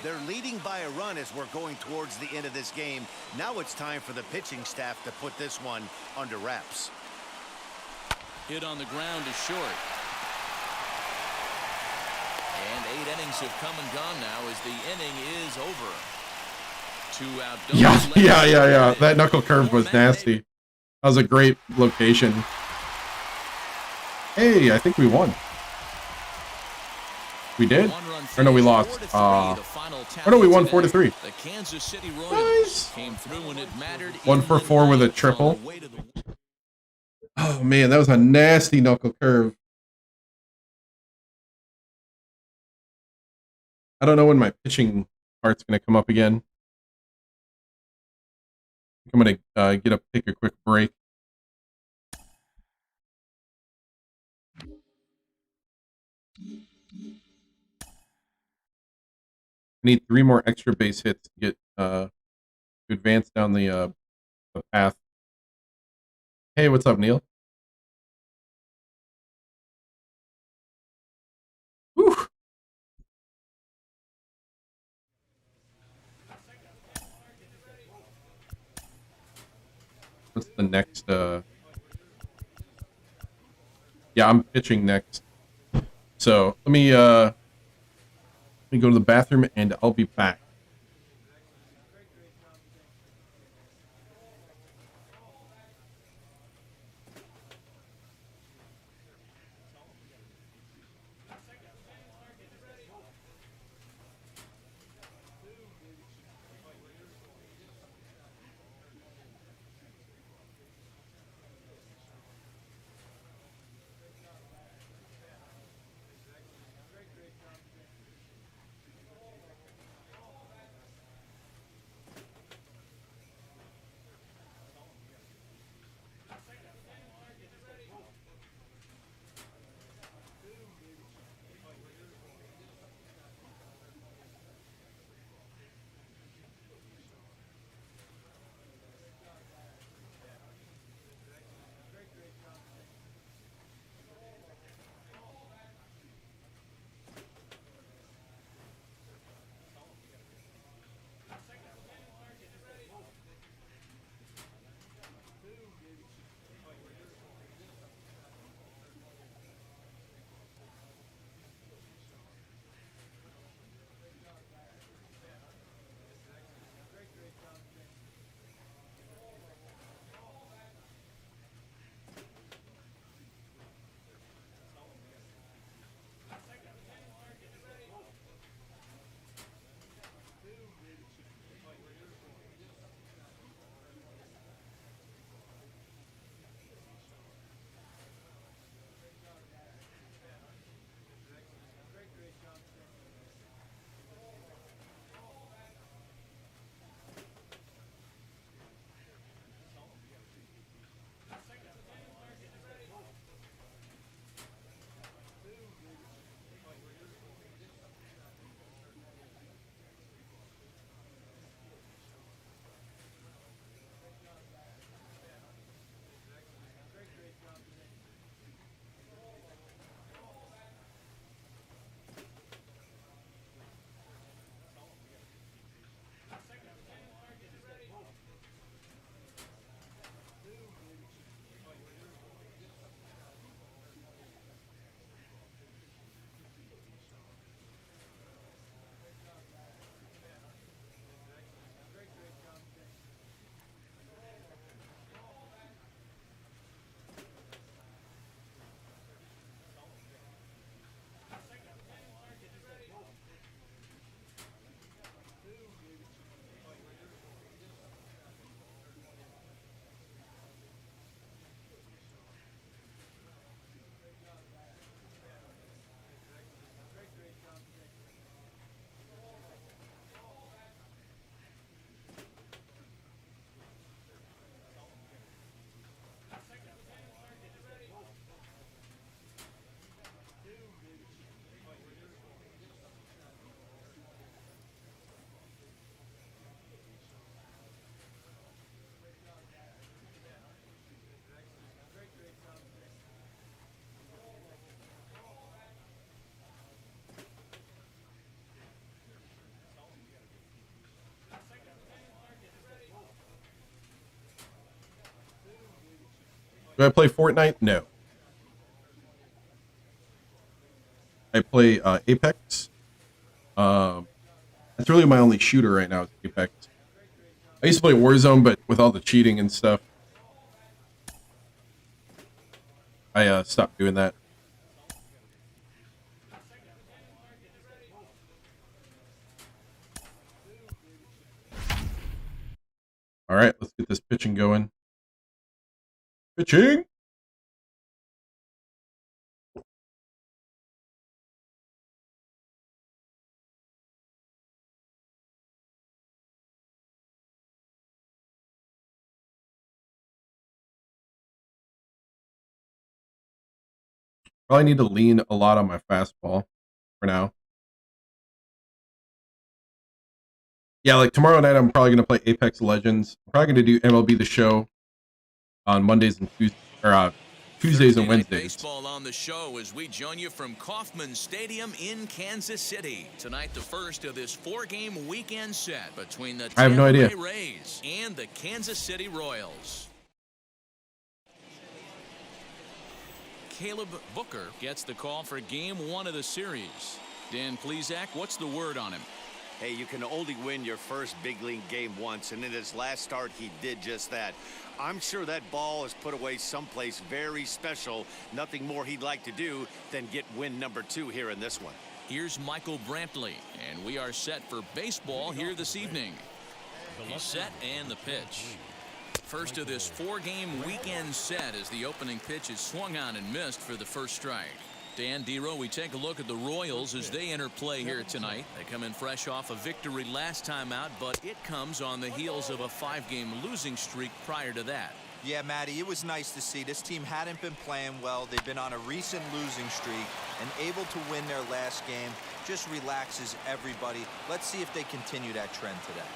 They're leading by a run as we're going towards the end of this game. Now it's time for the pitching staff to put this one under wraps. Hit on the ground is short. And 8 innings have come and gone now as the inning is over. 2 out. Yeah. That knuckle curve was nasty. That was a great location. Hey, I think we won. We did? Or no, we lost. Or no, we won 4-3. The Kansas City Royals came through when it mattered. 1 for 4 with a triple. Oh man, that was a nasty knuckle curve. I don't know when my pitching part's going to come up again. I'm going to get up, take a quick break. I need 3 more extra base hits to get to advance down the path. Hey, what's up, Neil? Whew. What's the next? Yeah, I'm pitching next. So let me go to the bathroom and I'll be back. Do I play Fortnite? No. I play Apex. That's really my only shooter right now is Apex. I used to play Warzone, but with all the cheating and stuff, I stopped doing that. All right, let's get this pitching going. Pitching! Probably need to lean a lot on my fastball for now. Yeah, like tomorrow night, I'm probably going to play Apex Legends. I'm probably going to do MLB The Show on Mondays and Tuesdays and Wednesdays. Baseball on the show as we join you from Kauffman Stadium in Kansas City. Tonight, the first of this 4-game weekend set between the I have no idea. Tampa Bay Rays and the Kansas City Royals. Caleb Booker gets the call for game 1 of the series. Dan Plesac, what's the word on him? Hey, you can only win your first big league game once, and in his last start, he did just that. I'm sure that ball is put away someplace very special. Nothing more he'd like to do than get win number 2 here in this one. Here's Michael Brantley, and we are set for baseball here this evening. He's set and the pitch. First of this 4-game weekend set as the opening pitch is swung on and missed for the first strike. Dan Dero, we take a look at the Royals as they enter play here tonight. They come in fresh off a victory last time out, but it comes on the heels of a 5-game losing streak prior to that. Yeah, Matty, it was nice to see. This team hadn't been playing well. They've been on a recent losing streak and able to win their last game. Just relaxes everybody. Let's see if they continue that trend today.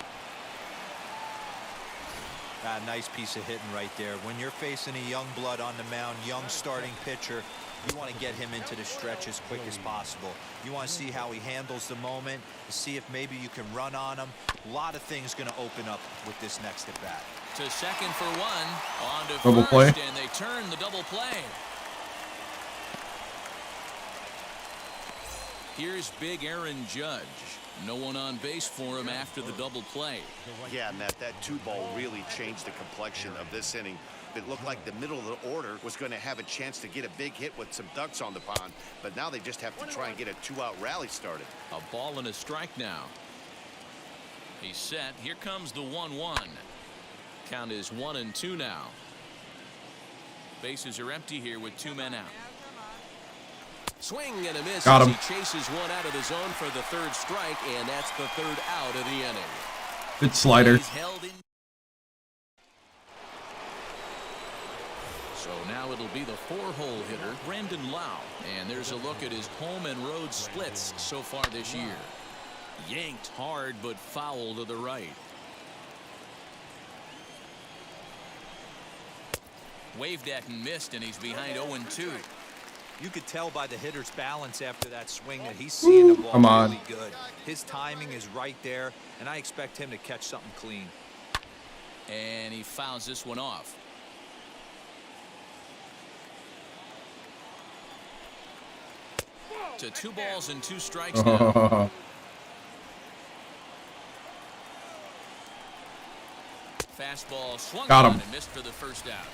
Nice piece of hitting right there. When you're facing a young blood on the mound, young starting pitcher, you want to get him into the stretch as quick as possible. You want to see how he handles the moment, see if maybe you can run on him. A lot of things going to open up with this next at bat. To second for one, on to double first, play. And they turn the double play. Here's big Aaron Judge. No one on base for him after the double play. Yeah, Matt, that 2-ball really changed the complexion of this inning. It looked like the middle of the order was going to have a chance to get a big hit with some ducks on the pond, but now they just have to try and get a 2-out rally started. A ball and a strike now. He's set. Here comes the 1-1. Count is 1-2 now. Bases are empty here with 2 men out. Swing and a miss Got as him. he chases one out of the zone for the 3rd strike, and that's the 3rd out of the inning. Good slider. He's held in. So now it'll be the 4-hole hitter, Brandon Lau. And there's a look at his home and road splits so far this year. Yanked hard, but foul to the right. Waved at and missed, and he's behind 0-2. You could tell by the hitter's balance after that swing that he's seeing the ball really good. His timing is right there, and I expect him to catch something clean. And he fouls this one off. To 2 balls and 2 strikes now. Fastball swung Got on him. and missed for the 1st out.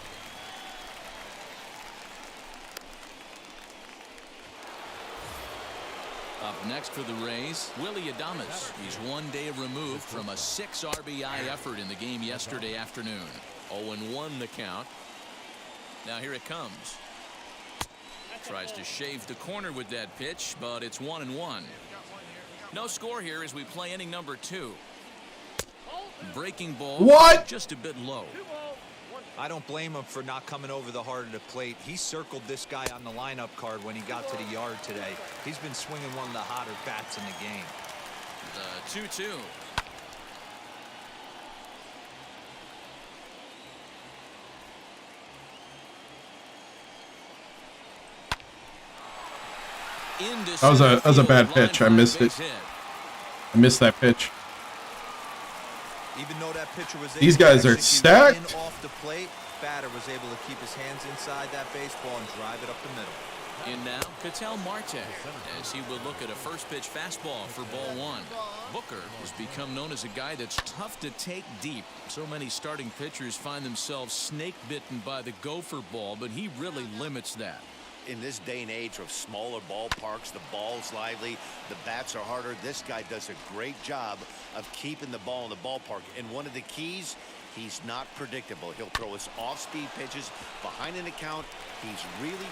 Up next for the Rays, Willie Adames. He's 1 day removed from a 6 RBI effort in the game yesterday afternoon. 0-1 the count. Now here it comes. Tries to shave the corner with that pitch, but it's 1-1. No score here as we play inning number 2. Breaking ball. What? Just a bit low. I don't blame him for not coming over the heart of the plate. He circled this guy on the lineup card when he got to the yard today. He's been swinging one of the hotter bats in the game. The 2-2. That was a bad pitch. I missed it. I missed that pitch. Even though that pitcher was These guys are stacked. off the plate, batter was able to keep his hands inside that baseball and drive it up the middle. In now, Ketel Marte, as he will look at a first pitch fastball for ball 1. Booker has become known as a guy that's tough to take deep. So many starting pitchers find themselves snake bitten by the gopher ball, but he really limits that. In this day and age of smaller ballparks, the ball's lively, the bats are harder. This guy does a great job of keeping the ball in the ballpark. And one of the keys, he's not predictable. He'll throw his off-speed pitches behind an account. He's really...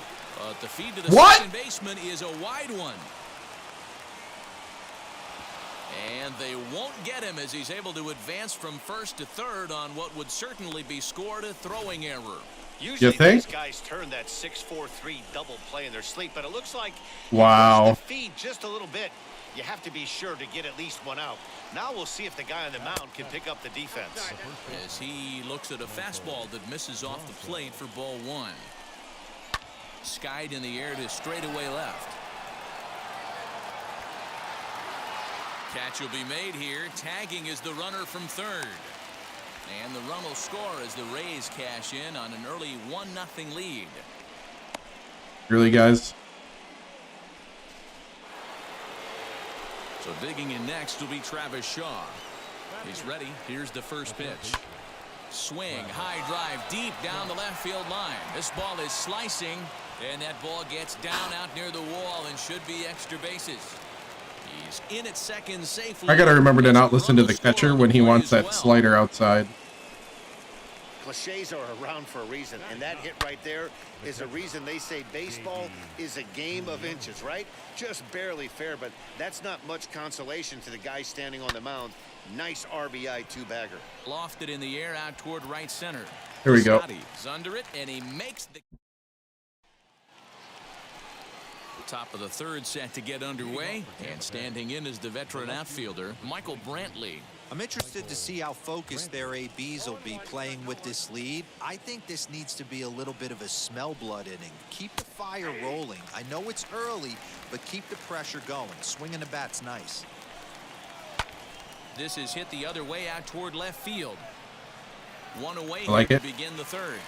the feed to the second baseman is a wide one. And they won't get him as he's able to advance from first to third on what would certainly be scored a throwing error. Usually think? these guys turn that 6-4-3 double play in their sleep, but it looks like Wow. the feed just a little bit. You have to be sure to get at least one out. Now we'll see if the guy on the mound can pick up the defense. As he looks at a fastball that misses off the plate for ball one. Skied in the air to straightaway left. Catch will be made here. Tagging is the runner from third. And the run will score as the Rays cash in on an early 1-0 lead. Really, guys? So digging in next will be Travis Shaw. He's ready. Here's the first pitch. Swing, high drive, deep down the left field line. This ball is slicing, and that ball gets down out near the wall and should be extra bases. He's in at second safely. I gotta remember to not listen to the catcher when he wants that slider outside. Cliches are around for a reason, and that hit right there is a reason they say baseball is a game of inches, right? Just barely fair, but that's not much consolation to the guy standing on the mound. Nice RBI two-bagger. Lofted in the air out toward right center. Here we go. He's under it, and he makes the top of the third set to get underway, and standing in is the veteran outfielder Michael Brantley. I'm interested to see how focused their ABs will be playing with this lead. I think this needs to be a little bit of a smell blood inning. Keep the fire rolling. I know it's early, but keep the pressure going. Swinging the bat's nice. This is hit the other way out toward left field. One away I like here it. to begin the third.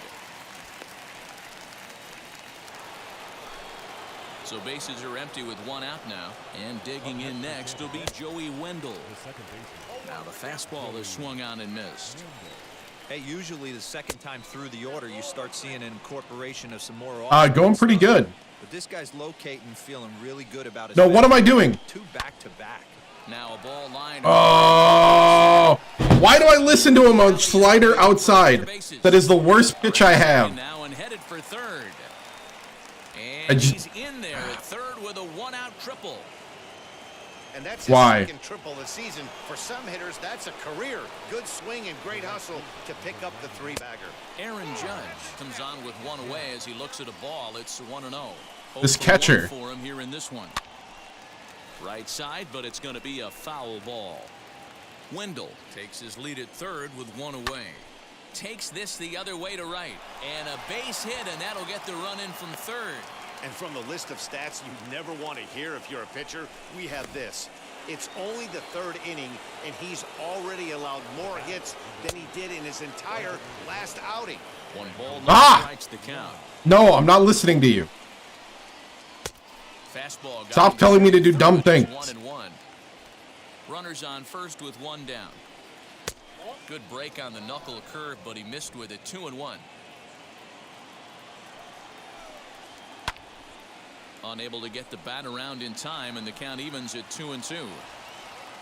So bases are empty with one out now. And digging in next will be Joey Wendell. Now the fastball is swung on and missed. Hey, usually the second time through the order, you start seeing an incorporation of some more. Going pretty good. But this guy's locating, feeling really good about his. No, what am I doing? Two back to back. Now a ball line. Oh, why do I listen to him on slider outside? That is the worst pitch I have. Now and headed for third. And he's in there at third with a one-out triple. And that's his second triple this season. For some hitters, that's a career. Good swing and great hustle to pick up the three-bagger. Aaron Judge comes on with one away as he looks at a ball. It's 1-0. This catcher. For him here in this one. Right side, but it's going to be a foul ball. Wendell takes his lead at third with one away. Takes this the other way to right. And a base hit, and that'll get the run in from third. And from the list of stats you never want to hear if you're a pitcher, we have this. It's only the third inning, and he's already allowed more hits than he did in his entire last outing. One ball strikes the count. No, I'm not listening to you. Fastball. Stop telling me to do dumb things. 1-1. Runners on first with one down. Good break on the knuckle curve, but he missed with it. 2-1. Unable to get the bat around in time, and the count evens at 2-2.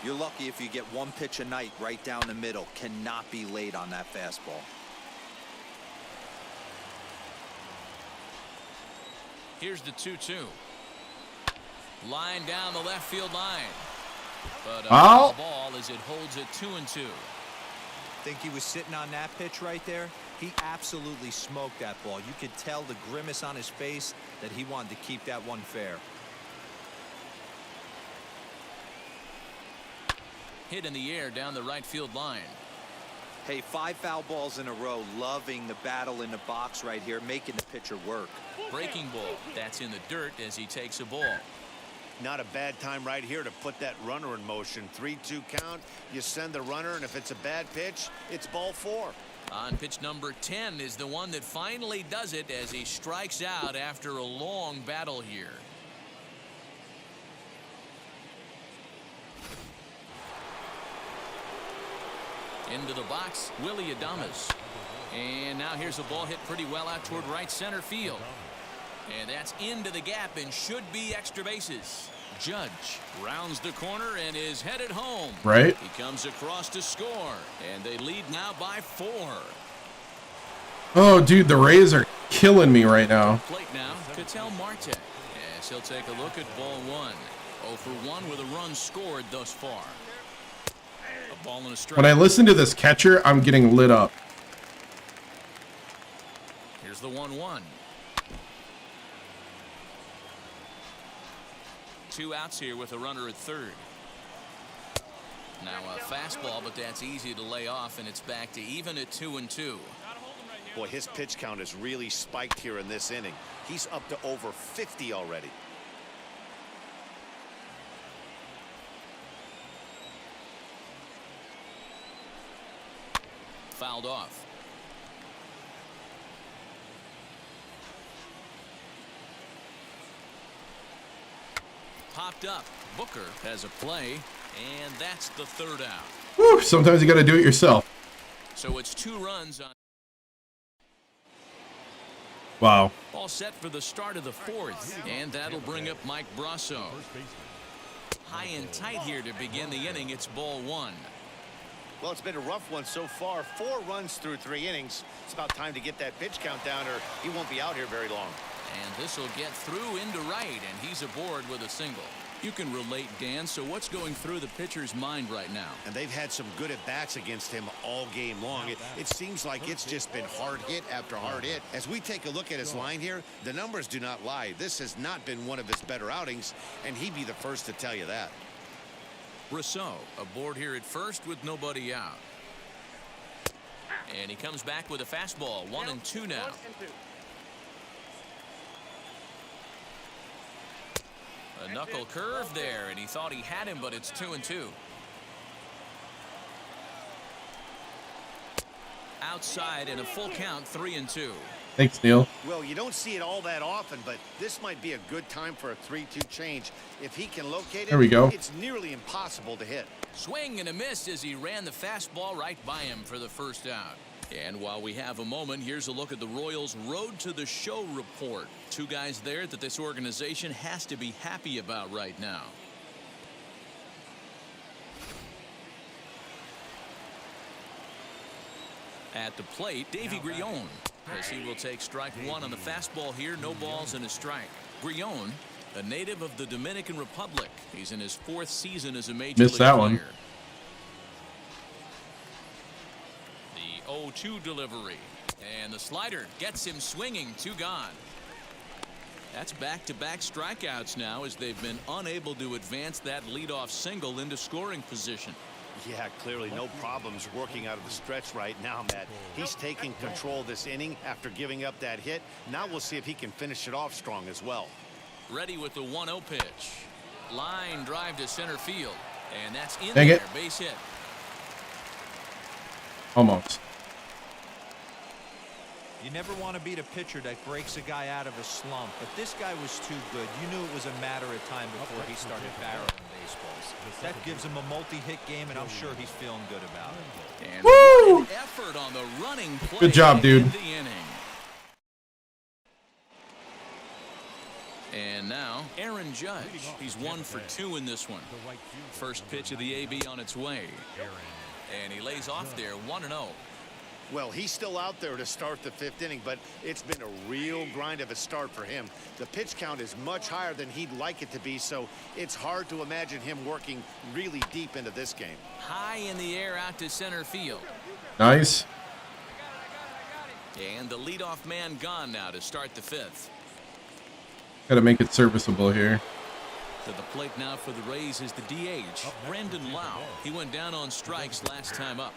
You're lucky if you get one pitch a night right down the middle. Cannot be late on that fastball. Here's the 2-2. Line down the left field line. But a foul ball as it holds at 2-2. Think he was sitting on that pitch right there? He absolutely smoked that ball. You could tell the grimace on his face that he wanted to keep that one fair. Hit in the air down the right field line. Hey, 5 foul balls in a row. Loving the battle in the box right here, making the pitcher work. Breaking ball. That's in the dirt as he takes a ball. Not a bad time right here to put that runner in motion. 3-2 count. You send the runner, and if it's a bad pitch, it's ball 4. On pitch number 10 is the one that finally does it as he strikes out after a long battle here. Into the box, Willie Adames. And now here's a ball hit pretty well out toward right center field. And that's into the gap and should be extra bases. Judge rounds the corner and is headed home. Right. He comes across to score, and they lead now by 4. Oh, dude, the Rays are killing me right now. Plate now, Ketel Marte. Yes, he'll take a look at ball 1. 0 for 1 with a run scored thus far. A ball and a strike. When I listen to this catcher, I'm getting lit up. Here's the 1-1. 2 outs here with a runner at third. Now a fastball, but that's easy to lay off, and it's back to even at 2-2. Boy, his pitch count has really spiked here in this inning. He's up to over 50 already. Fouled off. Popped up. Booker has a play, and that's the 3rd out. Whew, sometimes you got to do it yourself. So it's 2 runs on. Wow. All set for the start of the 4th, and that'll bring up Mike Brasso. High and tight here to begin the inning. It's ball 1. Well, it's been a rough one so far. 4 runs through 3 innings. It's about time to get that pitch count down, or he won't be out here very long. And this will get through into right, and he's aboard with a single. You can relate, Dan. So what's going through the pitcher's mind right now? And they've had some good at-bats against him all game long. It seems like it's just been hard hit after hard hit. As we take a look at his line here, the numbers do not lie. This has not been one of his better outings, and he'd be the first to tell you that. Brasso aboard here at first with nobody out. And he comes back with a fastball. 1-2 now. A knuckle curve there, and he thought he had him, but it's 2-2. Outside in a full count, 3-2. Thanks, Neil. Well, you don't see it all that often, but this might be a good time for a 3-2 change. If he can locate it, there we go. It's nearly impossible to hit. Swing and a miss as he ran the fastball right by him for the 1st out. And while we have a moment, here's a look at the Royals' Road to the Show report. 2 guys there that this organization has to be happy about right now. At the plate, Davy Grillon, as he will take strike 1 on the fastball here. No balls and a strike. Grillon, a native of the Dominican Republic. He's in his 4th season as a major league player. One. The 0-2 delivery, and the slider gets him swinging. 2 gone. That's back-to-back strikeouts now, as they've been unable to advance that leadoff single into scoring position. Yeah, clearly no problems working out of the stretch right now, Matt. He's taking control this inning after giving up that hit. Now we'll see if he can finish it off strong as well. Ready with the 1-0 pitch. Line drive to center field, and that's in Dang there. it. Base hit. Almost. You never want to beat a pitcher that breaks a guy out of a slump, but this guy was too good. You knew it was a matter of time before he started barreling baseballs. That gives him a multi-hit game, and I'm sure he's feeling good about it. And what an effort on the running play. Good job, dude. In the inning. And now Aaron Judge. He's 1 for 2 in this one. First pitch of the AB on its way. And he lays off there, 1-0. Well, he's still out there to start the 5th inning, but it's been a real grind of a start for him. The pitch count is much higher than he'd like it to be, so it's hard to imagine him working really deep into this game. High in the air out to center field. Nice. And the leadoff man gone now to start the 5th. Got to make it serviceable here. To the plate now for the Rays is the DH, Brandon Lau. He went down on strikes last time up.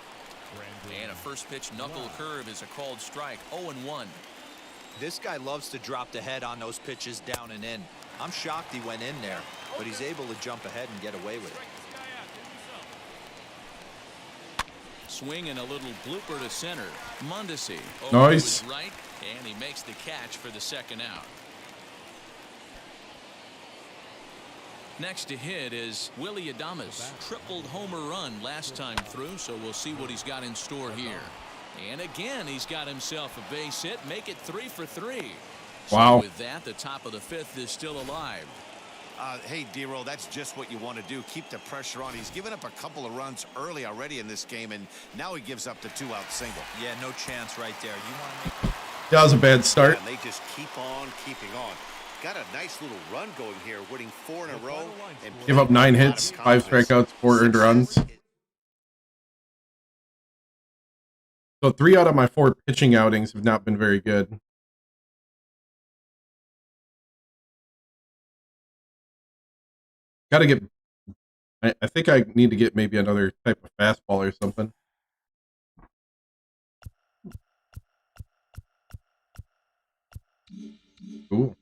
And a first pitch knuckle curve is a called strike. 0-1. This guy loves to drop the head on those pitches down and in. I'm shocked he went in there, but he's able to jump ahead and get away with it. Swing and a little blooper to center. Mondesi Nice. Right, and he makes the catch for the 2nd out. Next to hit is Willie Adames. Tripled homer run last time through, so we'll see what he's got in store here. And again, he's got himself a base hit. Make it 3 for 3. Wow. So with that, the top of the 5th is still alive. Hey, D-Roll, that's just what you want to do. Keep the pressure on. He's given up a couple of runs early already in this game, and now he gives up the 2-out single. Yeah, no chance right there. You want to make... That was a bad start. Yeah, and they just keep on keeping on. Got a nice little run going here, winning 4 in a row. And Give up 9 hits, 5 strikeouts, 4 earned runs. So 3 out of my 4 pitching outings have not been very good. Got to get. I think I need to get maybe another type of fastball or something. Ooh.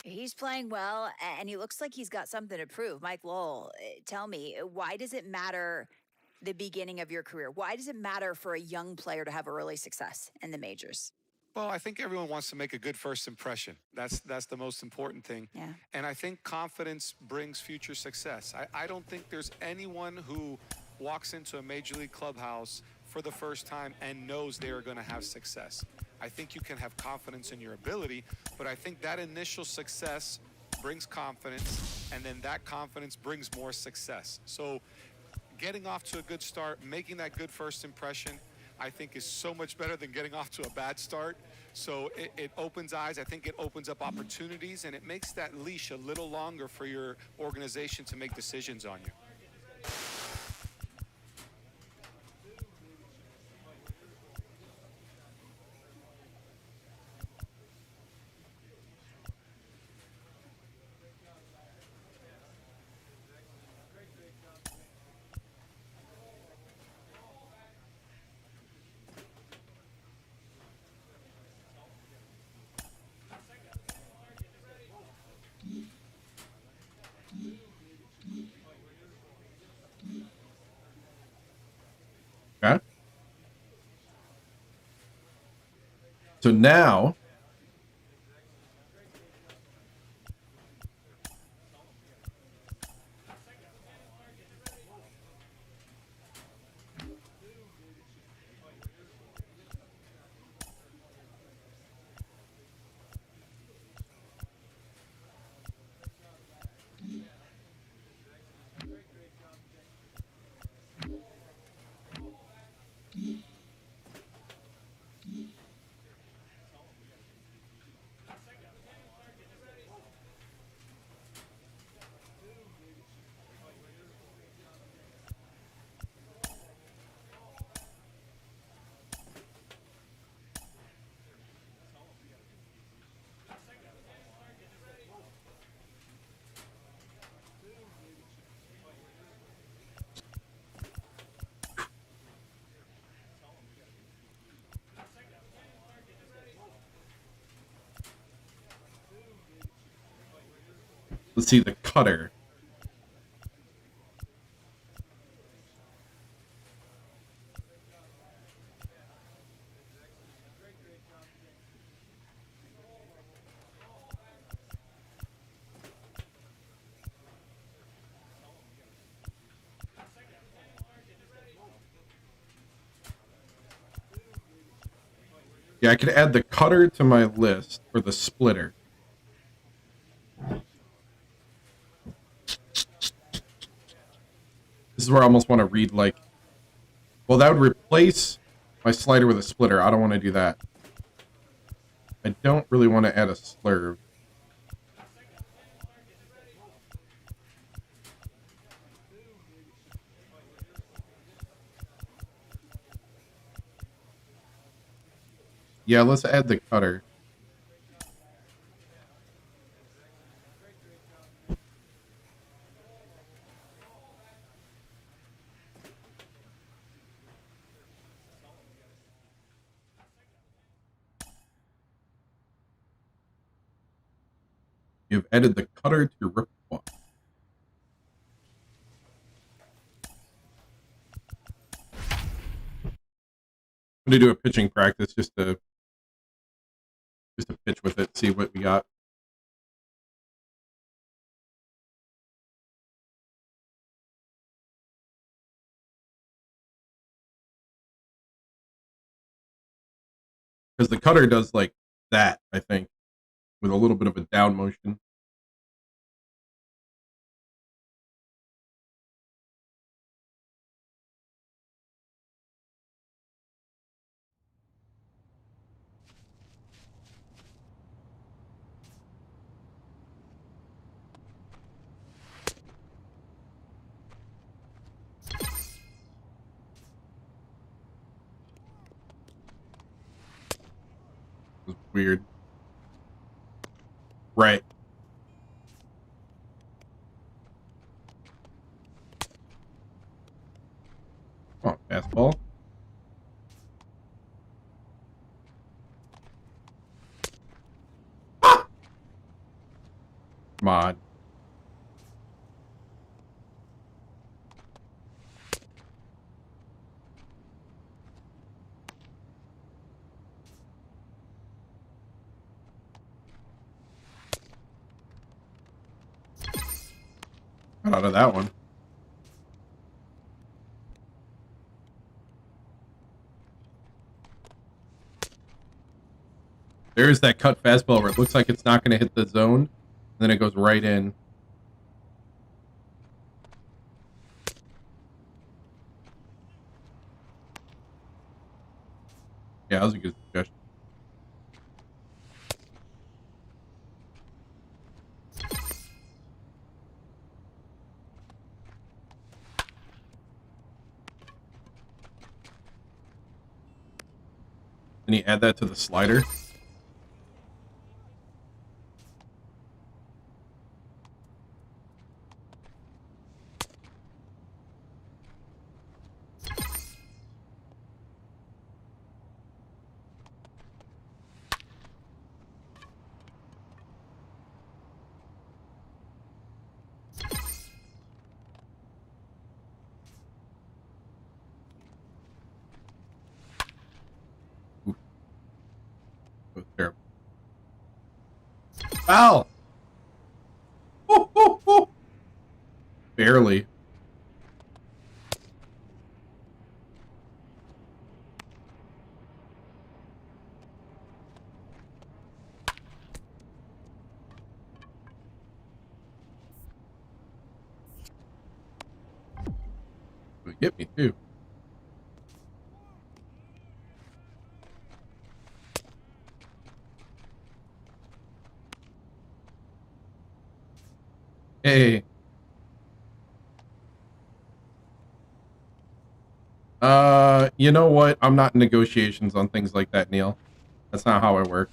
He's playing well, and he looks like he's got something to prove. Mike Lowell, tell me, why does it matter the beginning of your career? Why does it matter for a young player to have early success in the majors? Well, I think everyone wants to make a good first impression. That's the most important thing. Yeah. And I think confidence brings future success. I don't think there's anyone who walks into a major league clubhouse for the first time and knows they are going to have success. I think you can have confidence in your ability, but I think that initial success brings confidence, and then that confidence brings more success. So getting off to a good start, making that good first impression, I think is so much better than getting off to a bad start. So it opens eyes. I think it opens up opportunities, and it makes that leash a little longer for your organization to make decisions on you. Okay. So now, let's see the cutter. Yeah, I could add the cutter to my list, or the splitter. This is where I almost want to read, like, well, that would replace my slider with a splitter. I don't want to do that. I don't really want to add a slurve. Yeah, let's add the cutter. You've added the cutter to your repertoire. I'm gonna do a pitching practice just to pitch with it, see what we got. Because the cutter does like that, I think, with a little bit of a down motion. It was weird. Right. Come on, fastball. Ah! Come on. Got out of that one. There's that cut fastball where it looks like it's not going to hit the zone, and then it goes right in. Yeah, that was a good suggestion. Can you add that to the slider? Ooh. That was terrible. Foul! Ooh, ooh, ooh. Barely. It hit me too. Hey. You know what? I'm not in negotiations on things like that, Neil. That's not how I work.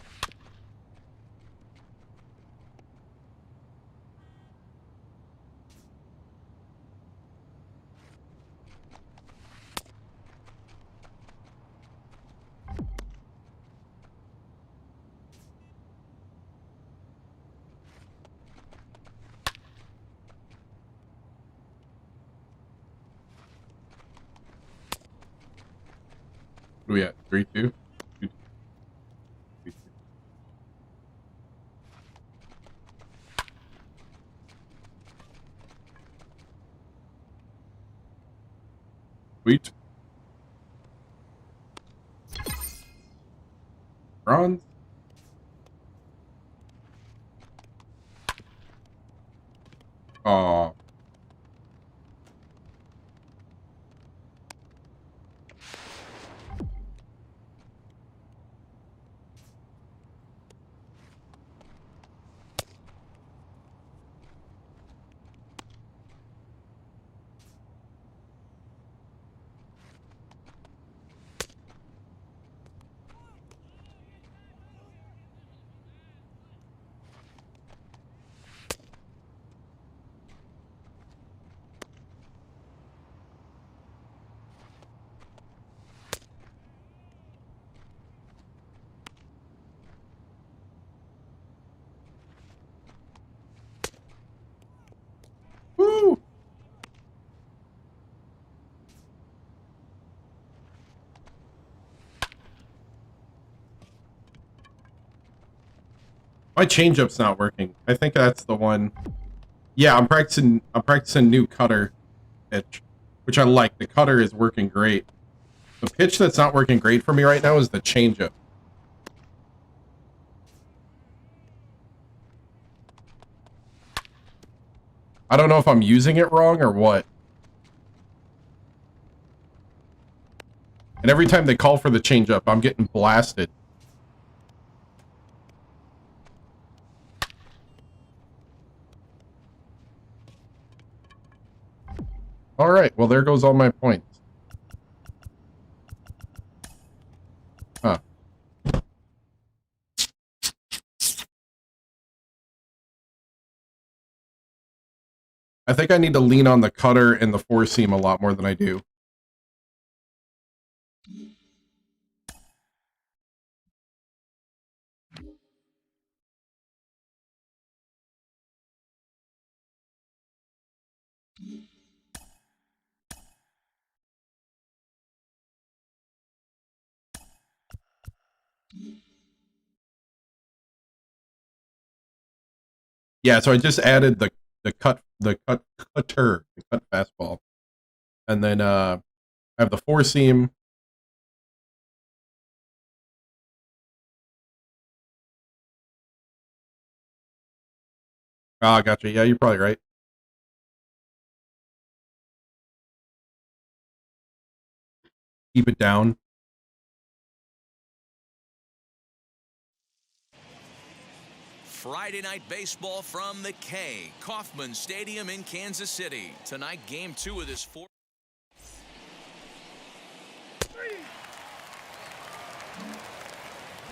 What are we at? 3-2? 2-2. Sweet. Bronze. Aw. Woo! My changeup's not working. I think that's the one. Yeah, I'm practicing new cutter pitch, which I like. The cutter is working great. The pitch that's not working great for me right now is the changeup. I don't know if I'm using it wrong or what. And every time they call for the changeup, I'm getting blasted. All right, well, there goes all my points. Huh. I think I need to lean on the cutter and the four seam a lot more than I do. Yeah, so I just added the cutter fastball, and then I have the four seam. Ah, gotcha. Yeah, you're probably right. Keep it down. Friday night baseball from the K. Kauffman Stadium in Kansas City. Tonight, game 2 of this fourth.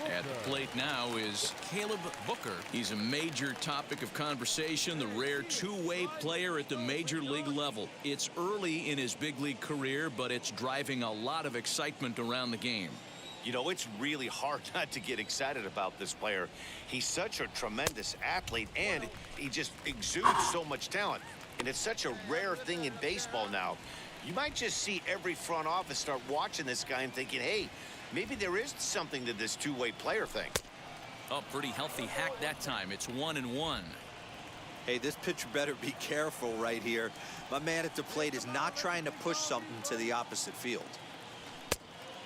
At the plate now is Caleb Booker. He's a major topic of conversation, the rare two-way player at the major league level. It's early in his big league career, but it's driving a lot of excitement around the game. You know, it's really hard not to get excited about this player. He's such a tremendous athlete, and he just exudes so much talent. And it's such a rare thing in baseball now. You might just see every front office start watching this guy and thinking, hey, maybe there is something to this two-way player thing. Oh, pretty healthy hack that time. It's 1-1. Hey, this pitcher better be careful right here. My man at the plate is not trying to push something to the opposite field.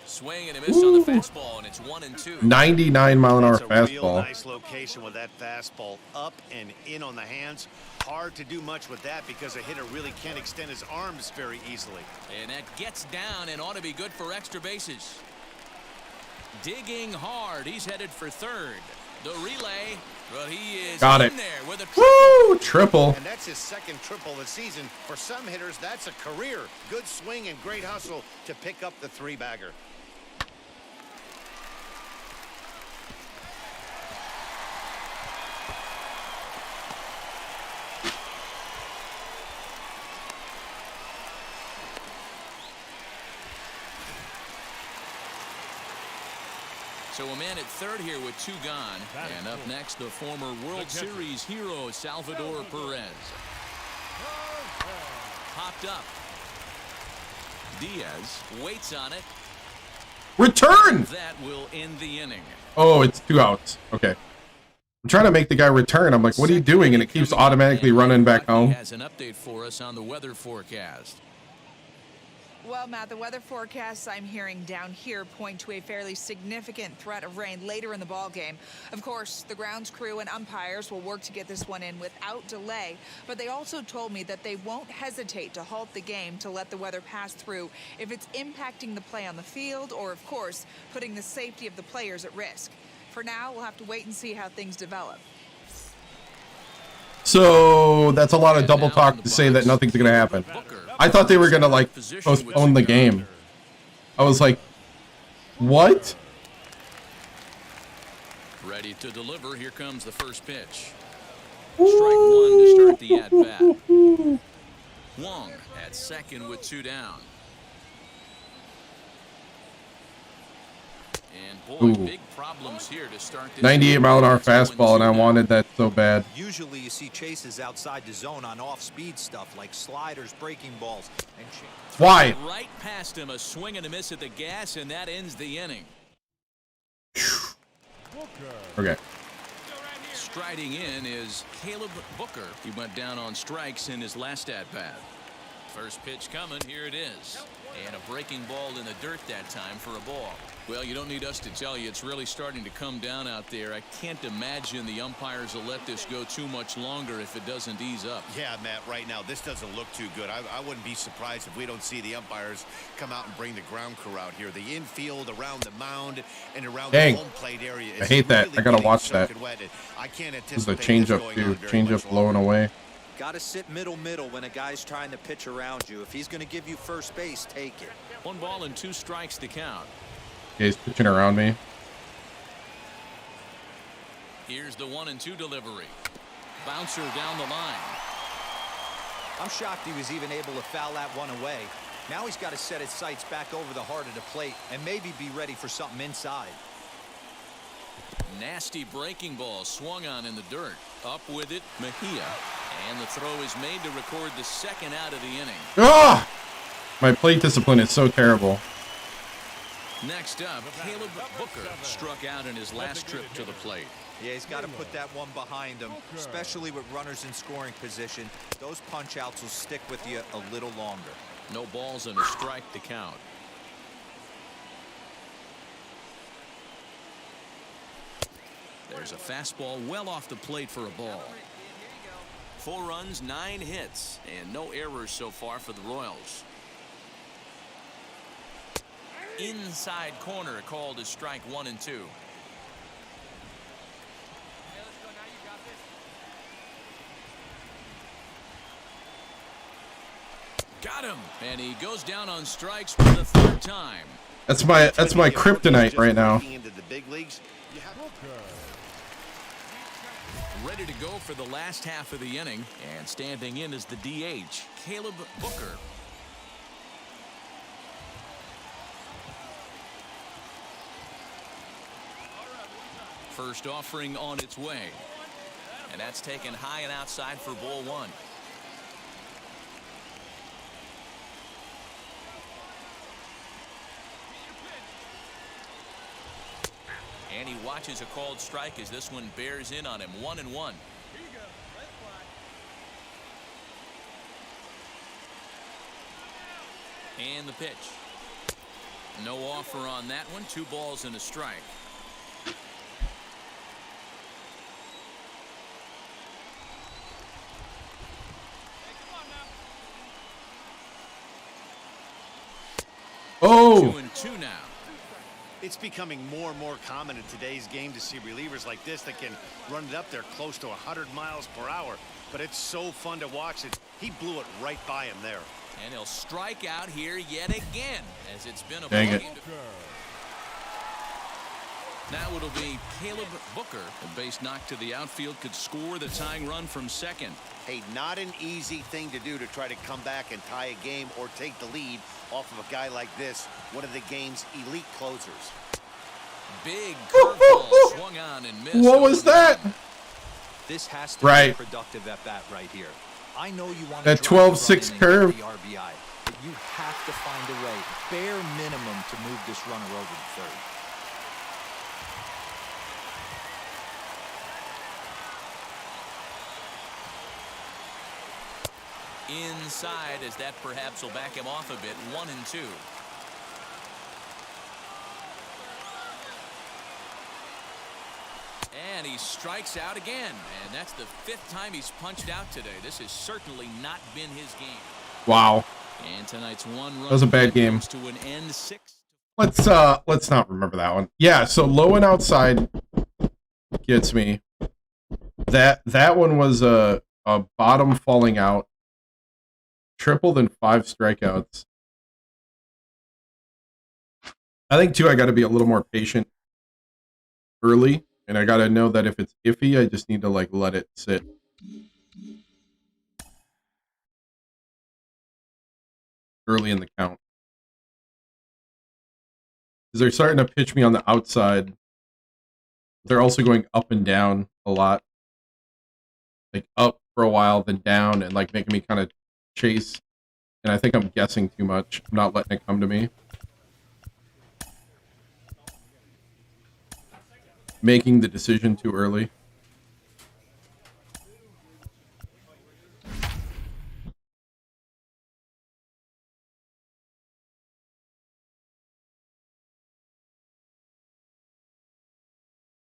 Swing and a miss on the fastball, and it's 1-2. 99-mile-an-hour That's a real fastball. nice location with that fastball up and in on the hands. Hard to do much with that because a hitter really can't extend his arms very easily. And that gets down and ought to be good for extra bases. Digging hard. He's headed for third. The relay, but he is Got in it. there with a triple. Woo! Triple. And that's his second triple of the season. For some hitters, that's a career. Good swing and great hustle to pick up the three-bagger. So a man at third here with 2 gone. And up next, the former World Series hero, Salvador Perez. Popped up. Diaz waits on it. Return! That will end the inning. Oh, it's 2 outs. Okay. I'm trying to make the guy return. I'm like, what are you doing? And it keeps automatically running back home. He has an update for us on the weather forecast. Well, Matt, the weather forecasts I'm hearing down here point to a fairly significant threat of rain later in the ball game. Of course, the grounds crew and umpires will work to get this one in without delay, but they also told me that they won't hesitate to halt the game to let the weather pass through if it's impacting the play on the field or, of course, putting the safety of the players at risk. For now, we'll have to wait and see how things develop. So that's a lot of double talk to say that nothing's going to happen. I thought they were going to, like, postpone the game. I was like, what? Ready to deliver. Here comes the first pitch. Strike 1 to start the at-bat. Wong at second with 2 down. And boy, Ooh. big problems here to start this. 98-mile-an-hour fastball, and I wanted that so bad. Usually you see chases outside the zone on off-speed stuff like sliders, breaking balls, and Why? Right past him, a swing and a miss at the gas, and that ends the inning. Okay. Striding in is Caleb Booker. He went down on strikes in his last at-bat. First pitch coming, here it is. And a breaking ball in the dirt that time for a ball. Well, you don't need us to tell you, it's really starting to come down out there. I can't imagine the umpires will let this go too much longer if it doesn't ease up. Yeah, Matt, right now, this doesn't look too good. I wouldn't be surprised if we don't see the umpires come out and bring the ground crew out here. The infield, around the mound, and around Dang. the home plate area. I hate that. Really I gotta watch that. soaking wet. I can't This is a anticipate this changeup, going too. on very Changeup much blowing longer. away. got to sit middle when a guy's trying to pitch around you. If he's going to give you first base, take it. 1 ball and 2 strikes to count. Yeah, he's pitching around me. Here's the 1-2 delivery. Bouncer down the line. I'm shocked he was even able to foul that one away. Now he's got to set his sights back over the heart of the plate and maybe be ready for something inside. Nasty breaking ball swung on in the dirt. Up with it, Mejia. And the throw is made to record the second out of the inning. Ah! My plate discipline is so terrible. Next up, Caleb Booker struck out in his last trip to the plate. Yeah, he's got to put that one behind him, especially with runners in scoring position. Those punch outs will stick with you a little longer. No balls and a strike to count. There's a fastball well off the plate for a ball. 4 runs, 9 hits, and no errors so far for the Royals. Inside corner called as strike 1 and 2. Got him, and he goes down on strikes for the 3rd time. That's my kryptonite right now. Into the big leagues. Ready to go for the last half of the inning, and standing in is the DH, Caleb Booker. First offering on its way, and that's taken high and outside for ball 1. And he watches a called strike as this one bears in on him. 1-1. And the pitch. No offer on that one. 2 balls and a strike. Oh! 2-2 now. It's becoming more and more common in today's game to see relievers like this that can run it up there close to 100 miles per hour. But it's so fun to watch it. He blew it right by him there. And he'll strike out here yet again, as it's been a Dang ball it. game. Now it'll be Caleb Booker. A base knock to the outfield could score the tying run from second. Hey, not an easy thing to do to try to come back and tie a game or take the lead off of a guy like this, one of the game's elite closers. Big curveball swung on and missed. What was that? This has to Right. be a productive at bat right here. I know you want That to 12-6 curve. the RBI, but you have to find a way, bare minimum, to move this runner over to third. Inside, as that perhaps will back him off a bit. 1-2. And he strikes out again, and that's the 5th time he's punched out today. This has certainly not been his game. Wow. And tonight's one run That was a bad game. comes to an end. 6. Let's not remember that one. Yeah, so low and outside gets me. That one was a bottom falling out. Triple than 5 strikeouts. I think too I got to be a little more patient early, and I got to know that if it's iffy, I just need to like let it sit. Early in the count. Because they're starting to pitch me on the outside. They're also going up and down a lot. Like up for a while, then down, and like making me kind of chase. And I think I'm guessing too much. I'm not letting it come to me. Making the decision too early.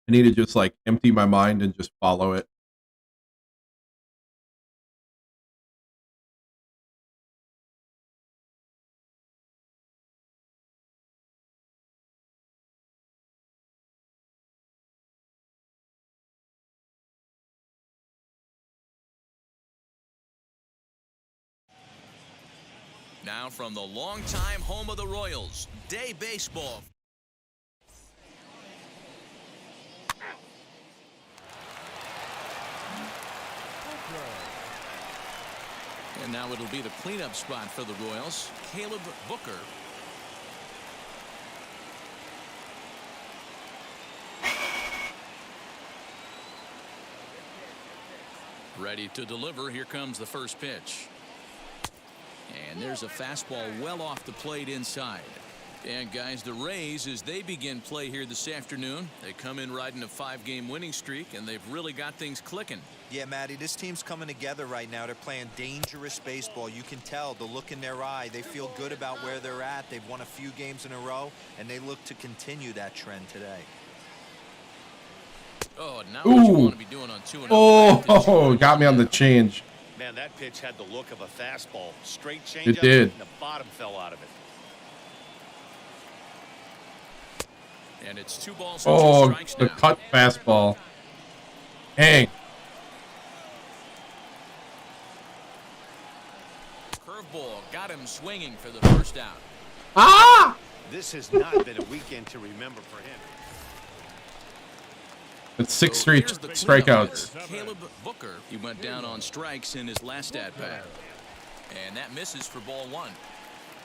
I need to just like empty my mind and just follow it. Now from the longtime home of the Royals, Day Baseball. And now it'll be the cleanup spot for the Royals, Caleb Booker. Ready to deliver. Here comes the first pitch. And there's a fastball well off the plate inside. And guys, the Rays, as they begin play here this afternoon, they come in riding a 5-game winning streak, and they've really got things clicking. Yeah, Matty, this team's coming together right now. They're playing dangerous baseball. You can tell the look in their eye. They feel good about where they're at. They've won a few games in a row, and they look to continue that trend today. Oh, now what you want to be doing on 2-0. Oh, got me on the change. Man, that pitch had the look of a fastball. Straight changeup. It did. And the bottom fell out of it. And it's 2 balls and 2 Oh, strikes the now. cut fastball. Hang. Curveball got him swinging for the first out. Ah! This has not been a weekend to remember for him. It's 6 straight strikeouts. Caleb Booker, he went down on strikes in his last at bat. And that misses for ball 1.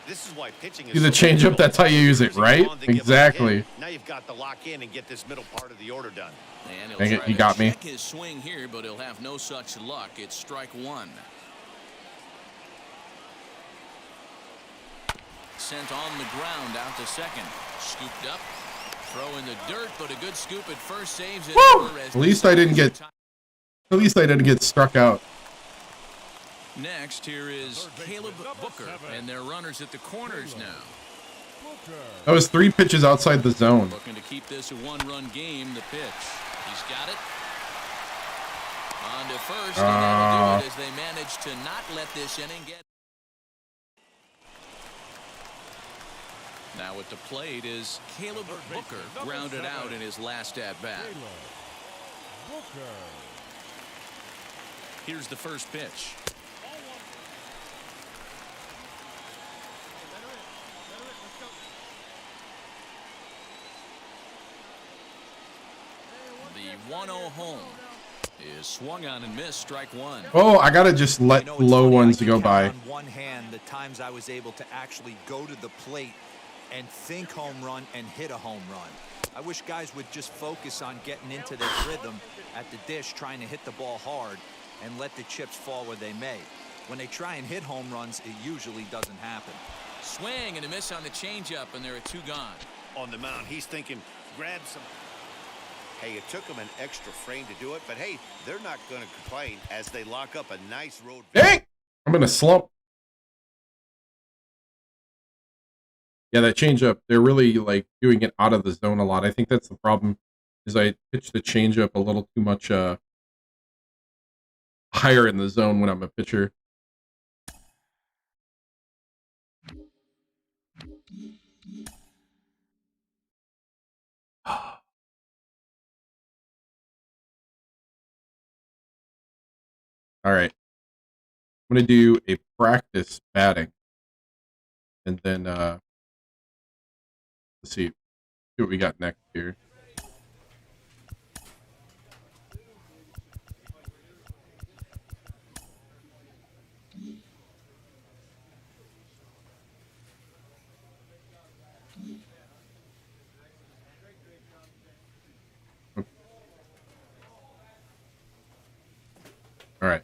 This is why pitching is Do the so changeup, difficult. that's how you use it, right? Exactly. Now you've got to lock in and get this middle part of the order done. And he'll Dang it, try he to got me. check his swing here, but he'll have no such luck. It's strike 1. Sent on the ground out to second. Scooped up. Throw in the dirt, but a good scoop at first saves it. Woo! At least I didn't get struck out. Next, here is Caleb Booker, and their runners at the corners now. That was 3 pitches outside the zone. Looking to keep this a 1-run game. The pitch. He's got it. On to first, and that'll do it as they manage to not let this inning get. Now at the plate is Caleb Booker, grounded out in his last at-bat. Here's the first pitch. The 1-0 home is swung on and missed. Strike 1. Oh, I gotta just let low ones go by. On one hand, the times I was able to actually go to the plate and think home run and hit a home run. I wish guys would just focus on getting into their rhythm at the dish, trying to hit the ball hard and let the chips fall where they may. When they try and hit home runs, it usually doesn't happen. Swing and a miss on the changeup, and there are 2 gone. On the mound, he's thinking, grab some. Hey, it took him an extra frame to do it, but hey, they're not going to complain as they lock up a nice road. Dang! I'm in a slump. Yeah, that changeup, they're really like doing it out of the zone a lot. I think that's the problem, is I pitch the changeup a little too much higher in the zone when I'm a pitcher. All right. I'm going to do a practice batting. And then, let's see what we got next here. All right.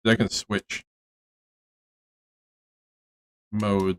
I can switch mode.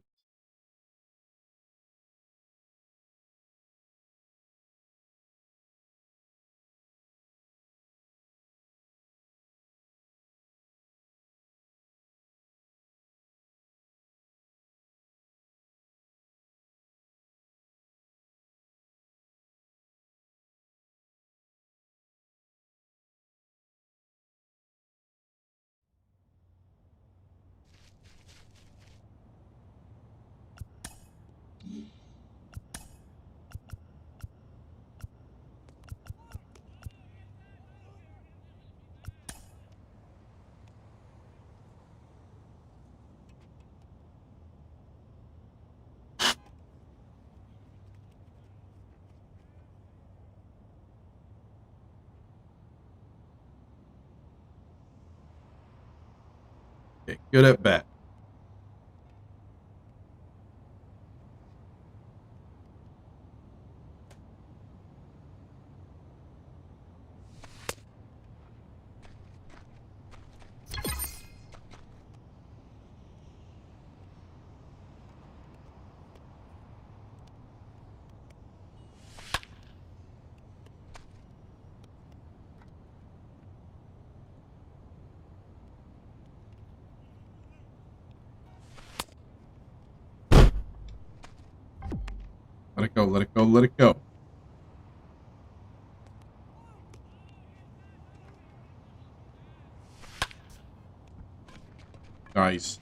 Okay, good at bat. it go, let it go, let it go. Nice.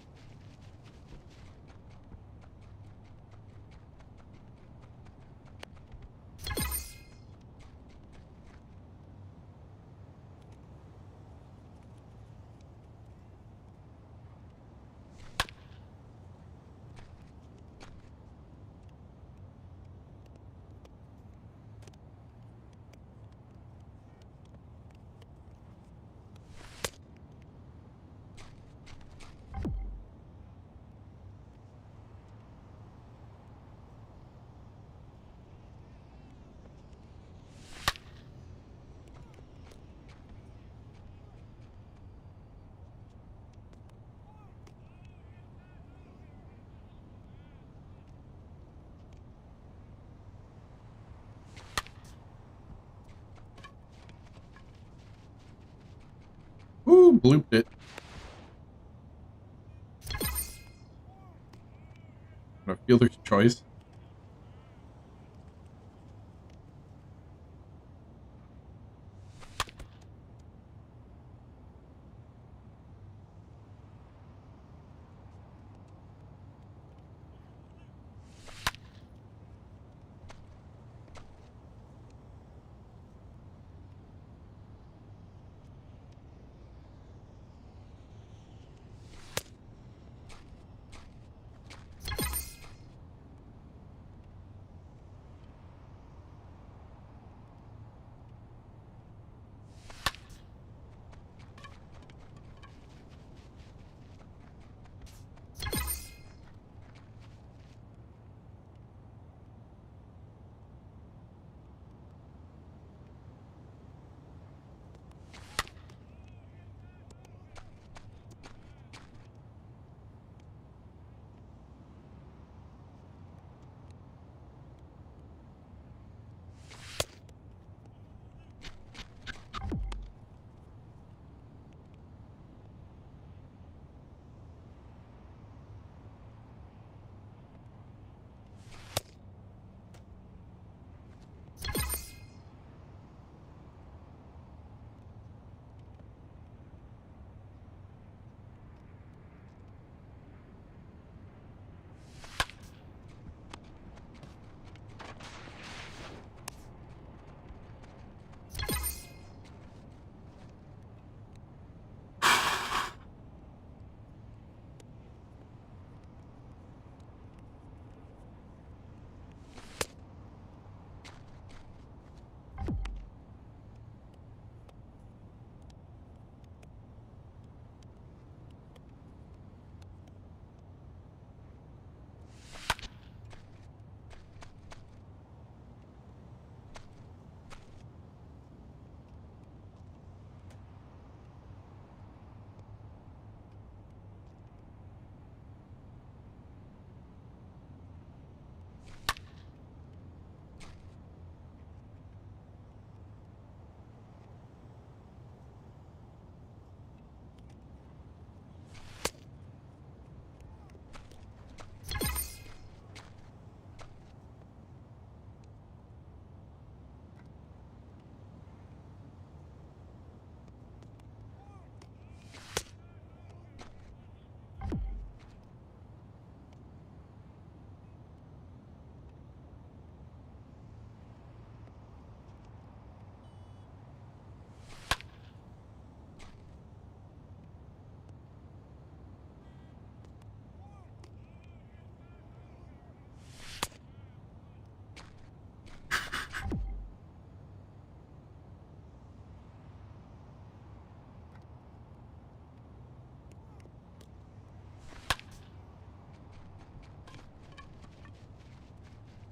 Ooh, blooped it. A fielder's choice.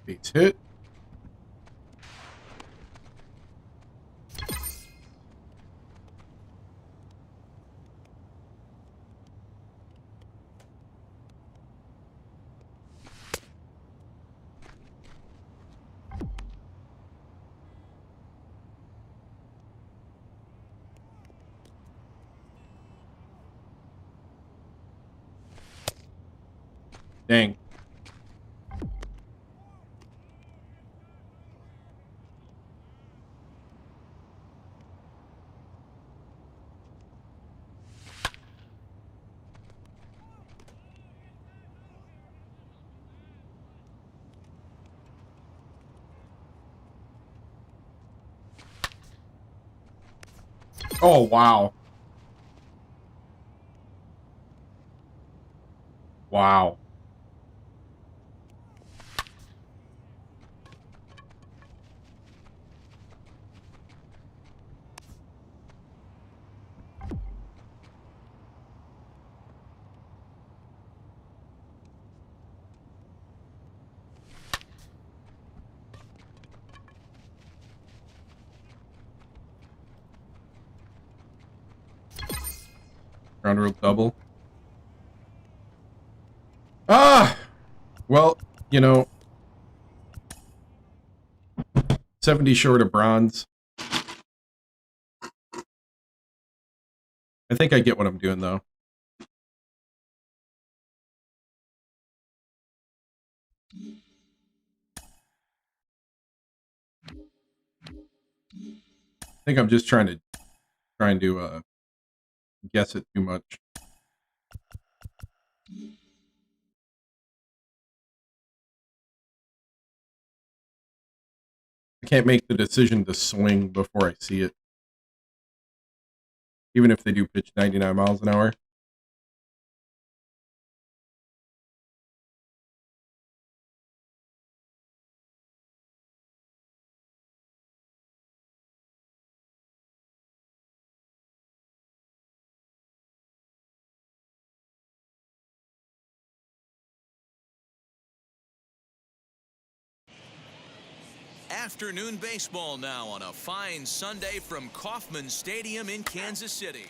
Base hit. Dang. Oh, wow. Wow. Ground rule double. Ah! Well, you know, 70 short of bronze. I think I get what I'm doing, though. I think I'm just trying to guess it too much. I can't make the decision to swing before I see it. Even if they do pitch 99 miles an hour. Afternoon baseball now on a fine Sunday from Kauffman Stadium in Kansas City.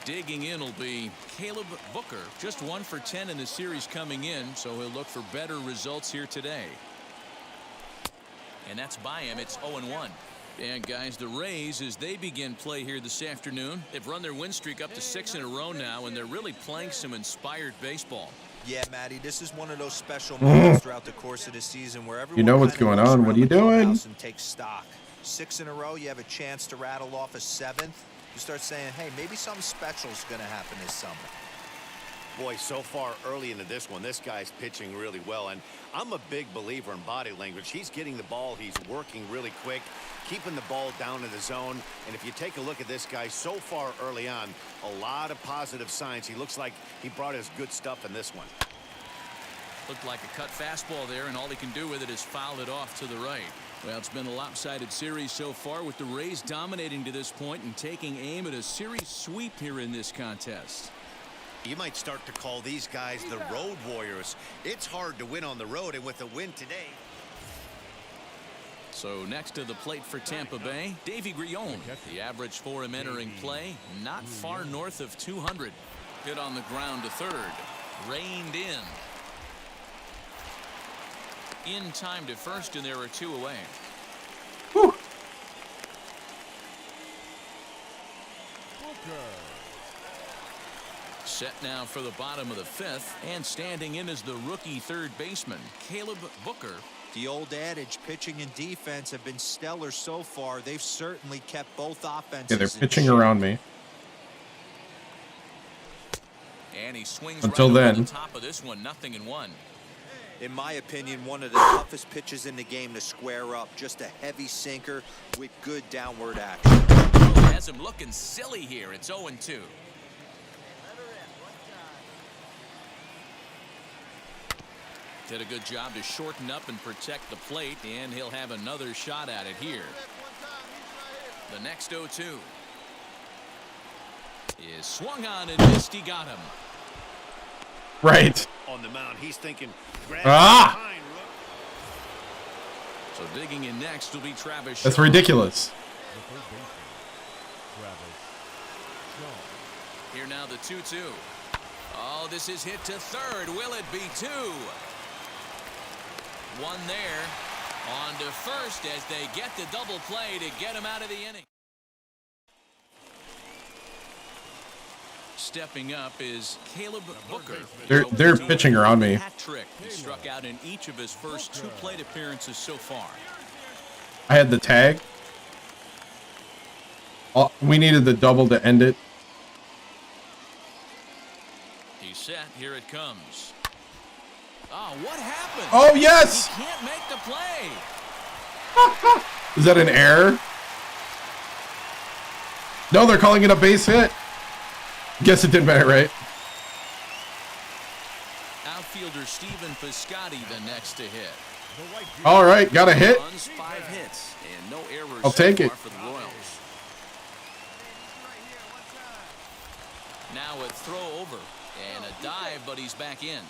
Digging in will be Caleb Booker, just 1 for 10 in the series coming in, so he'll look for better results here today. And that's by him. It's 0-1. And guys, the Rays, as they begin play here this afternoon, they've run their win streak up to 6 in a row now, and they're really playing some inspired baseball. Yeah, Matty, this is one of those special moments throughout the course of the season where everyone You know what's going on. What are you doing? And take stock. 6 in a row, you have a chance to rattle off a 7th. You start saying, hey, maybe something special is going to happen this summer. Boy, so far early into this one, this guy's pitching really well. And I'm a big believer in body language. He's getting the ball. He's working really quick, keeping the ball down in the zone. And if you take a look at this guy so far early on, a lot of positive signs. He looks like he brought his good stuff in this one. Looked like a cut fastball there, and all he can do with it is foul it off to the right. Well, it's been a lopsided series so far, with the Rays dominating to this point and taking aim at a series sweep here in this contest. You might start to call these guys the road warriors. It's hard to win on the road, and with the win today. So next to the plate for Tampa Bay, Davy Grillon. The average for him entering play, not far north of 200. Hit on the ground to third. Reined in. In time to first, and there are 2 away. Whew. Set now for the bottom of the 5th, and standing in is the rookie third baseman, Caleb Booker. The old adage, pitching and defense have been stellar so far. They've certainly kept both offenses. Yeah, they're pitching around me. And he swings until right then. over the top of this one, 0-1. In my opinion, one of the toughest pitches in the game to square up. Just a heavy sinker with good downward action. Has him looking silly here. It's 0-2. Did a good job to shorten up and protect the plate, and he'll have another shot at it here. The next 0-2 is swung on and missed. He got him. Right. On the mound, he's thinking. Ah! So digging in next will be Travis. That's Shaw. ridiculous. Here now the 2-2. Oh, this is hit to third. Will it be 2? One there. On to first as they get the double play to get him out of the inning. Stepping up is Caleb Booker. They're pitching around me. Hat trick. He struck out in each of his first 2 plate appearances so far. I had the tag. We needed the double to end it. He's set. Here it comes. Oh, what happened? Oh, yes! He can't make the play. Is that an error? No, they're calling it a base hit. Guess it didn't matter, right? Outfielder Steven Piscotty the next to hit. All right, got a hit. 5 hits and no errors I'll take it. for the Royals. Now a throw over and a dive, but he's back in.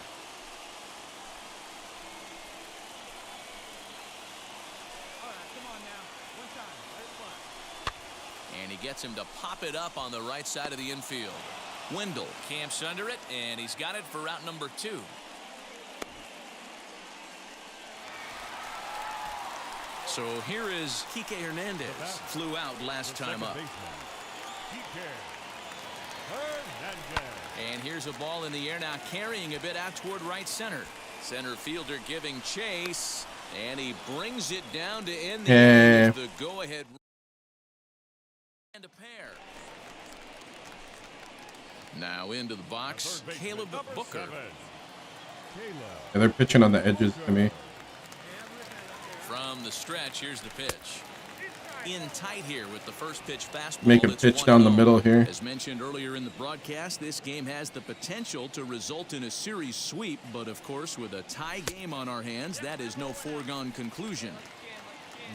And he gets him to pop it up on the right side of the infield. Wendell camps under it, and he's got it for route number 2. So here is Kike Hernandez. Flew out last time up. And here's a ball in the air now, carrying a bit out toward right center. Center fielder giving chase, and he brings it down to end the end with the go-ahead. And a pair. Now into the box, Caleb Booker. And they're pitching on the edges to me. From the stretch, here's the pitch. In tight here with the first pitch fastball. Make him pitch down the middle here. As mentioned earlier in the broadcast, this game has the potential to result in a series sweep, but of course with a tie game on our hands, that is no foregone conclusion.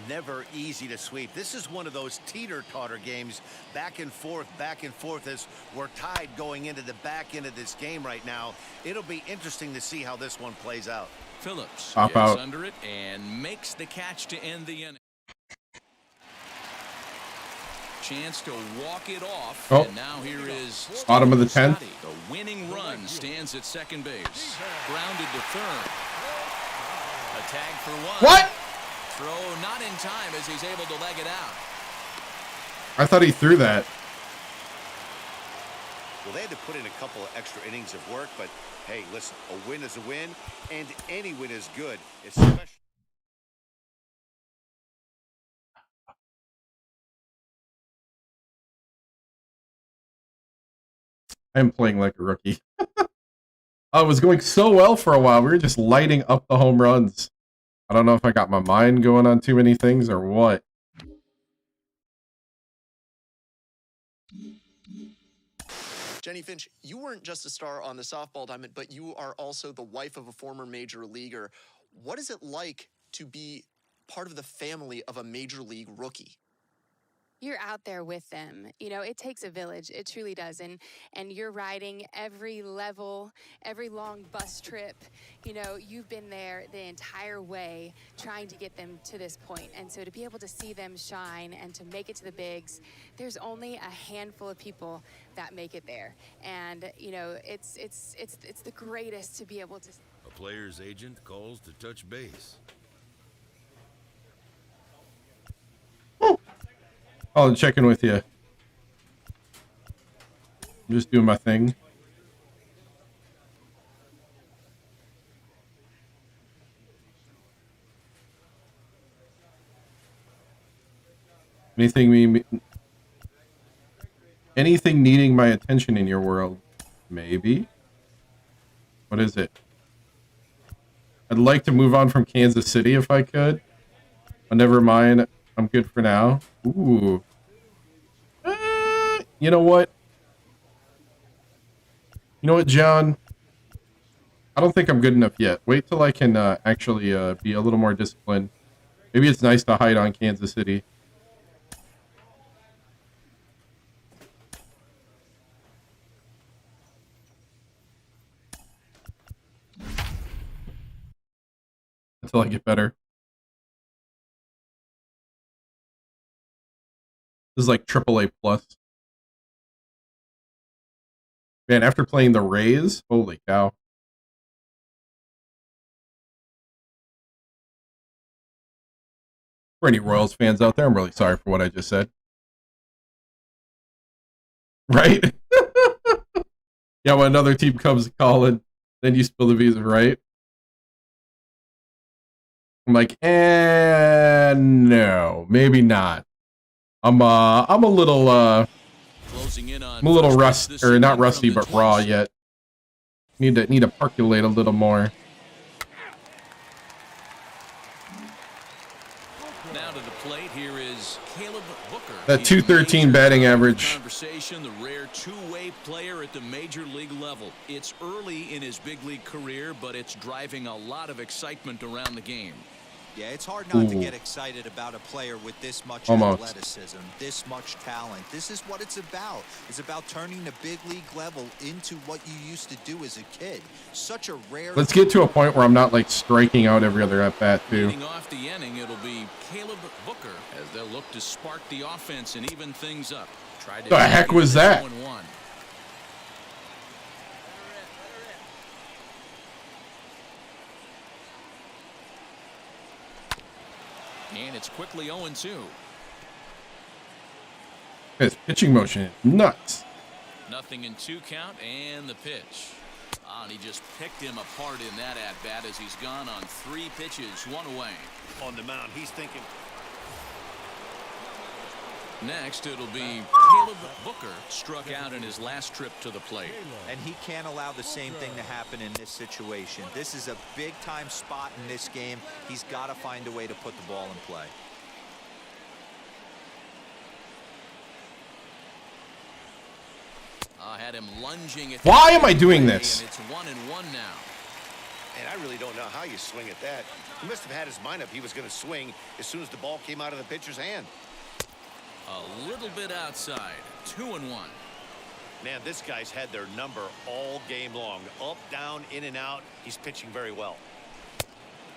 Never easy to sweep. This is one of those teeter-totter games, back and forth as we're tied going into the back end of this game right now. It'll be interesting to see how this one plays out. Phillips Pop gets out under it and makes the catch to end the inning. Chance to walk it off. Oh. And now here is Bottom of the 10th. The winning run stands at second base. Grounded to third. A tag for 1. What? Throw not in time as he's able to leg it out. I thought he threw that. Well, they had to put in a couple of extra innings of work, but hey, listen, a win is a win, and any win is good, especially. I'm playing like a rookie. I was going so well for a while. We were just lighting up the home runs. I don't know if I got my mind going on too many things or what. Jenny Finch, you weren't just a star on the softball diamond, but you are also the wife of a former major leaguer. What is it like to be part of the family of a major league rookie? You're out there with them. You know, it takes a village. It truly does. And you're riding every level, every long bus trip. You know, you've been there the entire way trying to get them to this point. And so to be able to see them shine and to make it to the bigs, there's only a handful of people that make it there. And, you know, it's the greatest to be able to. A player's agent calls to touch base. I'll check in with you. I'm just doing my thing. Anything needing my attention in your world? Maybe. What is it? I'd like to move on from Kansas City if I could. But never mind. I'm good for now. Ooh. You know what? You know what, John? I don't think I'm good enough yet. Wait till I can actually be a little more disciplined. Maybe it's nice to hide on Kansas City. Until I get better. This is like AAA plus. Man, after playing the Rays, holy cow. For any Royals fans out there, I'm really sorry for what I just said. Right? Yeah, when another team comes calling, then you spill the beans, right? I'm like, no, maybe not. I'm a little rusty, or not rusty, but raw yet. Need to percolate a little more. Now Caleb Booker. That He's a 213 major batting part of the average. Conversation, the rare two-way player at the major league level. It's early in his big league career, but it's driving a lot of excitement around the game. Yeah, it's hard not to Ooh. get excited about a player with this much Almost. athleticism, this much talent. This is what it's about. It's about turning the big league level into what you used to do as a kid. Such a rare... Let's get to a point where I'm not like striking out every other at bat too. Leading off the inning, it'll be Caleb Booker as they'll look to spark the offense and even things up. Try to The heck was that? 1-1. And it's quickly 0-2. His pitching motion is nuts. Nothing in 2 count and the pitch. And he just picked him apart in that at-bat as he's gone on 3 pitches, 1 away. On the mound, he's thinking. Next, it'll be Caleb Booker, struck out in his last trip to the plate. And he can't allow the same thing to happen in this situation. This is a big-time spot in this game. He's got to find a way to put the ball in play. Had him lunging at Why am I doing this? And it's 1-1 now. And I really don't know how you swing at that. He must have had his mind up he was going to swing as soon as the ball came out of the pitcher's hand. A little bit outside. 2-1. Man, this guy's had their number all game long. Up, down, in and out. He's pitching very well.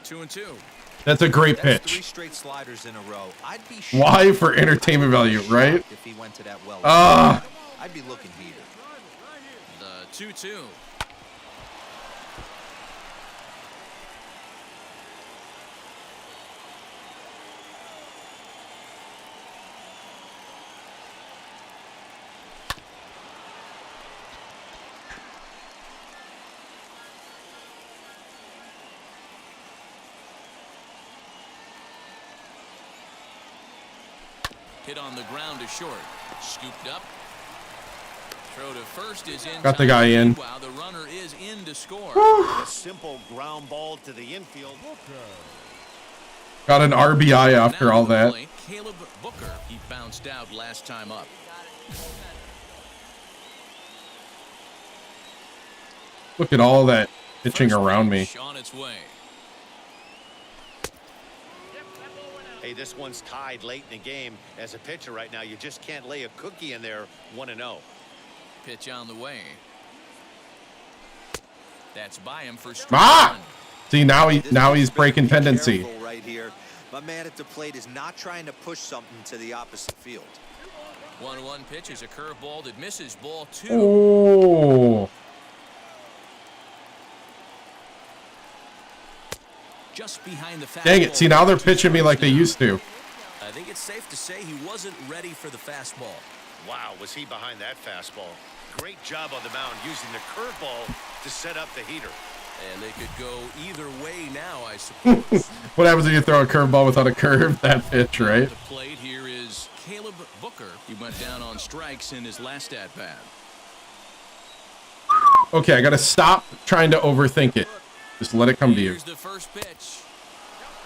2-2. That's a great That's pitch. 3 straight sliders in a row. I'd be Why? For entertainment value, right? If he went to that well. I'd be looking heated. The 2-2. Hit on the ground to short. Scooped up. Throw to first is in. Got the guy in. Wow, the runner is in to score. A simple ground ball to the infield. Got an RBI after all that. Caleb Booker. He bounced out last time up. Look at all that pitching around me. On its way. Hey, this one's tied late in the game. As a pitcher right now, you just can't lay a cookie in there. 1-0. Pitch on the way. That's by him for strike Ah! one. See, now he's breaking tendency. Right here. My man at the plate is not trying to push something to the opposite field. 1-1 pitch is a curveball that misses. Ball 2. Oh. Just behind the fastball. Dang it. See, now they're pitching me like they used to. I think it's safe to say he wasn't ready for the fastball. Wow, was he behind that fastball. Great job on the mound using the curveball to set up the heater. And they could go either way now, I suppose. What happens when you throw a curveball without a curve? That pitch, right? The plate here is Caleb Booker. He went down on strikes in his last at-bat. Okay, I got to stop trying to overthink it. Just let it come to you. Here's the first pitch.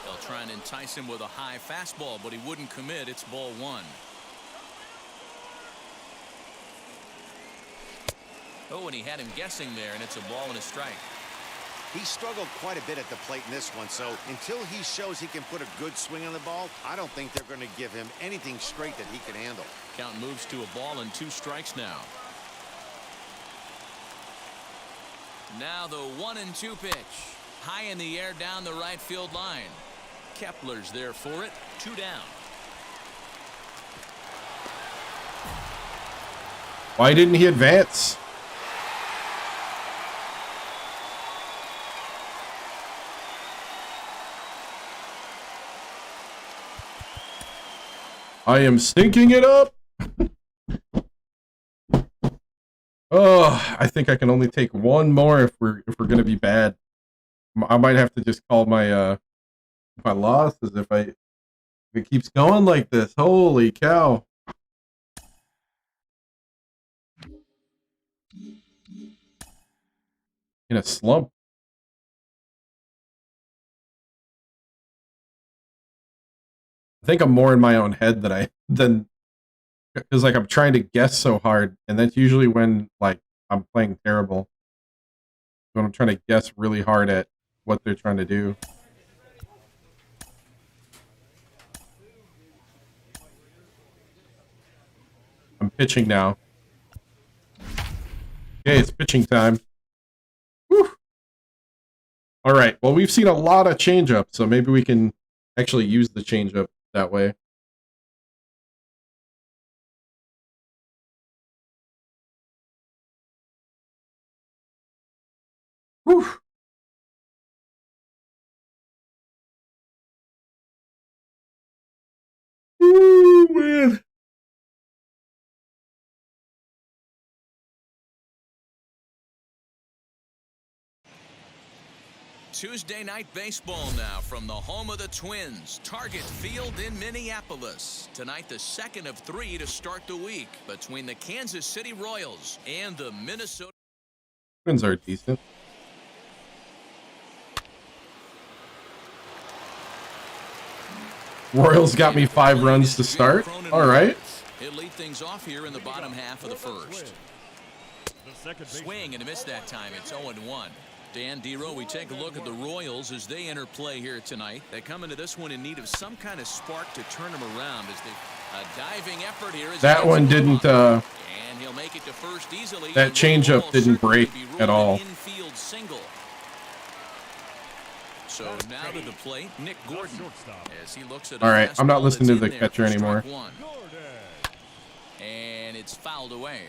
They'll try and entice him with a high fastball, but he wouldn't commit. It's ball 1. Oh, and he had him guessing there, and it's a ball and a strike. He struggled quite a bit at the plate in this one, so until he shows he can put a good swing on the ball, I don't think they're going to give him anything straight that he can handle. Count moves to a ball and 2 strikes now. Now the 1-2 pitch. High in the air down the right field line. Kepler's there for it. 2 down. Why didn't he advance? I am stinking it up. Oh, I think I can only take one more if we're gonna be bad. I might have to just call my my losses if it keeps going like this. Holy cow! In a slump. think I'm more in my own head than because like I'm trying to guess so hard, and that's usually when like I'm playing terrible. When I'm trying to guess really hard at what they're trying to do. I'm pitching now. Okay, it's pitching time. Whew. All right. Well, we've seen a lot of changeup, so maybe we can actually use the changeup that way. Whew. Ooh, man. Tuesday night baseball now from the home of the Twins, Target Field in Minneapolis. Tonight, the second of 3 to start the week between the Kansas City Royals and the Minnesota Twins are decent. Royals got me 5 runs to start. All right. He'll lead things off here in the bottom half of the first. Swing and a miss that time. It's 0-1. Dan Dero, we take a look at the Royals as they enter play here tonight. They come into this one in need of some kind of spark to turn them around as they a diving effort here. That one didn't. And he'll make it to first easily. That changeup didn't break at all. Infield single. So now to the plate, Nick Gordon. As he looks at all right, I'm not listening to the catcher anymore. And it's fouled away.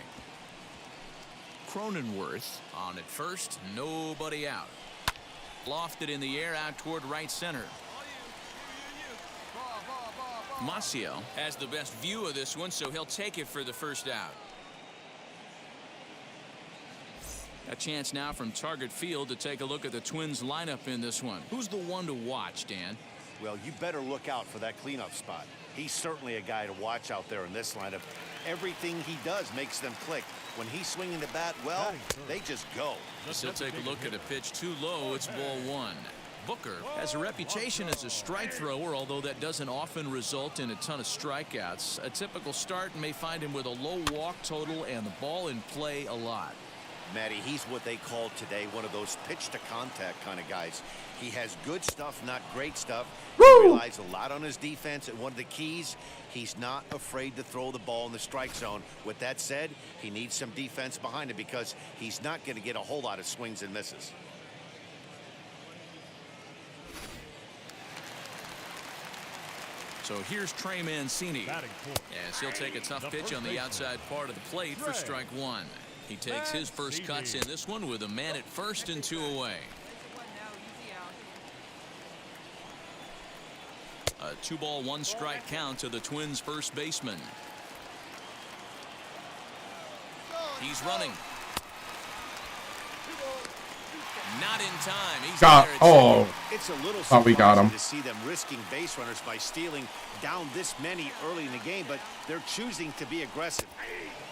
Cronenworth on at first, nobody out. Lofted in the air out toward right center. Maciel has the best view of this one, so he'll take it for the first out. A chance now from Target Field to take a look at the Twins lineup in this one. Who's the one to watch, Dan? Well, you better look out for that cleanup spot. He's certainly a guy to watch out there in this lineup. Everything he does makes them click. When he's swinging the bat, well, they just go. He'll take a look at a pitch too low. It's ball 1. Booker has a reputation as a strike thrower, although that doesn't often result in a ton of strikeouts. A typical start may find him with a low walk total and the ball in play a lot. Matty, he's what they call today one of those pitch to contact kind of guys. He has good stuff, not great stuff. He relies a lot on his defense, and one of the keys, he's not afraid to throw the ball in the strike zone. With that said, he needs some defense behind him because he's not going to get a whole lot of swings and misses. So here's Trey Mancini as he'll take a tough pitch on the outside part of the plate for strike 1. He takes his first cuts in this one with a man at first and 2 away. A 2-ball 1-strike count to the Twins' first baseman. He's running. Not in time. He's It's a little thought we got him. to see them risking base runners by stealing down this many early in the game, but they're choosing to be aggressive.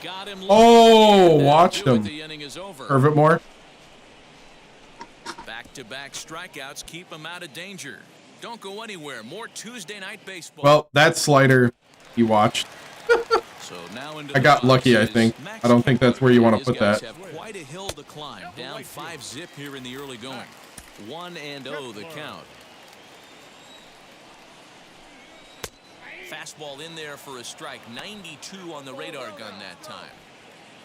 Got him. Watched him. The inning is over. Curve it more. Back-to-back strikeouts keep him out of danger. Don't go anywhere. More Tuesday night baseball. Well, that slider he watched. So now into I got lucky, I think. I don't think that's where you want to put that. Have quite a hill to climb. Down 5-zip here in the early going. 1-0 the count. Fastball in there for a strike. 92 on the radar gun that time.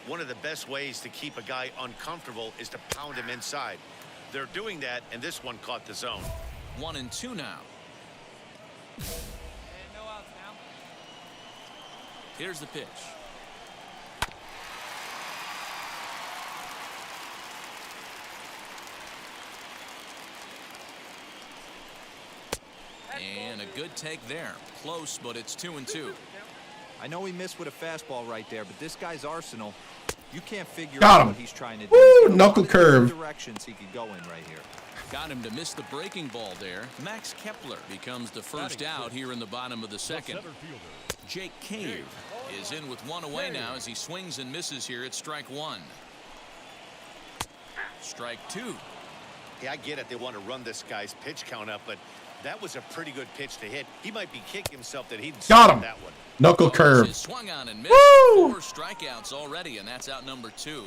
One of the best ways to keep a guy uncomfortable is to pound him inside. They're doing that, and this one caught the zone. 1-2 now. Here's the pitch. And a good take there. Close, but it's 2-2. I know he missed with a fastball right there, but this guy's arsenal, you can't figure Got out him. what he's trying to do. Woo, knuckle curve. Directions he could go in right here. Got him to miss the breaking ball there. Max Kepler becomes the first out here in the bottom of the second. Jake Cave is in with 1 away now as he swings and misses here at strike 1. Strike 2. Yeah, I get it. They want to run this guy's pitch count up, but That was a pretty good pitch to hit. He might be kicking himself that he didn't Got him. that one. Knuckle curve. Swung on and missed. Woo! 4 strikeouts already, and that's out number 2.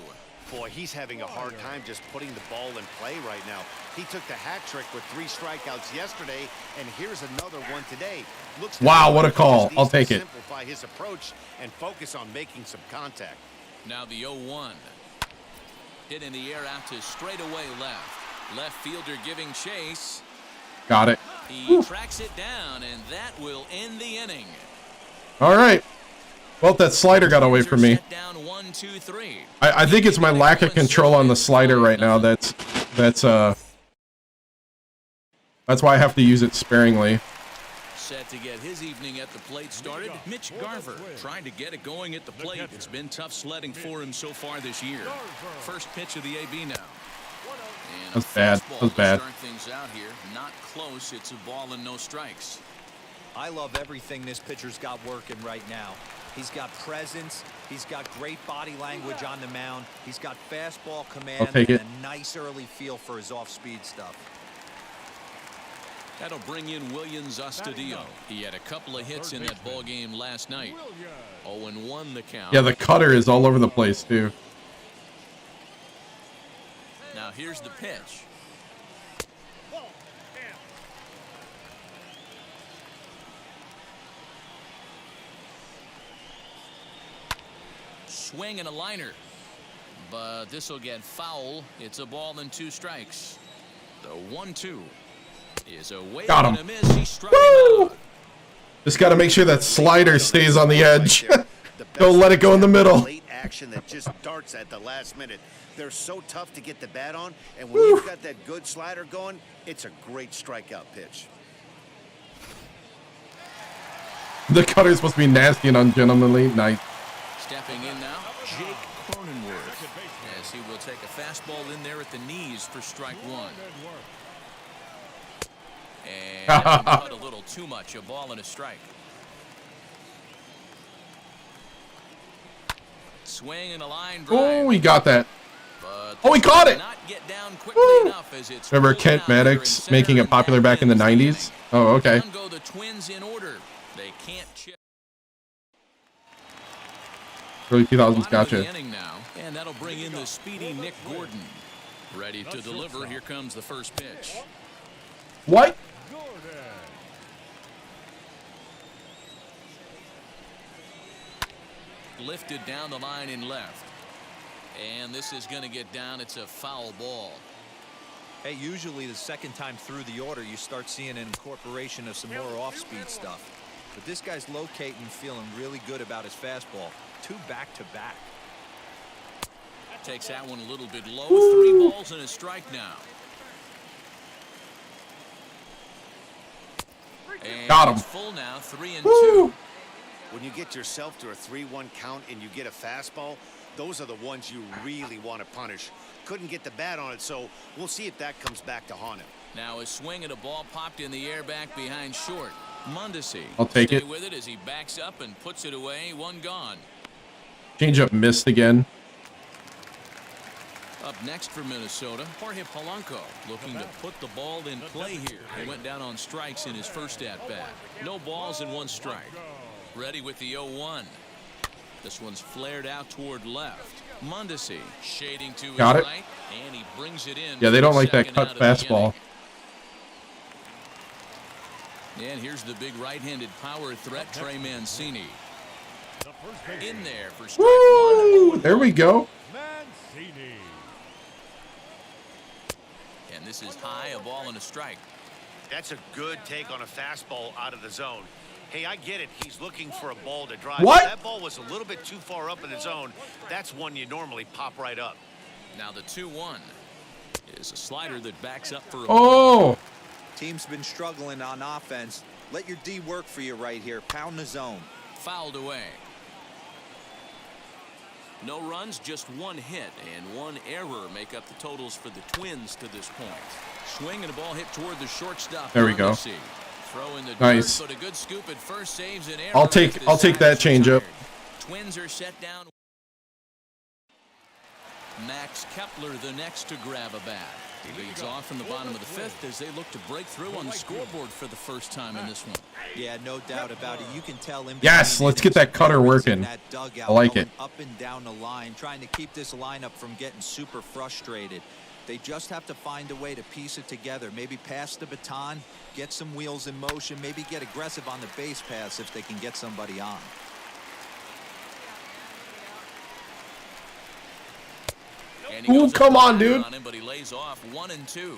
Boy, he's having a hard time just putting the ball in play right now. He took the hat trick with 3 strikeouts yesterday, and here's another one today. Looks Wow, what a call. I'll take it. Simplify his approach and focus on making some contact. Now the 0-1. Hit in the air out to straightaway left. Left fielder giving chase. Got it. He tracks it down, and that will end the inning. All right. Well, that slider got away from me. Down 1, 2, 3. I think it's my lack of control on the slider right now. That's why I have to use it sparingly. Set to get his evening at the plate started. Mitch Garver trying to get it going at the plate. It's been tough sledding for him so far this year. First pitch of the AB now. That's bad. That's bad. Start things out here. Not close. It's a ball and no strikes. I love everything this pitcher's got working right now. He's got presence. He's got great body language on the mound. He's got fastball command take and it. a nice early feel for his off-speed stuff. That'll bring in Williams Astudillo. He had a couple of hits in that ball game last night. 0-1 the count. Yeah, the cutter is all over the place too. Now here's the pitch. Swing and a liner, but this will get foul. It's a ball and 2 strikes. The 1-2 is a way Got him. and a miss. He struck him out. Just got to make sure that slider stays on the edge. Don't let it go in the middle. Late action that just darts at the last minute. They're so tough to get the bat on, and when you've got that good slider going, it's a great strikeout pitch. The cutter's supposed to be nasty and ungentlemanly. Nice. Stepping in now, Jake Cronenworth, as he will take a fastball in there at the knees for strike 1. And cut a little too much, a ball and a strike. Swing and a line drive. Oh, he got that. But Oh, he caught it. not get down quickly enough as it's Remember rolled Kent out there in Maddox center, making it and popular that back in the ends 90s? Oh, okay. Down go the Twins in order. They can't chip. Early 2000s, Bottom of gotcha. the inning now, and that'll bring in the speedy Nick Gordon. Ready to deliver. Here comes the first pitch. What? Lifted down the line in left. And this is going to get down. It's a foul ball. Hey, usually the second time through the order, you start seeing an incorporation of some more off-speed stuff. But this guy's locating, feeling really good about his fastball. 2 back-to-back. Takes that one a little bit low. 3 balls and a strike now. And Got him. it's full now, 3-2. When you get yourself to a 3-1 count and you get a fastball, those are the ones you really want to punish. Couldn't get the bat on it, so we'll see if that comes back to haunt him. Now a swing and a ball popped in the air back behind short. Mondesi. I'll take Stay it. with it as he backs up and puts it away. 1 gone. Change-up missed again. Up next for Minnesota, Jorge Polanco looking to put the ball in play here. He went down on strikes in his first at-bat. No balls and 1 strike. Ready with the 0-1. This one's flared out toward left. Mondesi shading to his Got it. right, and he brings it in. Yeah, they for don't the like that second cut out of the fastball. inning. And here's the big right-handed power threat, Trey Mancini. In there for strike 1. There we go. Mancini. And this is high, a ball and a strike. That's a good take on a fastball out of the zone. Hey, I get it. He's looking for a ball to drive. What? If that ball was a little bit too far up in the zone, that's one you normally pop right up. Now the 2-1 is a slider that backs up for a Oh! Team's been struggling on offense. Let your D work for you right here. Pound the zone. fouled away. No runs, just 1 hit and 1 error make up the totals for the Twins to this point. Swing and a ball hit toward the shortstop. There we go. Throw in the Nice. dirt, but a good scoop at first, saves an error. I'll take that changeup. Twins are set down. Max Kepler the next to grab a bat. He leads off in the bottom of the 5th as they look to break through on the scoreboard for the first time in this one. Yeah, no doubt about it. You can tell him. Yes, let's get that cutter working. I like it. Up and down the line, trying to keep this lineup from getting super frustrated. They just have to find a way to piece it together. Maybe pass the baton, get some wheels in motion, maybe get aggressive on the base pass if they can get somebody on. Ooh, come on, dude. On him, but he lays off 1 and 2.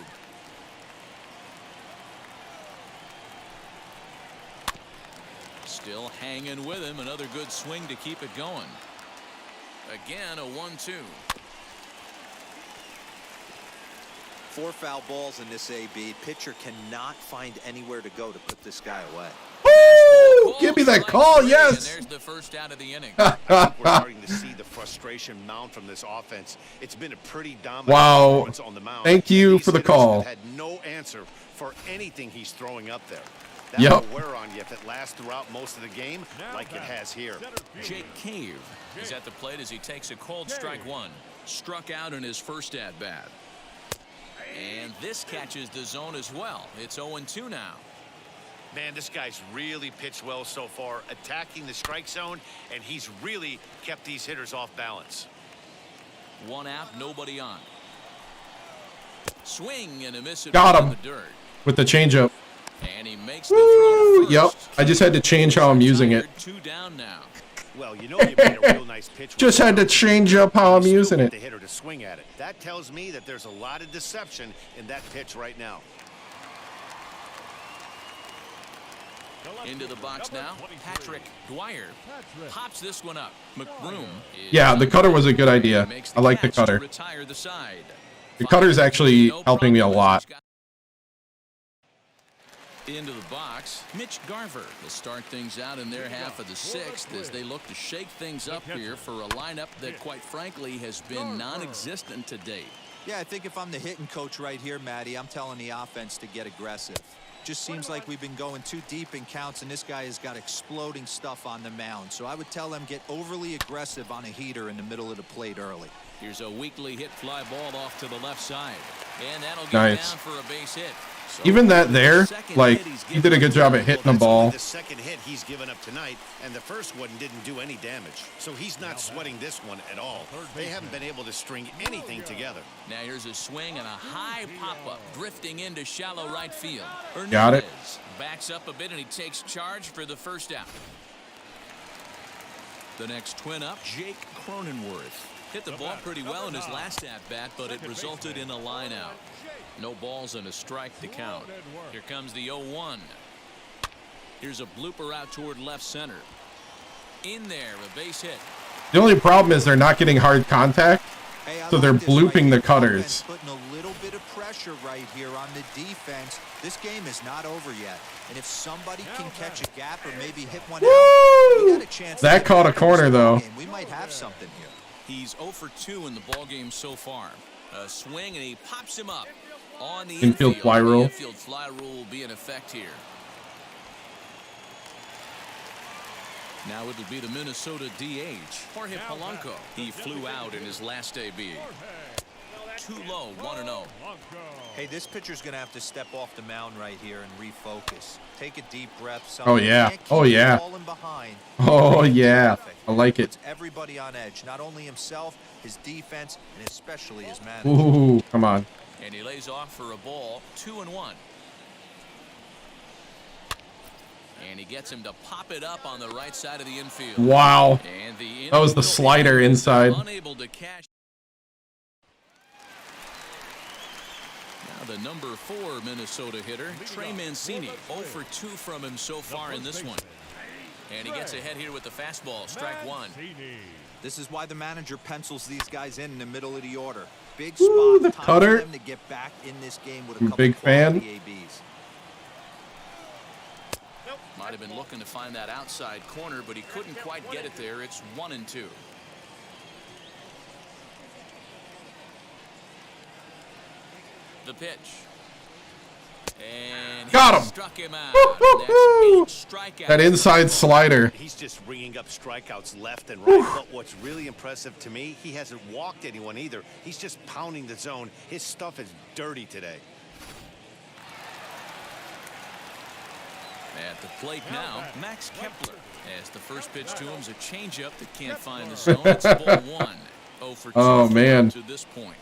Still hanging with him. Another good swing to keep it going. Again, a 1-2. 4 foul balls in this AB. Pitcher cannot find anywhere to go to put this guy away. Woo! Give me that call, yes. And there's the first out of the inning. I think we're starting to see the frustration mount from this offense. It's been a pretty dominant Wow. performance on the mound. Thank you These for the hitters call. have had no answer for anything he's throwing up there. Yep. That'll wear on you if it lasts throughout most of the game like it has here. Jake Cave is at the plate as he takes a cold strike 1. Struck out in his first at bat. And this catches the zone as well. It's 0-2 now. Man, this guy's really pitched well so far, attacking the strike zone, and he's really kept these hitters off balance. 1 out, nobody on. Swing and a miss. Got him in the dirt. with the changeup. And he makes the throw to Yep. first. I just had to change how I'm using it. 2 down now. Well, you know you made a real nice pitch. Just had to change up how I'm using it. The hitter to swing at it. That tells me that there's a lot of deception in that pitch right now. Into the box now. Patrick Dwyer pops this one up. McBroom. Yeah, the cutter was a good idea. I like the cutter. Retire the side. The cutter's actually helping me a lot. Into the box, Mitch Garver to start things out in their half of the 6th as they look to shake things up here for a lineup that, quite frankly, has been non-existent to date. Yeah, I think if I'm the hitting coach right here, Matty, I'm telling the offense to get aggressive. Just seems like we've been going too deep in counts, and this guy has got exploding stuff on the mound. So I would tell them get overly aggressive on a heater in the middle of the plate early. Here's a weakly hit fly ball off to the left side. And that'll get Nice. down for a base hit. So Even that there, like, he did a good job at hitting the ball. The second hit he's given up tonight, and the first one didn't do any damage. So he's not sweating this one at all. They haven't been able to string anything together. Now here's a swing and a high pop-up drifting into shallow right field. Got it. Hernandez backs up a bit and he takes charge for the first out. The next twin up, Jake Cronenworth. Hit the ball pretty well in his last at-bat, but it resulted in a line out. No balls and a strike to count. Here comes the 0-1. Here's a blooper out toward left center. In there, a base hit. The only problem is they're not getting hard contact, so they're blooping the cutters. Putting a little bit of pressure right here on the defense. This game is not over yet. And if somebody can catch a gap or maybe hit one out, we got a chance. That caught a corner, though. We might have something here. He's 0 for 2 in the ballgame so far. A swing, and he pops him up on the Infield fly rule. The infield fly rule will be in effect here. Now it'll be the Minnesota DH, Jorge Polanco. He flew out in his last AB. Too low, 1-0. Hey, this pitcher's going to have to step off the mound right here and refocus. Take a deep breath. Oh, yeah. Can't keep Oh, yeah. falling behind. Oh, yeah. I like it. Puts everybody on edge, not only himself, his defense, and especially his manager. Ooh, come on. And he lays off for a ball, 2-1. And he gets him to pop it up on the right side of the infield. Wow. And the That was the slider inside. Unable to cash. Now the number 4 Minnesota hitter, Trey Mancini, 0 for 2 from him so far in this one. And he gets ahead here with the fastball, strike 1. This is why the manager pencils these guys in the middle of the order. Big Ooh, spot, the time cutter. for them to get back in this game with a I'm a couple big fan. quality ABs. Might have been looking to find that outside corner, but he couldn't quite get it there. It's 1-2. The pitch. And Got him. Struck him out. Woo-hoo-hoo. That's 8 strikeouts. That inside slider. He's just ringing up strikeouts left and right. But what's really impressive to me, he hasn't walked anyone either. He's just pounding the zone. His stuff is dirty today. At the plate now, Max Kepler. As the first pitch to him is a changeup that can't find the zone. It's ball 1. 0 for 2 Oh, man. to this point.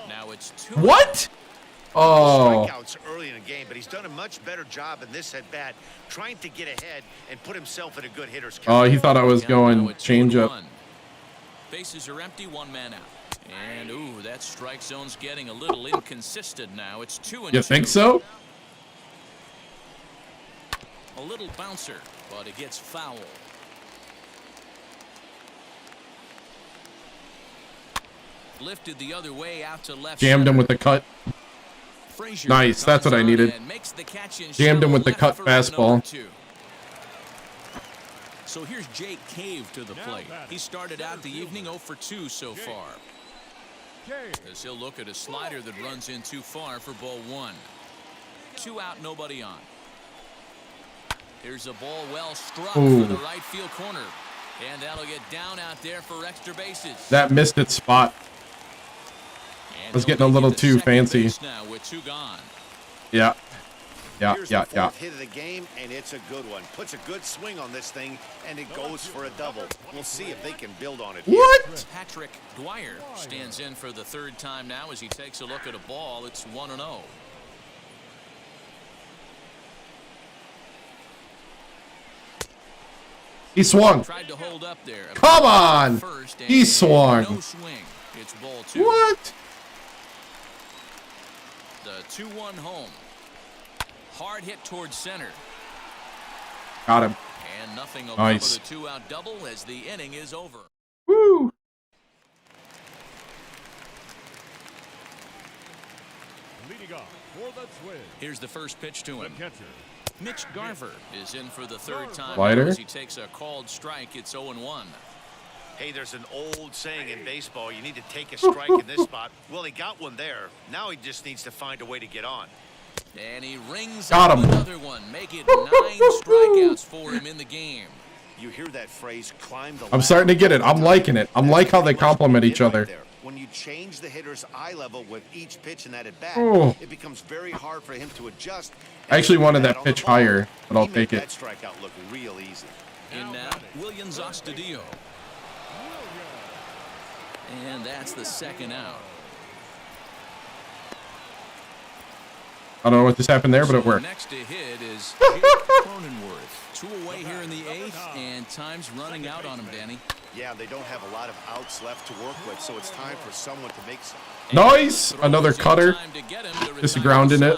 Now it's 2. What? Oh. Strikeouts early in the game, but he's done a much better job in this at bat, trying to get ahead and put himself in a good hitter's count. Oh, he thought I was going changeup. Bases are empty, 1 man out. And ooh, that strike zone's getting a little inconsistent now. It's 2-2. You think so? A little bouncer, but it gets foul. Lifted the other way out to left. Jammed him with the cut. Frazier Nice, that's what I needed. Jammed him with the cut fastball. So here's Jake Cave to the plate. He started out the evening 0 for 2 so far. As he'll look at a slider that runs in too far for ball 1. 2 out, nobody on. Here's a ball well struck for the right field corner. And that'll get down out there for extra bases. That missed its spot. I was getting a little too fancy. Now with 2 gone. Yeah. Here's the fourth hit of the game, and it's a good one. Puts a good swing on this thing, and it goes for a double. We'll see if they can build on it. What? Patrick Dwyer stands in for the 3rd time now as he takes a look at a ball. It's 1-0. He swung. Tried to hold up there. Come on. He swung. No swing. It's ball 2. What? The 2-1 home. Hard hit towards center. Got him. And nothing will Nice. cover the 2-out double as the inning is over. Woo. Leading off for the Twins. Here's the first pitch to him. The catcher. Mitch Garver is in for the 3rd time. Slider. As he takes a called strike, it's 0-1. Hey, there's an old saying in baseball, you need to take a strike in this spot. Well, he got one there. Now he just needs to find a way to get on. And he rings Got up him. another one. Make it 9 strikeouts for him in the game. You hear that phrase, climb the I'm starting to get it. I'm liking it. I'm like how they complement each other. When you change the hitter's eye level with each pitch in that at bat, Oh. it becomes very hard for him to adjust. I actually wanted that pitch higher, but I'll take That it. strikeout look real easy. In now, Williams Astudillo. And that's the 2nd out. I don't know what just happened there, but it worked. Next to hit is Jake Cronenworth. 2 away here in the 8th, and time's running out on him, Danny. Yeah, they don't have a lot of outs left to work with, so it's time for someone to make some. Nice. Another cutter. Just grounding it.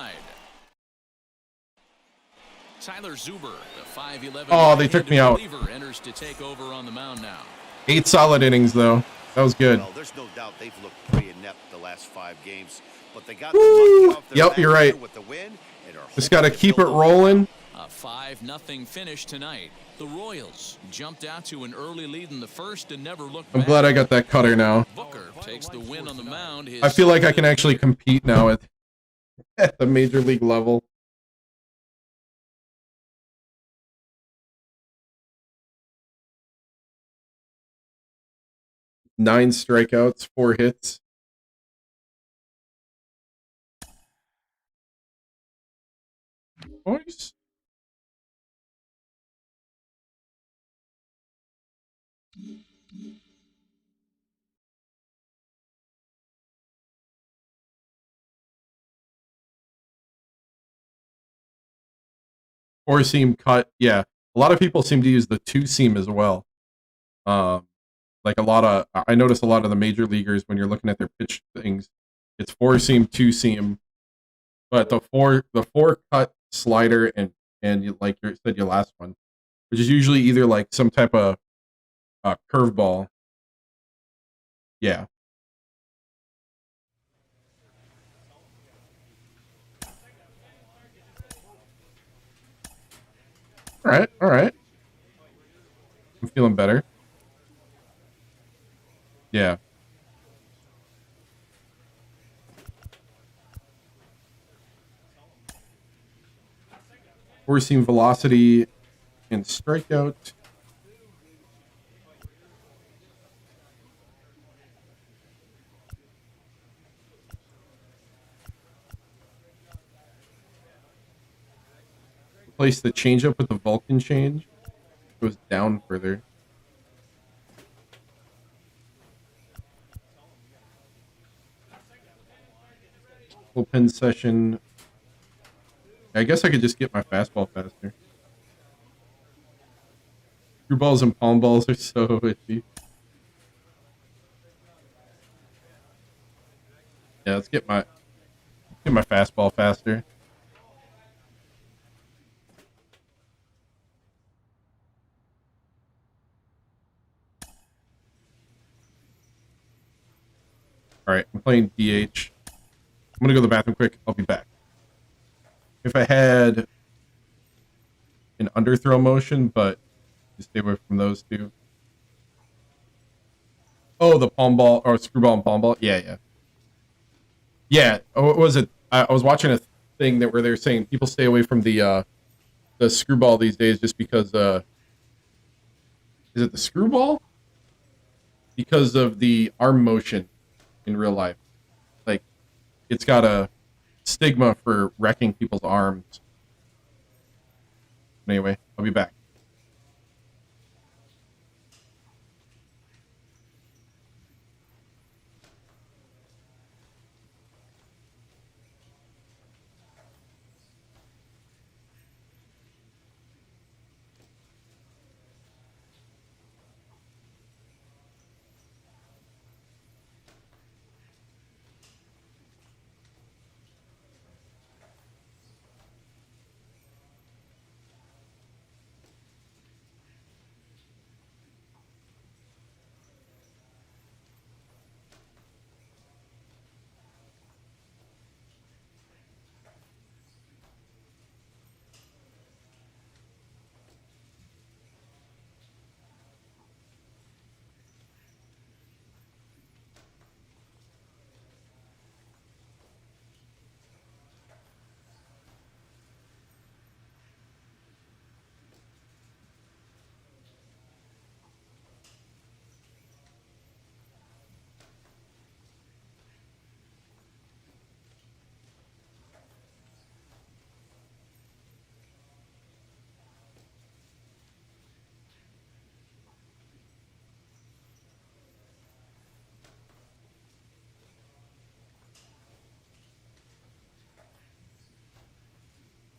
Tyler Zuber, the 5'11". Oh, they took me out. Enters to take over on the mound now. 8 solid innings, though. That was good. Well, there's no doubt they've looked pretty inept the last 5 games, but they got Woo! the monkey off their Yep, back you're right. with the win, and are Just got to keep it rolling. A 5-0 finish tonight. The Royals jumped out to an early lead in the 1st and never looked I'm back. glad I got that cutter now. Booker takes the win on the mound. I feel like I can actually compete now at the major league level. Nine strikeouts, 4 hits. Nice. Four seam cut, yeah. A lot of people seem to use the 2 seam as well. Like I notice a lot of the major leaguers when you're looking at their pitch things, it's 4 seam, 2 seam, but the four cut slider and you, like you said, your last one, which is usually either like some type of curveball. Yeah. All right. I'm feeling better. Yeah. Four-seam velocity and strikeout. Replace the changeup with the Vulcan change. Goes down further. Bullpen session. I guess I could just get my fastball faster. Screwballs and palm balls are so iffy. Yeah, let's get my fastball faster. All right, I'm playing DH. I'm gonna go to the bathroom quick. I'll be back. If I had an underthrow motion, but just stay away from those two. Oh, the palm ball or screwball and palm ball. Yeah. Oh, what was it? I was watching a thing where they were saying people stay away from the screwball these days just because is it the screwball? Because of the arm motion in real life. Like, it's got a stigma for wrecking people's arms. Anyway, I'll be back.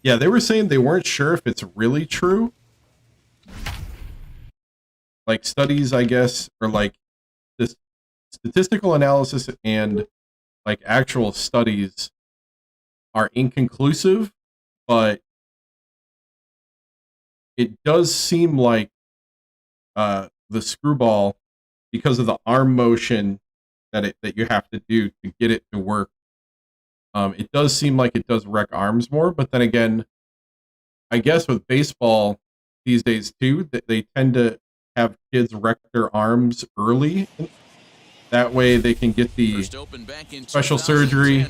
Yeah, they were saying they weren't sure if it's really true. Like studies, I guess, or like this statistical analysis and like actual studies are inconclusive, but it does seem like the screwball, because of the arm motion that you have to do to get it to work, it does seem like it does wreck arms more. But then again, I guess with baseball these days too, that they tend to have kids wreck their arms early. That way they can get the special surgery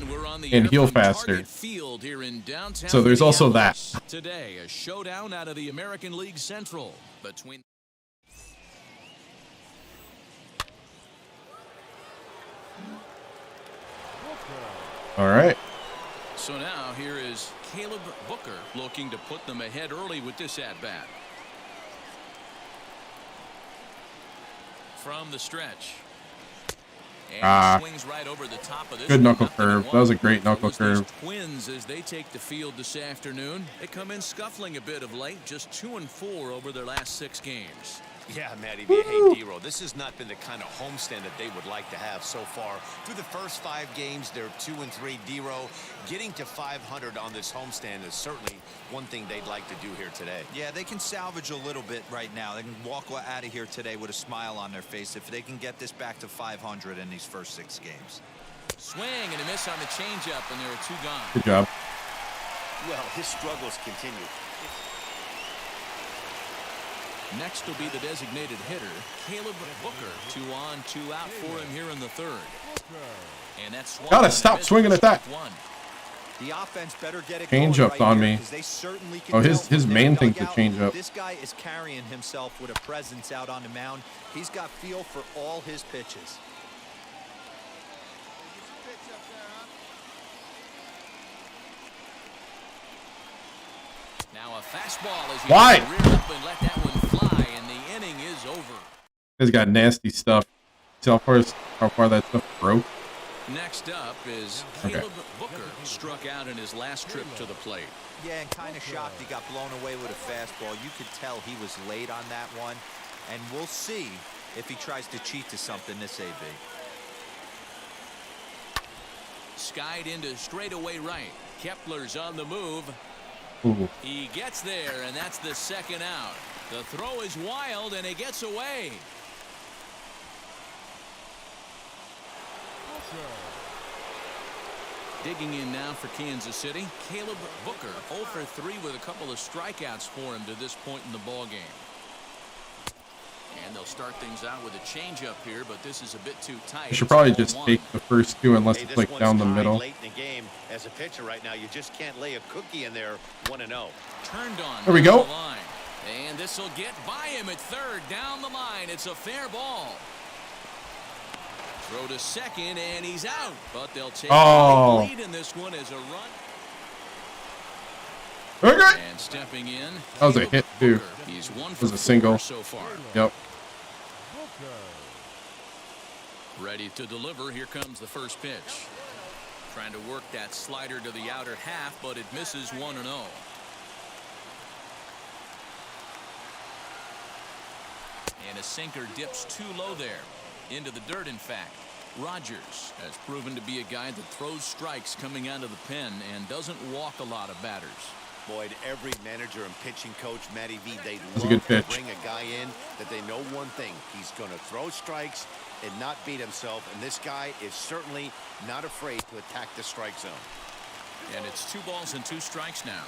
and heal faster. So there's also that. Today, a showdown out of the American League Central between. All right. So now here is Caleb Booker looking to put them ahead early with this at-bat. From the stretch. Swings right over the top of this. Good knuckle curve. That was a great knuckle curve. Twins, as they take the field this afternoon, they come in scuffling a bit of late, just 2-4 over their last 6 games. Yeah, Matty, hey, D-Row, this has not been the kind of homestand that they would like to have so far. Through the first 5 games, they're 2-3. D-Row, getting to 500 on this homestand is certainly one thing they'd like to do here today. Yeah, they can salvage a little bit right now. They can walk out of here today with a smile on their face if they can get this back to 500 in these first 6 games. Swing and a miss on the changeup, and there are 2 gone. Good job. Well, his struggles continue. Next will be the designated hitter, Caleb Booker. 2 on, 2 out for him here in the 3rd. And that's gotta stop swinging at that. The offense better get it Change going up right on here, me. 'cause they certainly can Oh, tell his from their main thing's a dugout, change up. This guy is carrying himself with a presence out on the mound. He's got feel for all his pitches. Now a fastball as he Why? rear up and let that one fly, and the inning is over. He's got nasty stuff. See how far that stuff broke? Next up is Okay. Caleb Booker, struck out in his last trip to the plate. Yeah, and kind of shocked he got blown away with a fastball. You could tell he was late on that one. And we'll see if he tries to cheat to something this AB. Skied into straightaway right. Kepler's on the move. Ooh. He gets there, and that's the second out. The throw is wild, and it gets away. Digging in now for Kansas City, Caleb Booker, 0 for 3 with a couple of strikeouts for him to this point in the ballgame. And they'll start things out with a changeup here, but this is a bit too tight. I should probably just take the first two unless it's like down the middle. Late in the game, as a pitcher right now, you just can't lay a cookie in there. 1-0. Turned on. There we go. The line. And this will get by him at third. Down the line. It's a fair ball. Throw to second, and he's out. But they'll take the lead in this one as a run. Okay. And stepping in. That was a hit too. He's 1 It for was a single. so far. Yep. Ready to deliver. Here comes the first pitch. Trying to work that slider to the outer half, but it misses 1-0. And a sinker dips too low there. Into the dirt, in fact. Rogers has proven to be a guy that throws strikes coming out of the pen and doesn't walk a lot of batters. Boyd, every manager and pitching coach, Matty V, they That's a love good to pitch. bring a guy in that they know one thing. He's going to throw strikes and not beat himself. And this guy is certainly not afraid to attack the strike zone. And it's 2 balls and 2 strikes now.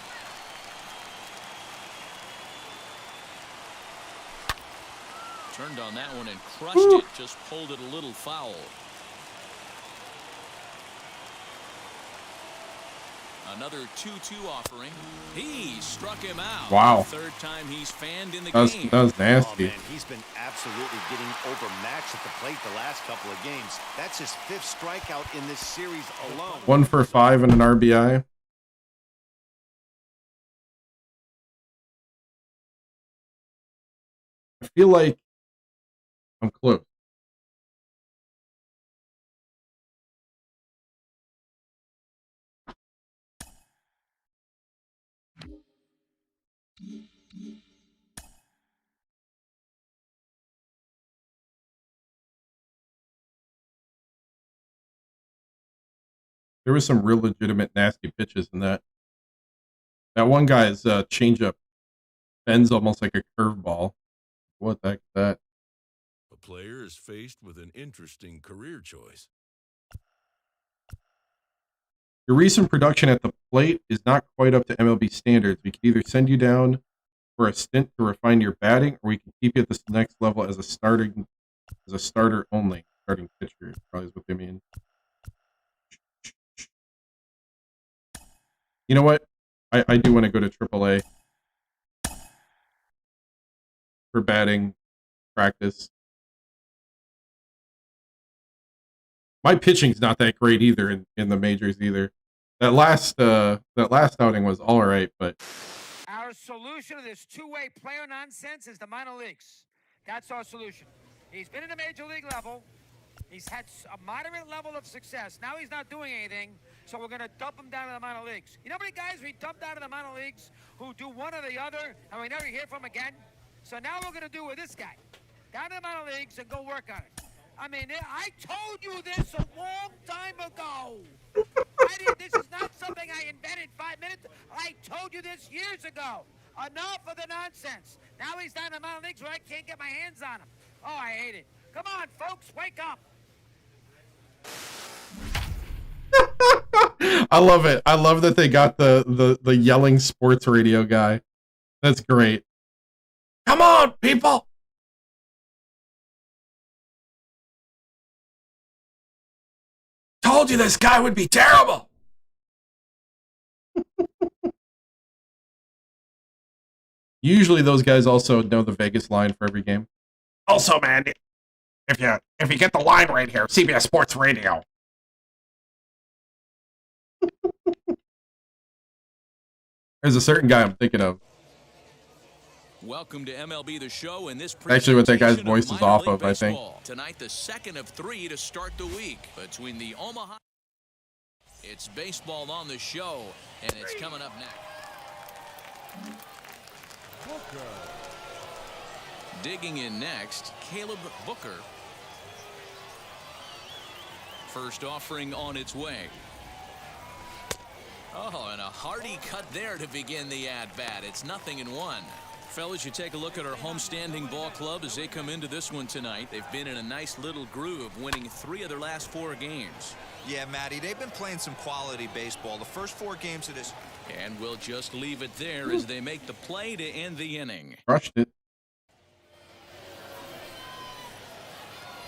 Turned on that one and crushed it. Just pulled it a little foul. Another 2-2 offering. He struck him out. Wow. The third time he's fanned in the That game. was nasty. Oh, man, he's been absolutely getting overmatched at the plate the last couple of games. That's his 5th strikeout in this series alone. 1 for 5 and an RBI. I feel like I'm close. There was some real legitimate nasty pitches in that. That one guy's changeup bends almost like a curveball. What the heck is that? A player is faced with an interesting career choice. Your recent production at the plate is not quite up to MLB standards. We can either send you down for a stint to refine your batting, or we can keep you at this next level as a starter only. Starting pitcher probably is what they mean. You know what? I do want to go to AAA for batting practice. My pitching's not that great either in the majors either. That last outing was all right, but Our solution to this two-way player nonsense is the minor leagues. That's our solution. He's been in the major league level. He's had a moderate level of success. Now he's not doing anything, so we're going to dump him down to the minor leagues. You know how many guys we dump down to the minor leagues who do one or the other and we never hear from again? So now we're going to do with this guy. Down to the minor leagues and go work on it. I mean, I told you this a long time ago. This is not something I invented 5 minutes. I told you this years ago. Enough of the nonsense. Now he's down in the minor leagues where I can't get my hands on him. Oh, I hate it. Come on, folks, wake up. I love it. I love that they got the yelling sports radio guy. That's great. Come on, people. Told you this guy would be terrible. Usually those guys also know the Vegas line for every game. Also, man, if you get the line right here, CBS Sports Radio. There's a certain guy I'm thinking of. Welcome to MLB The Show, and this Actually, what that guy's voice is off of, I think. Tonight, the second of 3 to start the week between the Omaha. It's baseball on the show, and it's coming up next. Digging in next, Caleb Booker. First offering on its way. Oh, and a hearty cut there to begin the at-bat. It's 0-1. Fellas, you take a look at our homestanding ball club as they come into this one tonight. They've been in a nice little groove, winning 3 of their last 4 games. Yeah, Matty, they've been playing some quality baseball. The first 4 games of this. And we'll just leave it there as they make the play to end the inning. Crushed it.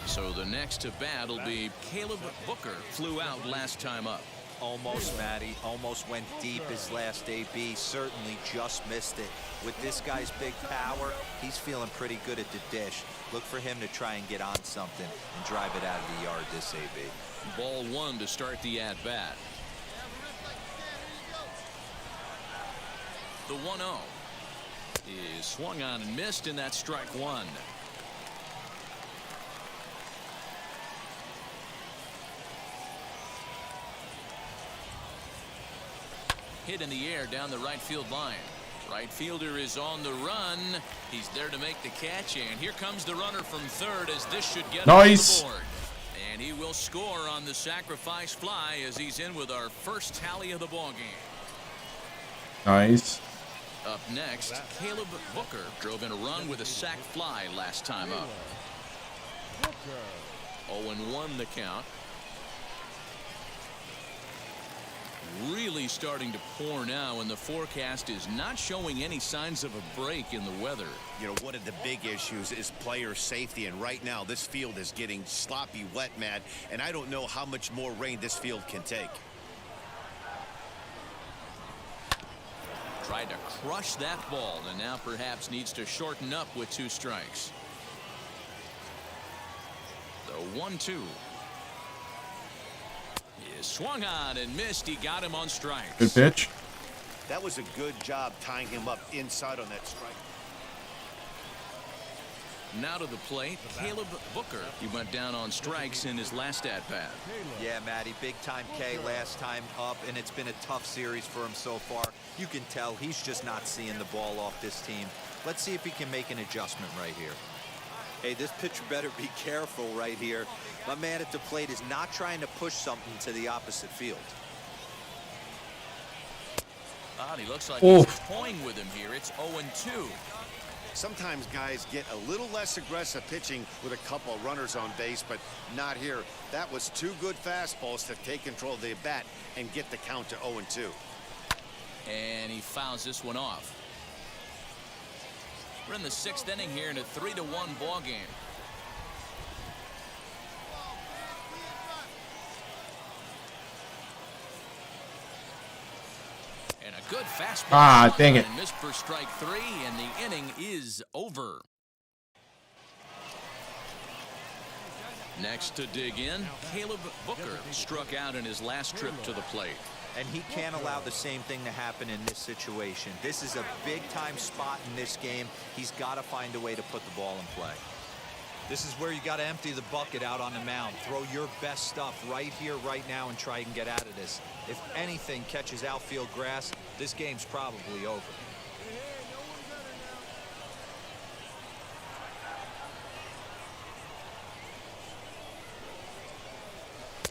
So the next to bat will be Caleb Booker. Flew out last time up. Almost, Matty. Almost went deep his last AB. Certainly just missed it. With this guy's big power, he's feeling pretty good at the dish. Look for him to try and get on something and drive it out of the yard this AB. Ball 1 to start the at-bat. The 1-0 is swung on and missed, and that's strike 1. Hit in the air down the right field line. Right fielder is on the run. He's there to make the catch, and here comes the runner from third as this should get nice. on the board. And he will score on the sacrifice fly as he's in with our first tally of the ball game. Nice. Up next, Caleb Booker drove in a run with a sac fly last time up. 0-1 the count. Really starting to pour now, and the forecast is not showing any signs of a break in the weather. You know, one of the big issues is player safety, and right now this field is getting sloppy wet, Matt, and I don't know how much more rain this field can take. Tried to crush that ball, and now perhaps needs to shorten up with 2 strikes. The 1-2. Swung on and missed. He got him on strikes. Good pitch. That was a good job tying him up inside on that strike. Now to the plate, Caleb Booker. He went down on strikes in his last at-bat. Yeah, Matty, big time K last time up, and it's been a tough series for him so far. You can tell he's just not seeing the ball off this team. Let's see if he can make an adjustment right here. Hey, this pitcher better be careful right here. My man at the plate is not trying to push something to the opposite field. He looks like he's toying with him here. It's 0-2. Sometimes guys get a little less aggressive pitching with a couple of runners on base, but not here. That was 2 good fastballs to take control of the bat and get the count to 0-2. And he fouls this one off. We're in the 6th inning here in a 3-1 ball game. And a good fastball. Dang it. Missed for strike 3, and the inning is over. Next to dig in, Caleb Booker struck out in his last trip to the plate. And he can't allow the same thing to happen in this situation. This is a big-time spot in this game. He's got to find a way to put the ball in play. This is where you got to empty the bucket out on the mound. Throw your best stuff right here, right now, and try and get out of this. If anything catches outfield grass, this game's probably over.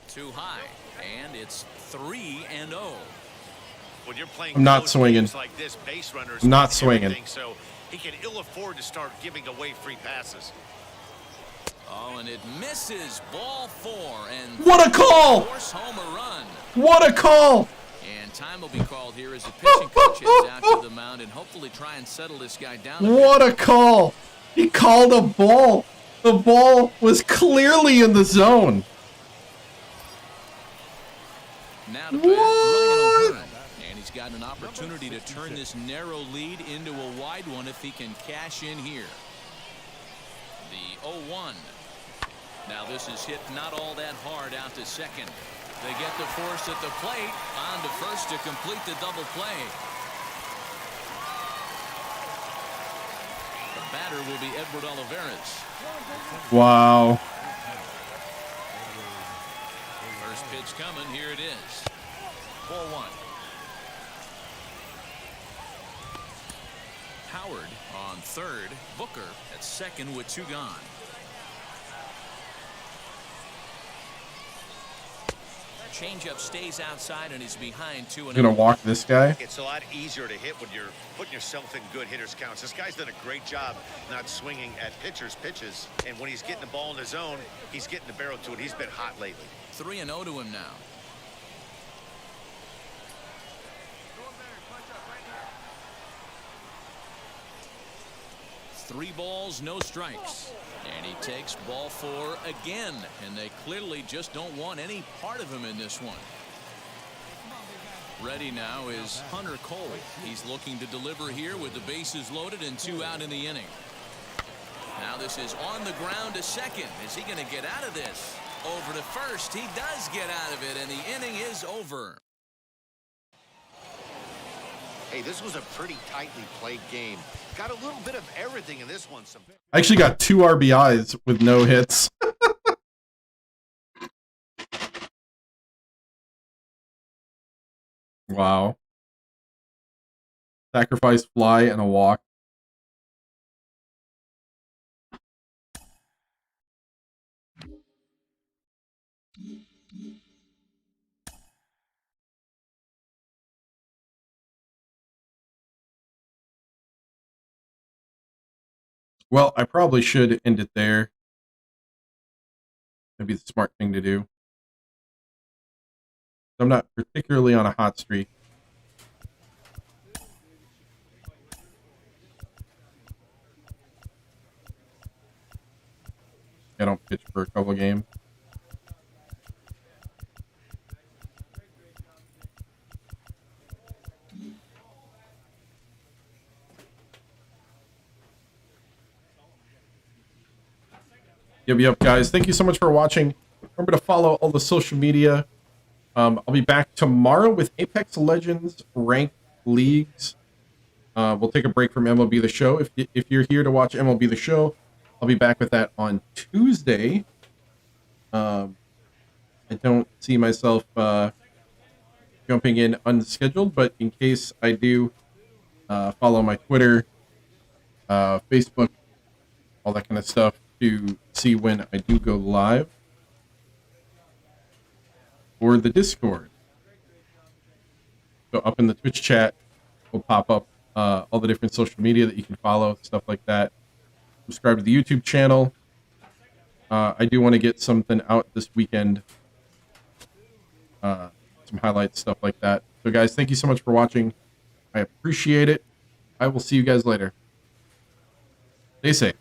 Too high, and it's 3-0. When you're playing I'm not swinging. like this, base runners I'm not swinging. So he can ill afford to start giving away free passes. Oh, and it misses. Ball 4, and what a call! Force home a run. What a call! And time will be called here as the pitching coach heads out to the mound and hopefully try and settle this guy down. What a call! He called a ball. The ball was clearly in the zone. Now to bat, Ryan O'Hearn, and he's He's got an opportunity to turn this narrow lead into a wide one if he can cash in here. The 0-1. Now this is hit not all that hard out to second. They get the force at the plate. On to first to complete the double play. The batter will be Edward Olivares. Wow. First pitch coming. Here it is. 4-1. Howard on third. Booker at second with 2 gone. Changeup stays outside and he's behind 2-0. Gonna walk this guy. It's a lot easier to hit when you're putting yourself in good hitters counts. This guy's done a great job not swinging at pitchers' pitches, and when he's getting the ball in his zone, he's getting the barrel to it. He's been hot lately. 3-0 to him now. Three balls, no strikes. And he takes ball 4 again. And they clearly just don't want any part of him in this one. Ready now is Hunter Cole. He's looking to deliver here with the bases loaded and 2 out in the inning. Now this is on the ground to second. Is he going to get out of this? Over to first. He does get out of it, and the inning is over. Hey, this was a pretty tightly played game. Got a little bit of everything in this one. I actually got 2 RBIs with no hits. Wow. Sacrifice fly and a walk. Well, I probably should end it there. That'd be the smart thing to do. I'm not particularly on a hot streak. I don't pitch for a couple games. Yep, guys. Thank you so much for watching. Remember to follow all the social media. I'll be back tomorrow with Apex Legends ranked leagues. We'll take a break from MLB The Show. If you're here to watch MLB The Show, I'll be back with that on Tuesday. I don't see myself jumping in unscheduled, but in case I do, follow my Twitter, Facebook, all that kind of stuff to see when I do go live, or the Discord. So up in the Twitch chat will pop up all the different social media that you can follow, stuff like that. Subscribe to the YouTube channel. I do want to get something out this weekend. Some highlights, stuff like that. So guys, thank you so much for watching. I appreciate it. I will see you guys later. Stay safe.